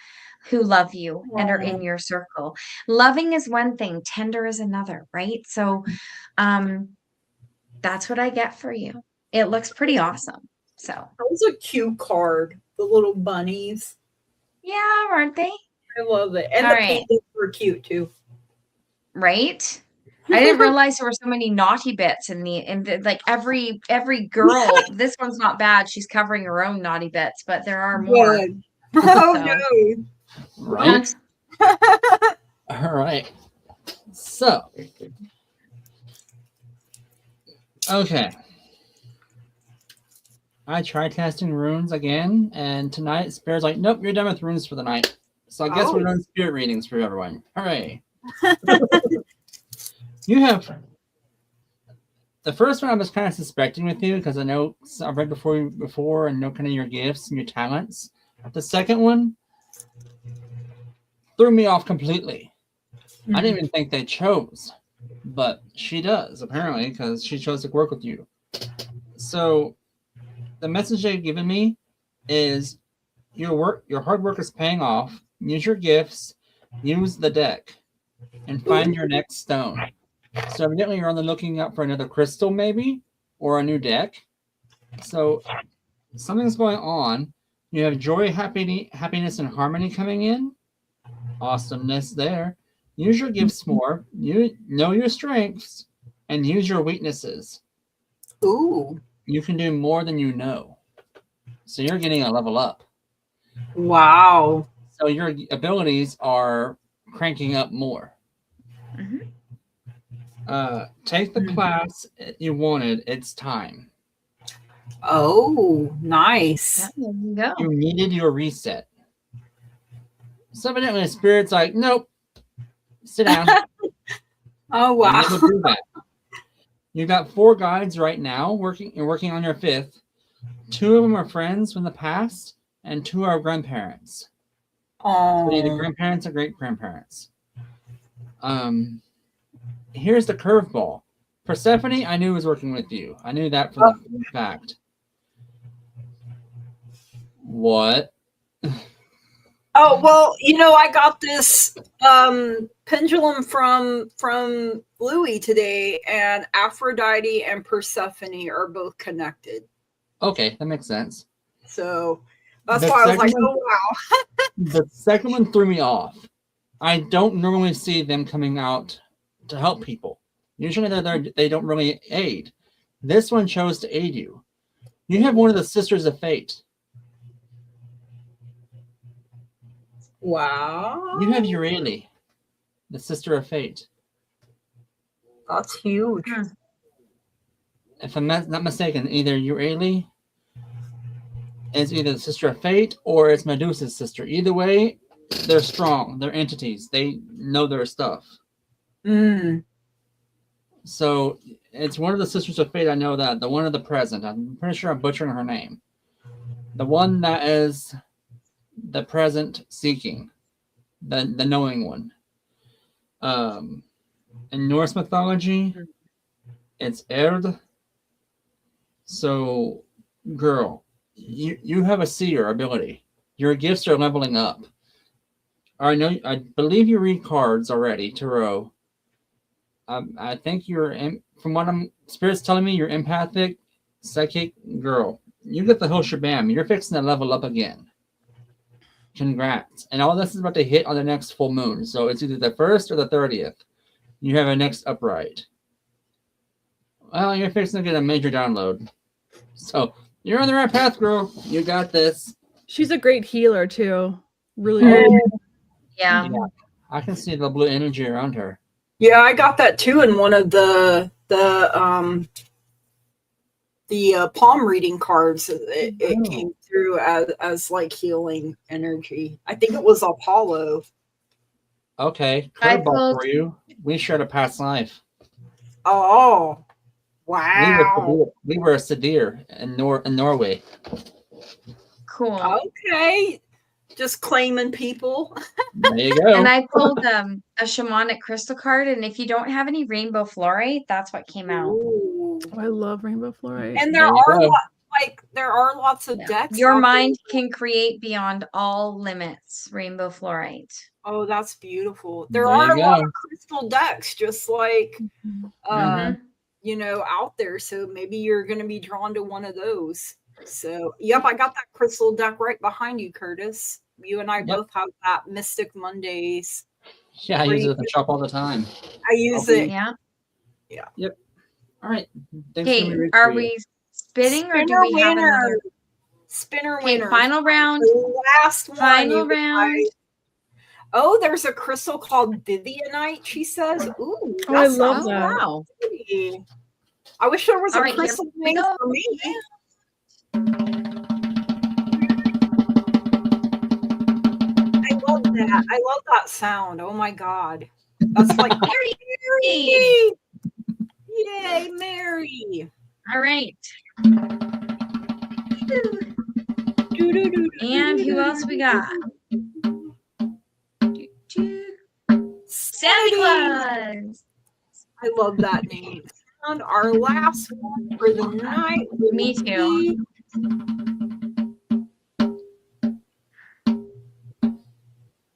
love you and are in your circle. Loving is one thing, tender is another, right? So that's what I get for you. It looks pretty awesome. So that was a cute card. The little bunnies. Yeah, aren't they? I love it. And the paintings were cute too. Right? I didn't realize there were so many naughty bits in like every girl. This one's not bad. She's covering her own naughty bits, but there are more. No. Right. All right. So, okay. I tried casting runes again, and tonight Spirit's like, nope, you're done with runes for the night. So I guess we're doing spirit readings for everyone. Hooray. You have the first one I was kind of suspecting with you because I know I've read before and know kind of your gifts and your talents. The second one threw me off completely. I didn't even think they chose, but she does apparently because she chose to work with you. So the message they've given me is your hard work is paying off. Use your gifts, use the deck, and find your next stone. So evidently you're only looking up for another crystal maybe, or a new deck. So something's going on. You have joy, happiness, and harmony coming in. Awesomeness there. Use your gifts more. You know your strengths, and use your weaknesses. Ooh. You can do more than you know. So you're getting a level up. Wow. So your abilities are cranking up more. Mm-hmm. Take the class you wanted. It's time. Oh, nice. There you go. You needed your reset. So evidently the spirit's like, nope. Sit down. Oh, wow. And they will do that. You got 4 guides right now working. You're working on your 5th. 2 of them are friends from the past, and 2 are grandparents. Oh. So either grandparents or great grandparents. Here's the curveball. Persephone, I knew was working with you. I knew that for the fact. What? Oh, well, I got this pendulum from Louis today, and Aphrodite and Persephone are both connected. Okay, that makes sense. So that's why I was like, oh, wow. The second one threw me off. I don't normally see them coming out to help people. Usually they don't really aid. This one chose to aid you. You have one of the Sisters of Fate. Wow. You have Euryale, the Sister of Fate. That's huge. If I'm not mistaken, either Euryale is either the Sister of Fate or it's Medusa's sister. Either way, they're strong. They're entities. They know their stuff. So it's one of the Sisters of Fate. I know that. The one of the present. I'm pretty sure I'm butchering her name. The one that is the present seeking. The knowing one. In Norse mythology, it's Erd. So, girl, you have a seer ability. Your gifts are leveling up. I believe you read cards already, Tarot. I think from what Spirit's telling me, you're empathic, psychic, girl. You get the whole shebang. You're fixing to level up again. Congrats. And all this is about to hit on the next full moon. So it's either the 1st or the 30th. You have a next upright. Well, you're fixing to get a major download. So you're on the right path, girl. You got this. She's a great healer too. Really good. Yeah. I can see the blue energy around her. Yeah, I got that too in one of the palm reading cards. It came through as like healing energy. I think it was Apollo. Okay, curveball for you. We shared a past life. Oh, wow. We were a Sadir in Norway. Cool. Okay. Just claiming people. There you go. And I pulled a shamanic crystal card, and if you don't have any rainbow fluorite, that's what came out. Oh, I love rainbow fluorite. And there are lots of decks. Your mind can create beyond all limits. Rainbow fluorite. Oh, that's beautiful. There are a lot of crystal decks, just like out there. So maybe you're going to be drawn to one of those. So, yep, I got that crystal deck right behind you, Curtis. You and I both have that Mystic Mondays. Yeah, I use it at the shop all the time. I use it. Yeah. Yeah. Yep. All right. Okay, are we spinning or do we have another? Spinner winner. Final round. Last one. Final round. Oh, there's a crystal called Vivianite, she says. Ooh, I love that. Wow. Pretty. I wish there was a crystal thing for me. I love that. I love that sound. Oh my God. That's like Mary. Yay, Mary. All right. And who else we got? Santa Claus. I love that name. And our last one for the night. Me too.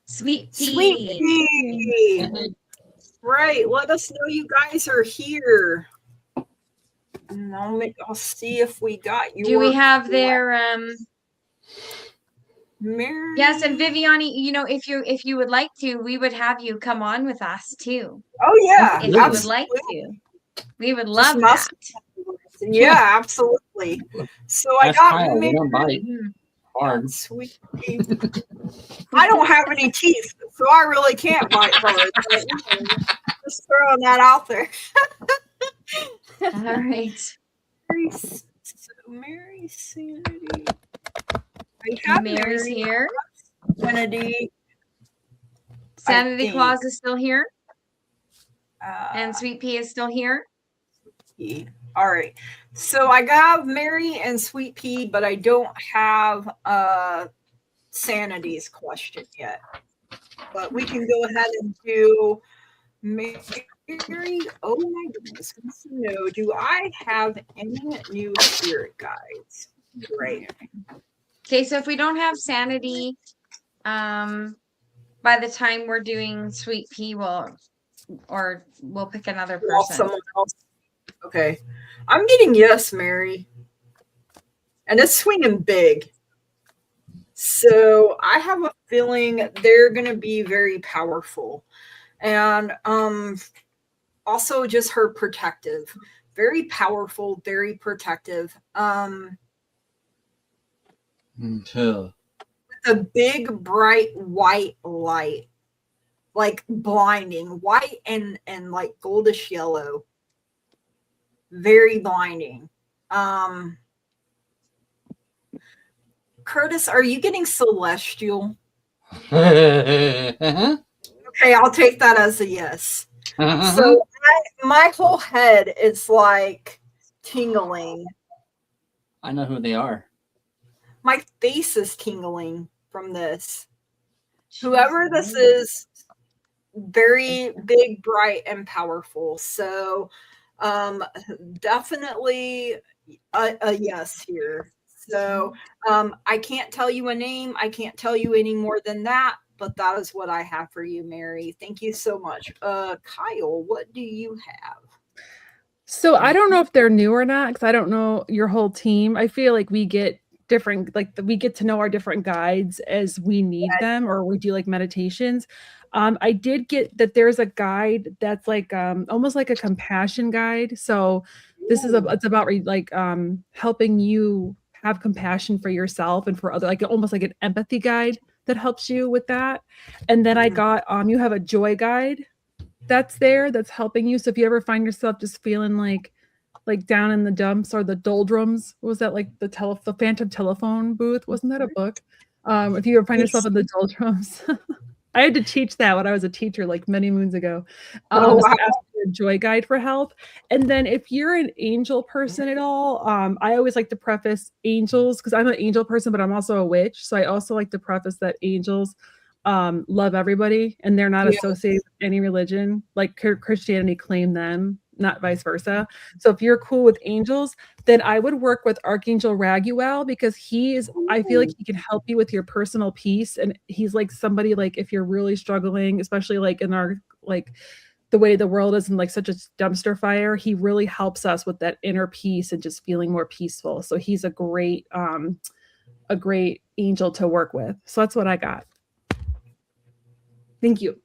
Sweet Tea. Right. Let us know you guys are here. And I'll see if we got you. Do we have their Mary? Yes, and Viviani, if you would like to, we would have you come on with us too. Oh yeah. If you would like to. We would love that. Yeah, absolutely. So I got Mary. Hard. Sweet. I don't have any teeth, so I really can't bite hard. Just throwing that out there. All right. So Mary Sanity. I have Mary's Mary here. Sanity. Sanity Claus is still here. And Uh, Sweet Pea is still here. All right. So I got Mary and Sweet Pea, but I don't have Sanity's question yet. But we can go ahead and do Mary. Oh my goodness. No, do I have any new spirit guides? Great. Okay, so if we don't have Sanity, by the time we're doing Sweet Pea, we'll pick another person. Someone else. Okay. I'm getting yes, Mary. And it's swinging big. So I have a feeling they're going to be very powerful. And also just her protective. Very powerful, very protective. A big, bright white light. Like blinding. White and like goldish yellow. Very blinding. Curtis, are you getting celestial? Okay, I'll take that as a yes. So my whole head is like tingling. I know who they are. My face is tingling from this. Whoever this is, very big, bright, and powerful. So definitely a yes here. So I can't tell you a name. I can't tell you any more than that, but that is what I have for you, Mary. Thank you so much. Kyle, what do you have? So I don't know if they're new or not, because I don't know your whole team. I feel like we get different, like we get to know our different guides as we need them, or we do like meditations. I did get that there's a guide that's like almost like a compassion guide. So this is it's about like helping you have compassion for yourself and for other, like almost like an empathy guide that helps you with that. And then I got you have a joy guide that's there that's helping you. So if you ever find yourself just feeling like down in the dumps or the doldrums, what was that, like the phantom telephone booth? Wasn't that a book? If you ever find yourself in the doldrums. I had to teach that when I was a teacher like many moons ago. So ask for a joy guide for help. And then if you're an angel person at all, I always like to preface angels, because I'm an angel person, but I'm also a witch. So I also like to preface that angels love everybody and they're not associated with any religion. Like Christianity claim them, not vice versa. So if you're cool with angels, then I would work with Archangel Raguel, because I feel like he can help you with your personal peace. And he's like somebody, like if you're really struggling, especially like in our, like the way the world is in like such a dumpster fire, he really helps us with that inner peace and just feeling more peaceful. So he's a great angel to work with. So that's what I got. Thank you.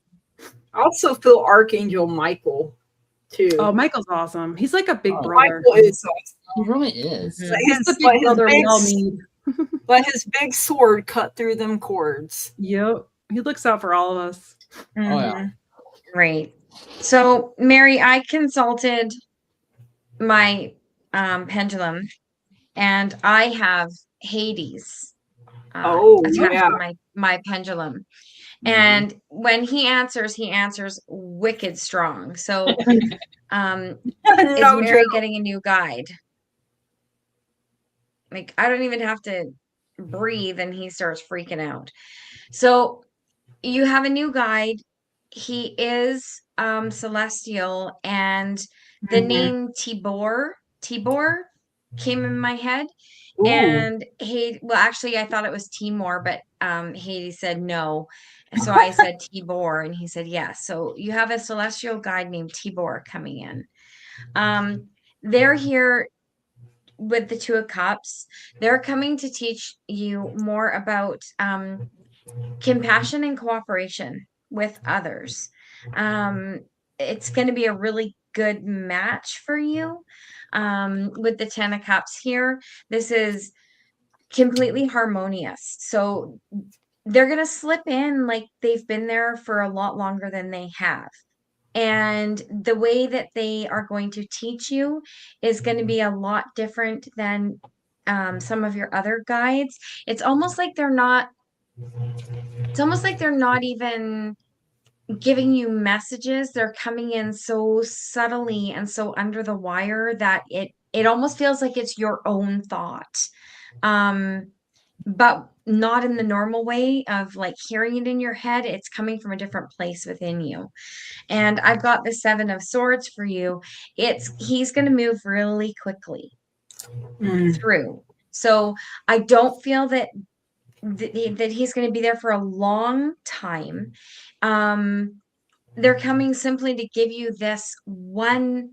I also feel Archangel Michael too. Oh, Michael's awesome. He's like a big brother. Michael is awesome. He really is. He's the big brother we all need. But his big sword cut through them cords. Yep. He looks out for all of us. Oh yeah. Great. So Mary, I consulted my pendulum, and I have Hades attached to my pendulum. And when he answers wicked strong. So is Mary getting a new guide? Like, I don't even have to breathe and he starts freaking out. So you have a new guide. He is celestial, and the name Tibor came in my head. Ooh. And actually I thought it was Timor, but he said no. So I said Tibor, and he said yes. So you have a celestial guide named Tibor coming in. They're here with the Two of Cups. They're coming to teach you more about compassion and cooperation with others. It's going to be a really good match for you. With the Ten of Cups here, this is completely harmonious. So they're going to slip in like they've been there for a lot longer than they have. And the way that they are going to teach you is going to be a lot different than some of your other guides, it's almost like they're not even giving you messages. They're coming in so subtly and so under the wire that it almost feels like it's your own thought. But not in the normal way of like hearing it in your head. It's coming from a different place within you. And I've got the 7 of Swords for you. He's going to move really quickly through. So I don't feel that he's going to be there for a long time. They're coming simply to give you this one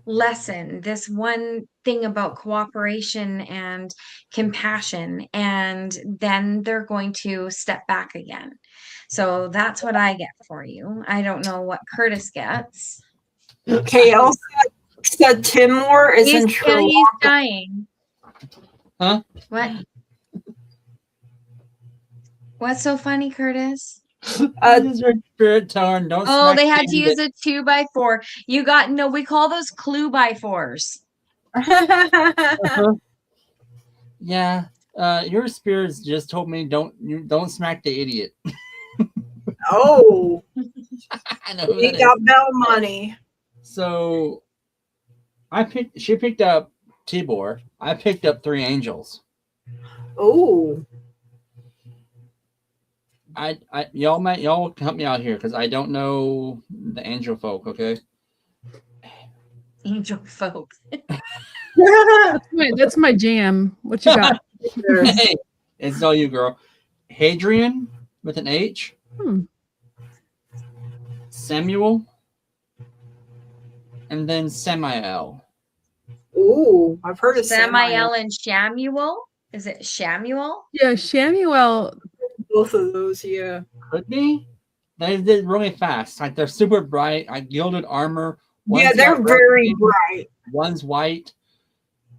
lesson, this one thing about cooperation and compassion, and then they're going to step back again. So that's what I get for you. I don't know what Curtis gets. KL said Timor is in Sri Lanka. He's dying. Huh? What? What's so funny, Curtis? Spirit turn. Don't. Oh, they had to use a 2x4. You got no. We call those clue by 4s. Yeah. Your spirits just told me don't smack the idiot. Oh, I know who he that got is. bell money. So, she picked up Tibor. I picked up 3 angels. Oh, Y'all help me out here because I don't know the angel folk. Okay. Angel folks. That's my jam. What you got? Hey, it's all you, girl. Hadrian with an H. Samuel. And then Samael. ooh, I've heard of Samael and Shamuel. Is it Shamuel? Yeah, Shamuel. Both of those, yeah. Could be. They did really fast. Like they're super bright. Like gilded armor. Yeah, they're very bright. One's white,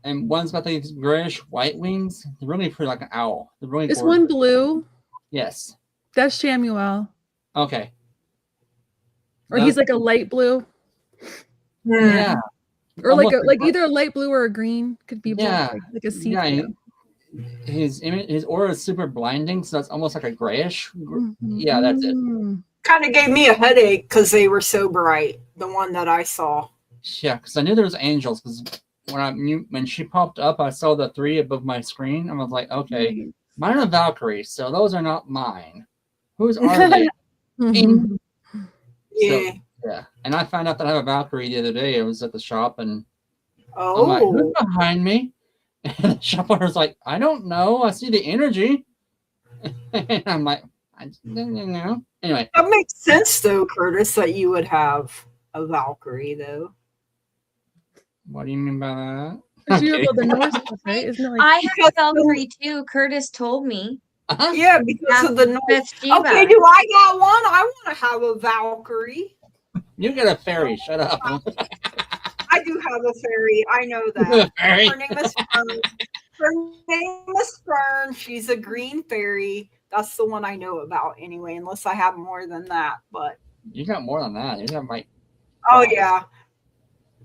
and one's got these grayish white wings. They're really pretty, like an owl. They're really. Is gorgeous. one blue? Yes. That's Shamuel. Okay. Or he's like a light blue. Yeah. Or Almost like either a light blue or a green. Could be Yeah. like a see. Yeah. His aura is super blinding, so it's almost like a grayish. Yeah, that's it. Kind of gave me a headache because they were so bright. The one that I saw. Yeah, because I knew there was angels. Because when she popped up, I saw the 3 above my screen. I was like, okay, mine are Valkyries, so those are not mine. Whose are they? Yeah. So, yeah, and I found out that I have a Valkyrie the other day. I was at the shop, and Oh, I'm like, who's behind me? And the shop owner's like, I don't know. I see the energy. And I'm like, I don't know. Anyway. That makes sense, though, Curtis, that you would have a Valkyrie, though. What do you mean by that? Okay. The Norse stuff, right? Isn't it like I have a Valkyrie too. Curtis told me. Yeah, because of the Norse. Okay, do I got one? I want to have a Valkyrie. You get a fairy. Shut up. I do have a fairy. I know that. Fairy. Her name is Fern. Her name is Fern. She's a green fairy. That's the one I know about anyway, unless I have more than that. But you got more than that. You got like. Oh yeah.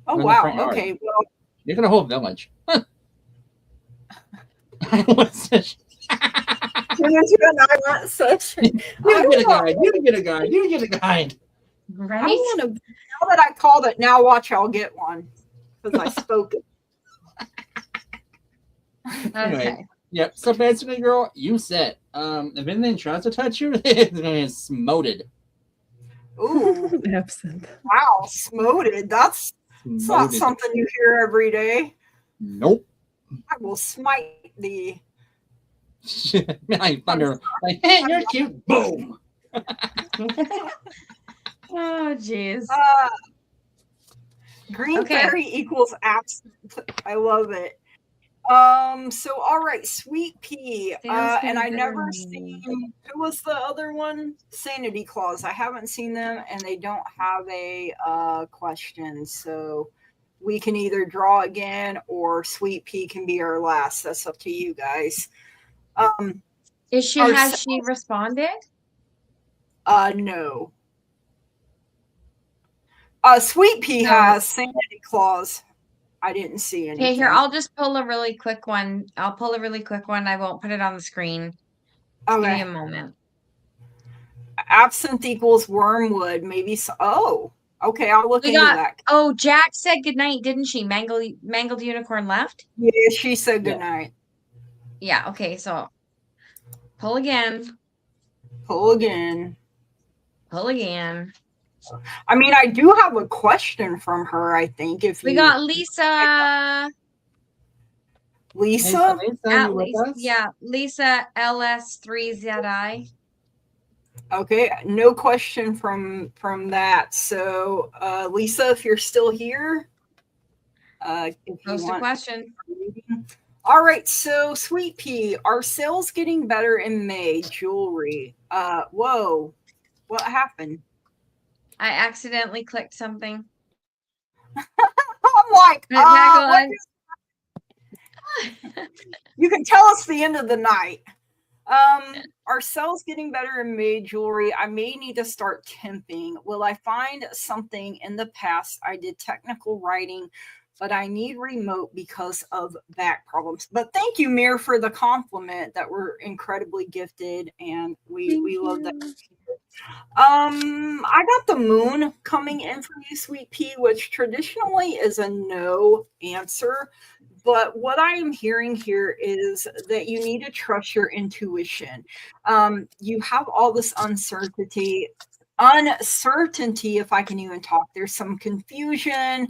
Oh wow. Okay. Well, you got a whole village. What's this? You get a guide. You get a guide. You get a guide. Right. I want to. Now that I called it, now watch, I'll get one because I spoke it. Anyway, yep. So basically, girl, you said, if anything tries to touch you, it's gonna get smoted. Ooh, absinthe. Wow, smoted. That's not something you hear every day. Nope. I will smite thee. Like thunder. Like, hey, you're cute. Boom. Oh, jeez. Green fairy equals absinthe. I love it. So all right, Sweet Pea. And I never seen, who was the other one? Sanity Clause. I haven't seen them, and they don't have a question. So we can either draw again, or Sweet Pea can be our last. That's up to you guys. Has she responded? No. Sweet Pea has Sanity Clause. I didn't see anything. Okay, here, I'll just pull a really quick one. I'll pull a really quick one. I won't put it on the screen. Just give me a moment. Absinthe equals wormwood. Maybe so. Oh, okay. I'll look into that. Oh, Jack said goodnight, didn't she? Mangled Unicorn left? Yeah, she said goodnight. Yeah, okay, so pull again. Pull again. Pull again. I mean, I do have a question from her, I think. If we got Lisa. Lisa? Yeah, Lisa LS3ZI. Okay, no question from that. So, Lisa, if you're still here, if post a question. All right, so Sweet Pea, are sales getting better in May? Jewelry. Whoa, what happened? I accidentally clicked something. I'm like, you can tell us the end of the night. Are sales getting better in May? Jewelry. I may need to start temping. Will I find something in the past? I did technical writing, but I need remote because of back problems. But thank you, Mir, for the compliment that we're incredibly gifted, and we love that. I got the moon coming in for you, Sweet Pea, which traditionally is a no answer. But what I am hearing here is that you need to trust your intuition. You have all this uncertainty, if I can even talk. There's some confusion,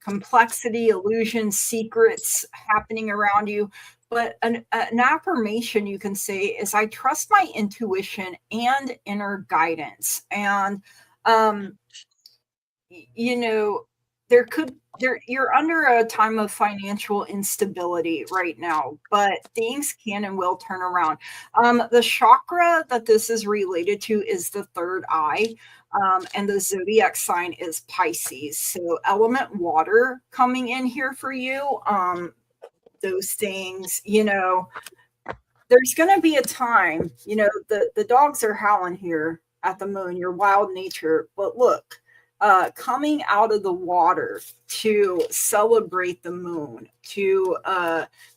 complexity, illusion, secrets happening around you. But an affirmation you can say is, I trust my intuition and inner guidance. And, you know, you're under a time of financial instability right now, but things can and will turn around. The chakra that this is related to is the third eye, and the zodiac sign is Pisces. So element water coming in here for you. Those things, there's going to be a time, the dogs are howling here at the moon, your wild nature, but look, coming out of the water to celebrate the moon, to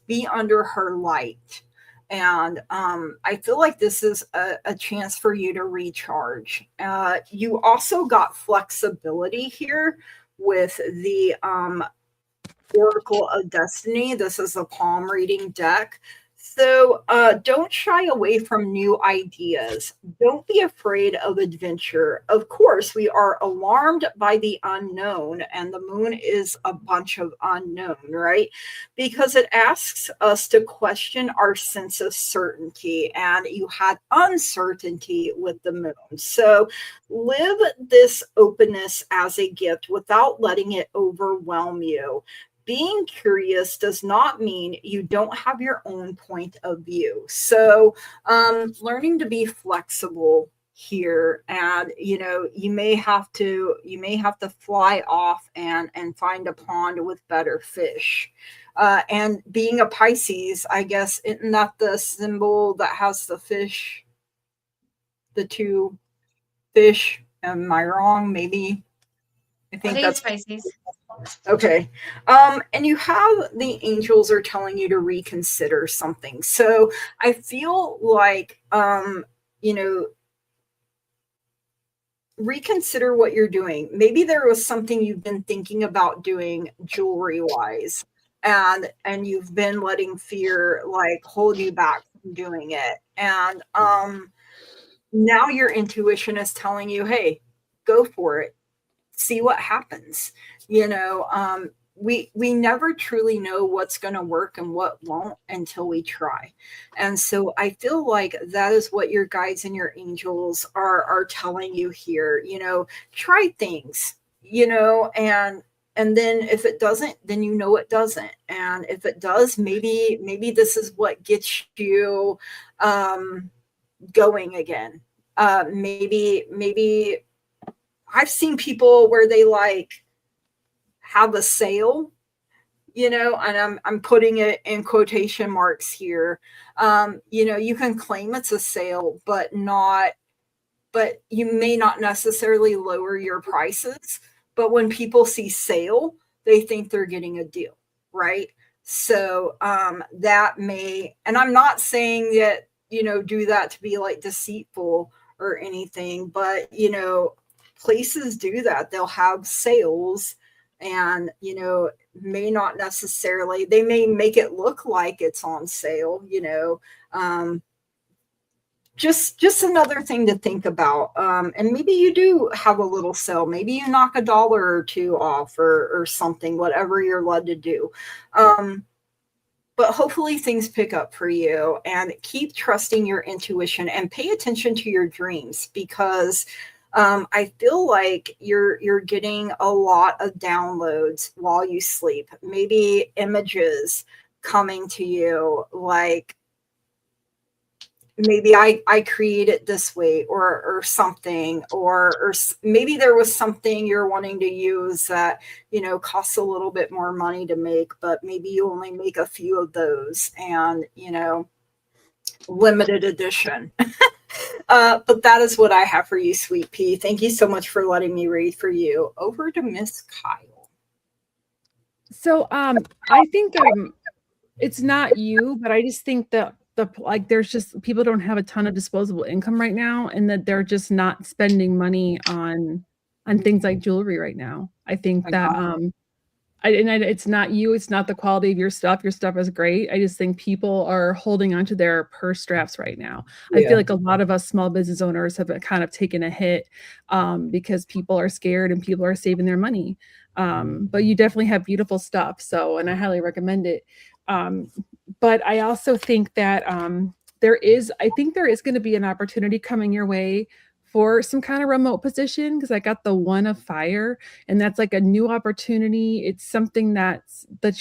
be under her light. And I feel like this is a chance for you to recharge. You also got flexibility here with the Oracle of Destiny. This is a palm reading deck. So don't shy away from new ideas. Don't be afraid of adventure. Of course, we are alarmed by the unknown, and the moon is a bunch of unknown, right? Because it asks us to question our sense of certainty, and you had uncertainty with the moon. So live this openness as a gift without letting it overwhelm you. Being curious does not mean you don't have your own point of view. So learning to be flexible here, and you may have to fly off and find a pond with better fish. And being a Pisces, I guess, isn't that the symbol that has the fish, the two fish? Am I wrong? Maybe. I think that's Pisces. Okay. And you have the angels are telling you to reconsider something. So I feel like, reconsider what you're doing. Maybe there was something you've been thinking about doing jewelry wise, and you've been letting fear hold you back from doing it. And now your intuition is telling you, hey, go for it. See what happens. We never truly know what's going to work and what won't until we try. And so I feel like that is what your guides and your angels are telling you here. Try things, and then if it doesn't, then it doesn't. And if it does, maybe this is what gets you going again. Maybe I've seen people where they have a sale, and I'm putting it in quotation marks here. You can claim it's a sale, but you may not necessarily lower your prices. But when people see sale, they think they're getting a deal, right? So that may, and I'm not saying that, do that to be like deceitful or anything, but, places do that. They'll have sales and, may not necessarily, they may make it look like it's on sale, just another thing to think about. And maybe you do have a little sale. Maybe you knock $1 or $2 off or something, whatever you're led to do. But hopefully things pick up for you, and keep trusting your intuition and pay attention to your dreams, because I feel like you're getting a lot of downloads while you sleep. Maybe images coming to you, like, maybe I create it this way or something, or maybe there was something you're wanting to use that, costs a little bit more money to make, but maybe you only make a few of those, and, limited edition. But that is what I have for you, Sweet Pea. Thank you so much for letting me read for you. Over to Miss Kyle. So I think it's not you, but I just think that there's just, people don't have a ton of disposable income right now, and that they're just not spending money on things like jewelry right now. I think that it's not you, it's not the quality of your stuff. Your stuff is great. I just think people are holding onto their purse straps right now. I feel like a lot of us small business owners have kind of taken a hit because people are scared and people are saving their money. But you definitely have beautiful stuff. So, and I highly recommend it. But I also think that there is going to be an opportunity coming your way for some kind of remote position, because I got the One of Fire, and that's like a new opportunity. It's something that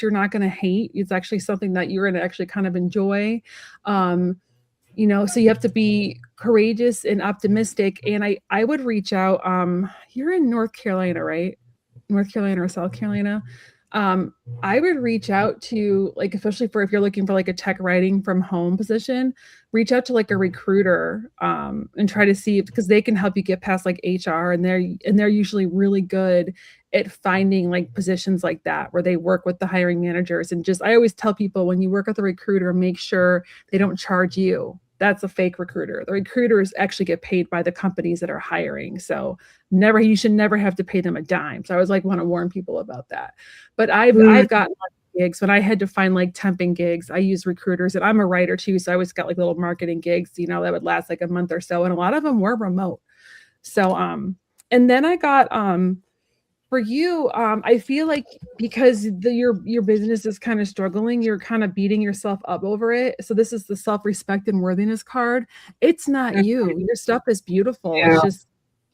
you're not going to hate. It's actually something that you're going to actually kind of enjoy. So you have to be courageous and optimistic. And I would reach out. You're in North Carolina, right? North Carolina or South Carolina. I would reach out to, like, especially for if you're looking for like a tech writing from home position, reach out to like a recruiter and try to see, because they can help you get past like HR, and they're usually really good at finding like positions like that where they work with the hiring managers. And just, I always tell people, when you work with a recruiter, make sure they don't charge you. That's a fake recruiter. The recruiters actually get paid by the companies that are hiring. So you should never have to pay them a dime. So I always like want to warn people about that. But I've gotten gigs when I had to find like temping gigs. I use recruiters, and I'm a writer too. So I always got like little marketing gigs, that would last like a month or so. And a lot of them were remote. So, and then I got, for you, I feel like because your business is kind of struggling, you're kind of beating yourself up over it. So this is the self-respect and worthiness card. It's not you. Your stuff is beautiful. Yeah. It's just,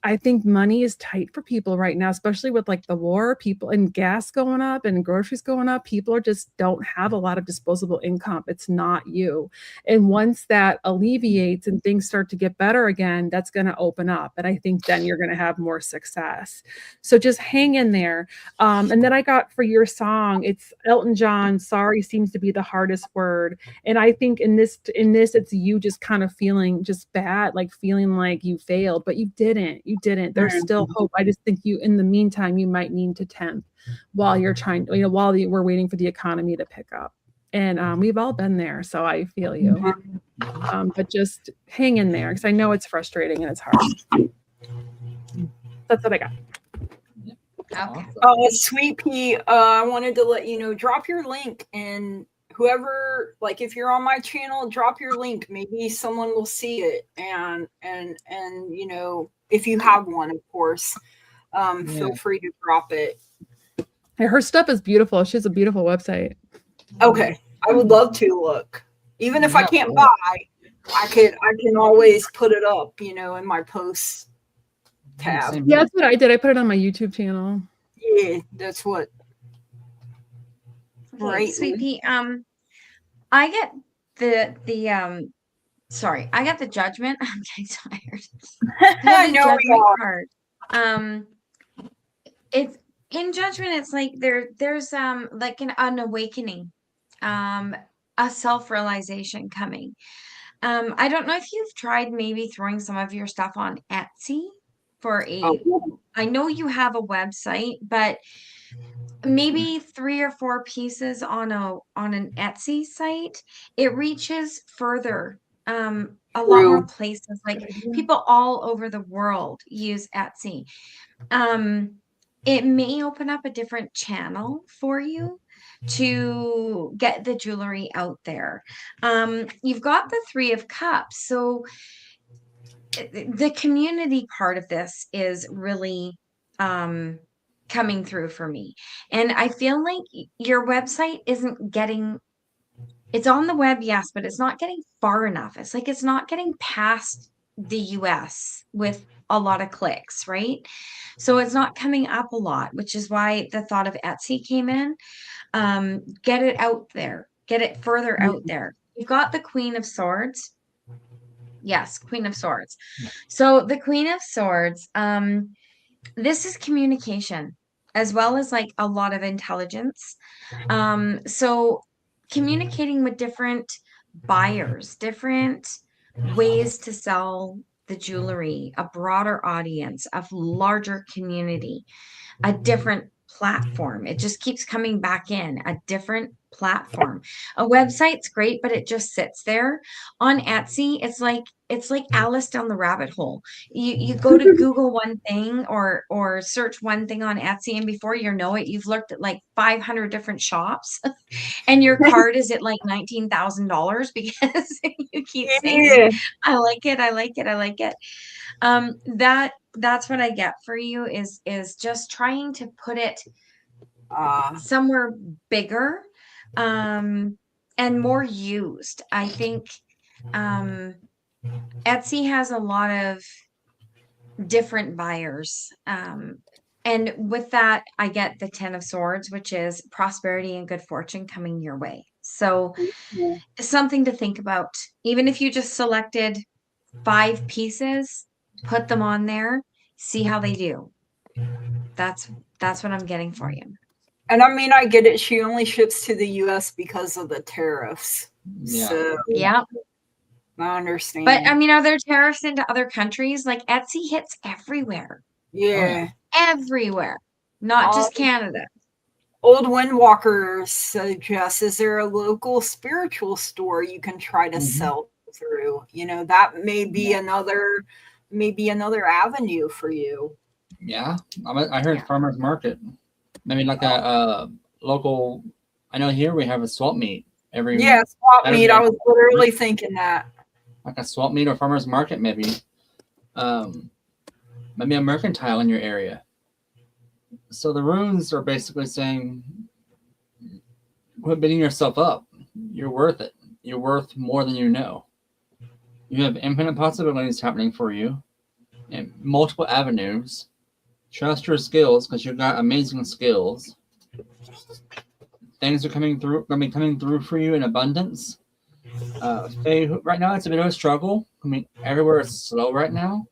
I think money is tight for people right now, especially with like the war, people and gas going up and groceries going up. People just don't have a lot of disposable income. It's not you. And once that alleviates and things start to get better again, that's going to open up. And I think then you're going to have more success. So just hang in there. And then I got for your song, it's Elton John, Sorry Seems to Be the Hardest Word. And I think in this, it's you just kind of feeling just bad, like feeling like you failed, but you didn't. There's still hope. I just think in the meantime, you might need to temp while you're trying, while we're waiting for the economy to pick up. And we've all been there. So I feel you. But just hang in there, because I know it's frustrating and it's hard. That's what I got. Okay. Sweet Pea, I wanted to let you know, drop your link, and whoever, like, if you're on my channel, drop your link. Maybe someone will see it, and if you have one, of course, feel free to drop it. Her stuff is beautiful. She has a beautiful website. Okay, I would love to look. Even if I can't buy, I can always put it up, in my posts tab. Yeah, that's what I did. I put it on my YouTube channel. Yeah, that's what. Okay, right, Sweet Pea. I get the I got the Judgment. I'm getting tired. I know Judgment card. It's in Judgment. It's like there's like an awakening, a self-realization coming. I don't know if you've tried maybe throwing some of your stuff on Etsy for I know you have a website, but maybe 3 or 4 pieces on an Etsy site, it reaches further. A lot more places, like people all over the world use Etsy. It may open up a different channel for you to get the jewelry out there. You've got the 3 of Cups, so the community part of this is really coming through for me. And I feel like your website isn't getting, it's on the web, yes, but it's not getting far enough. It's like it's not getting past the US with a lot of clicks, right? So it's not coming up a lot, which is why the thought of Etsy came in. Get it out there, get it further out there. You've got the Queen of Swords. Yes, Queen of Swords. So the Queen of Swords, this is communication as well as like a lot of intelligence. So communicating with different buyers, different ways to sell the jewelry, a broader audience, a larger community, a different platform. It just keeps coming back in, a different platform. A website's great, but it just sits there. On Etsy, it's like Alice down the rabbit hole. You go to Google one thing or search one thing on Etsy, and before you know it, you've looked at like 500 different shops, and your card is at like $19,000 because you keep saying, "I like it, I like it, I like it." That's what I get for you is just trying to put it somewhere bigger and more used. I think Etsy has a lot of different buyers. And with that, I get the 10 of Swords, which is prosperity and good fortune coming your way. So something to think about. Even if you just selected 5 pieces, put them on there, see how they do. That's what I'm getting for you. And I mean, I get it. She only ships to the US because of the tariffs. Yeah. So, yeah. I understand. But I mean, are there tariffs into other countries? Like Etsy hits everywhere. Yeah. Everywhere. Not just Canada. Old Windwalker suggests, is there a local spiritual store you can try to sell through? You know, that may be another avenue for you. Yeah. I heard farmers market. Maybe like a local. I know here we have a swap meet every. Yeah, swap meet. I was literally thinking that. Like a swap meet or farmers market, maybe. Maybe a mercantile in your area. So the runes are basically saying, quit beating yourself up. You're worth it. You're worth more than you know. You have infinite possibilities happening for you in multiple avenues. Trust your skills because you've got amazing skills. Things are going to be coming through for you in abundance. Faye, right now it's a bit of a struggle. I mean, everywhere is slow right now.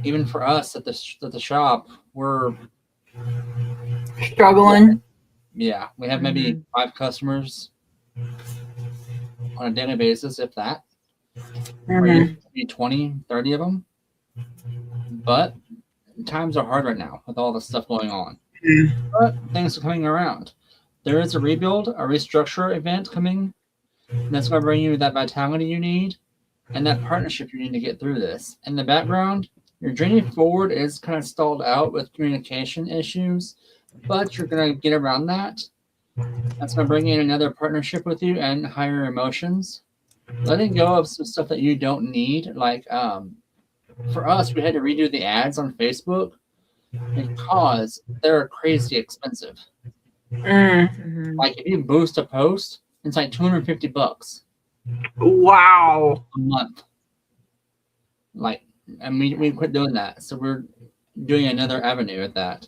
Even for us at the shop, we're struggling. Yeah, we have maybe 5 customers on a daily basis, if that. Maybe 20, 30 of them. But times are hard right now with all the stuff going on. But things are coming around. There is a rebuild, a restructure event coming. That's going to bring you that vitality you need and that partnership you need to get through this. In the background, your journey forward is kind of stalled out with communication issues, but you're going to get around that. That's going to bring in another partnership with you and higher emotions. Letting go of some stuff that you don't need. Like, for us, we had to redo the ads on Facebook because they're crazy expensive. Like, if you boost a post, it's like $250. Wow. A month. Like, and we quit doing that. So we're doing another avenue at that.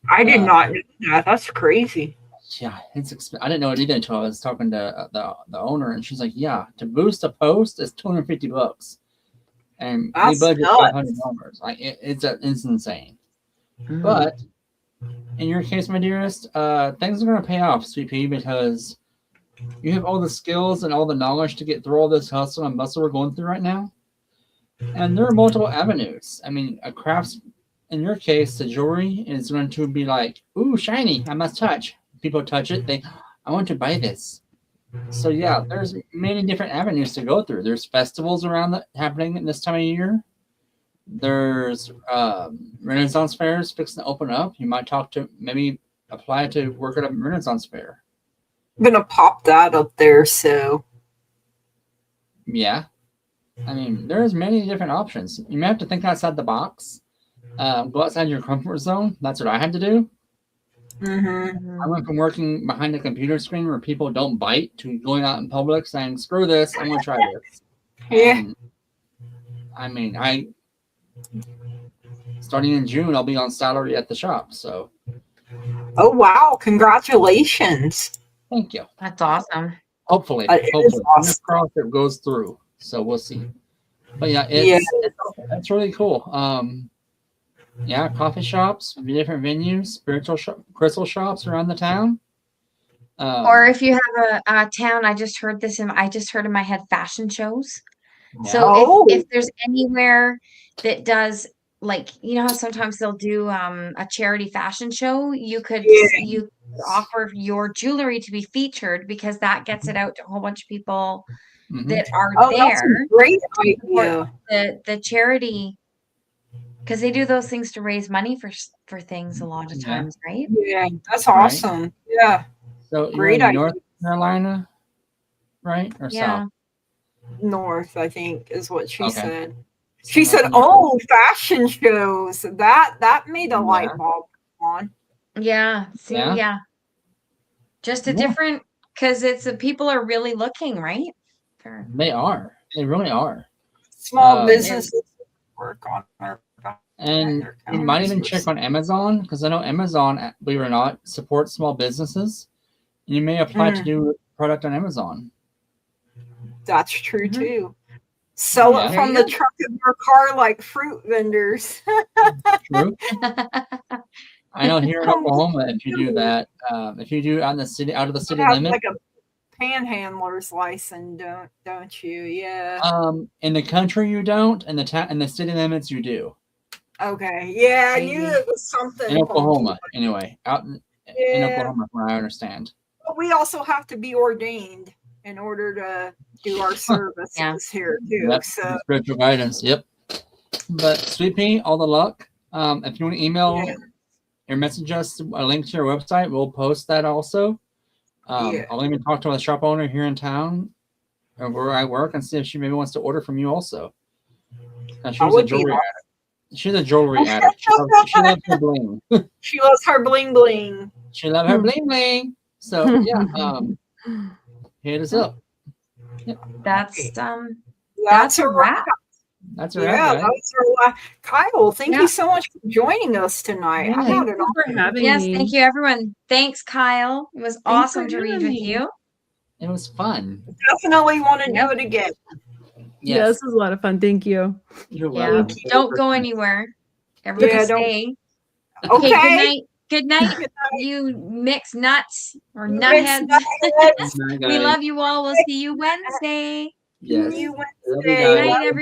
I did not know that. That's crazy. Yeah, it's I didn't know it either until I was talking to the owner, and she's like, "Yeah, to boost a post is $250, and we budget $500. Like it's insane." But in your case, my dearest, things are going to pay off, Sweet Pea, because you have all the skills and all the knowledge to get through all this hustle and bustle we're going through right now. And there are multiple avenues. I mean, a crafts in your case, the jewelry is going to be like, ooh, shiny, I must touch. People touch it, I want to buy this. So yeah, there's many different avenues to go through. There's festivals happening this time of year. There's Renaissance fairs fixing to open up. You might maybe apply to work at a Renaissance fair. I'm gonna pop that up there. So yeah, I mean, there's many different options. You may have to think outside the box. Go outside your comfort zone. That's what I had to do. I went from working behind a computer screen where people don't bite to going out in public saying, screw this, I'm going to try this. Yeah. And, I mean, starting in June, I'll be on salary at the shop. So. Oh, wow. Congratulations. Thank you. That's awesome. Hopefully. Awesome. Cross it goes through. So we'll see. But yeah, it's really cool. Yeah, coffee shops, different venues, crystal shops around the town. Or if you have a town, I just heard in my head, fashion shows. Yeah. So if there's anywhere that does, like, you know how sometimes they'll do a charity fashion show, you could offer your jewelry to be featured, because that gets it out to a whole bunch of people that are there. That's a great idea. The charity, because they do those things to raise money for things a lot of times, right? Yeah, that's awesome. Right. Yeah. So great idea. North Carolina, right? Or south? North, I think, is what she said. She said, "Oh, fashion shows." That made a light bulb come on. Yeah. See, yeah. Just a different, because people are really looking, right? They are. They really are. Small businesses work on our. And you might even check on Amazon, because I know Amazon, believe it or not, supports small businesses. You may apply to do product on Amazon. That's true too. Sell it from the trunk of your car like fruit vendors. True. I know here in Oklahoma, if you do that, if you do out of the city limit, like a panhandler's license, don't you? Yeah. In the country you don't, in the city limits you do. Okay. Yeah, I knew it was something. In Oklahoma, anyway. Out in Oklahoma, from what I understand. But we also have to be ordained in order to do our services here too. Yep. So spiritual guidance. Yep. But Sweet Pea, all the luck. If you want to email or message us a link to your website, we'll post that also. I'll even talk to a shop owner here in town where I work and see if she maybe wants to order from you also. She's a jewelry addict. She's a jewelry addict. She loves her bling. She loves her bling bling. She loves her bling bling. So yeah, hit us up. Yep. That's a wrap. That's a wrap. Yeah, that's our wrap. Kyle, thank you so much for joining us tonight. Yeah, thank you for having me. Thank you, everyone. Thanks, Kyle. It was awesome to read with you. It was fun. Definitely want to do it again. Yes. Yeah, this was a lot of fun. Thank you. You're welcome. Don't go anywhere. Everybody stay. Okay. Good night. Good night, you mixed nuts or nutheads. We love you all. We'll see you Wednesday. Yes. See you Wednesday. Good night, everyone.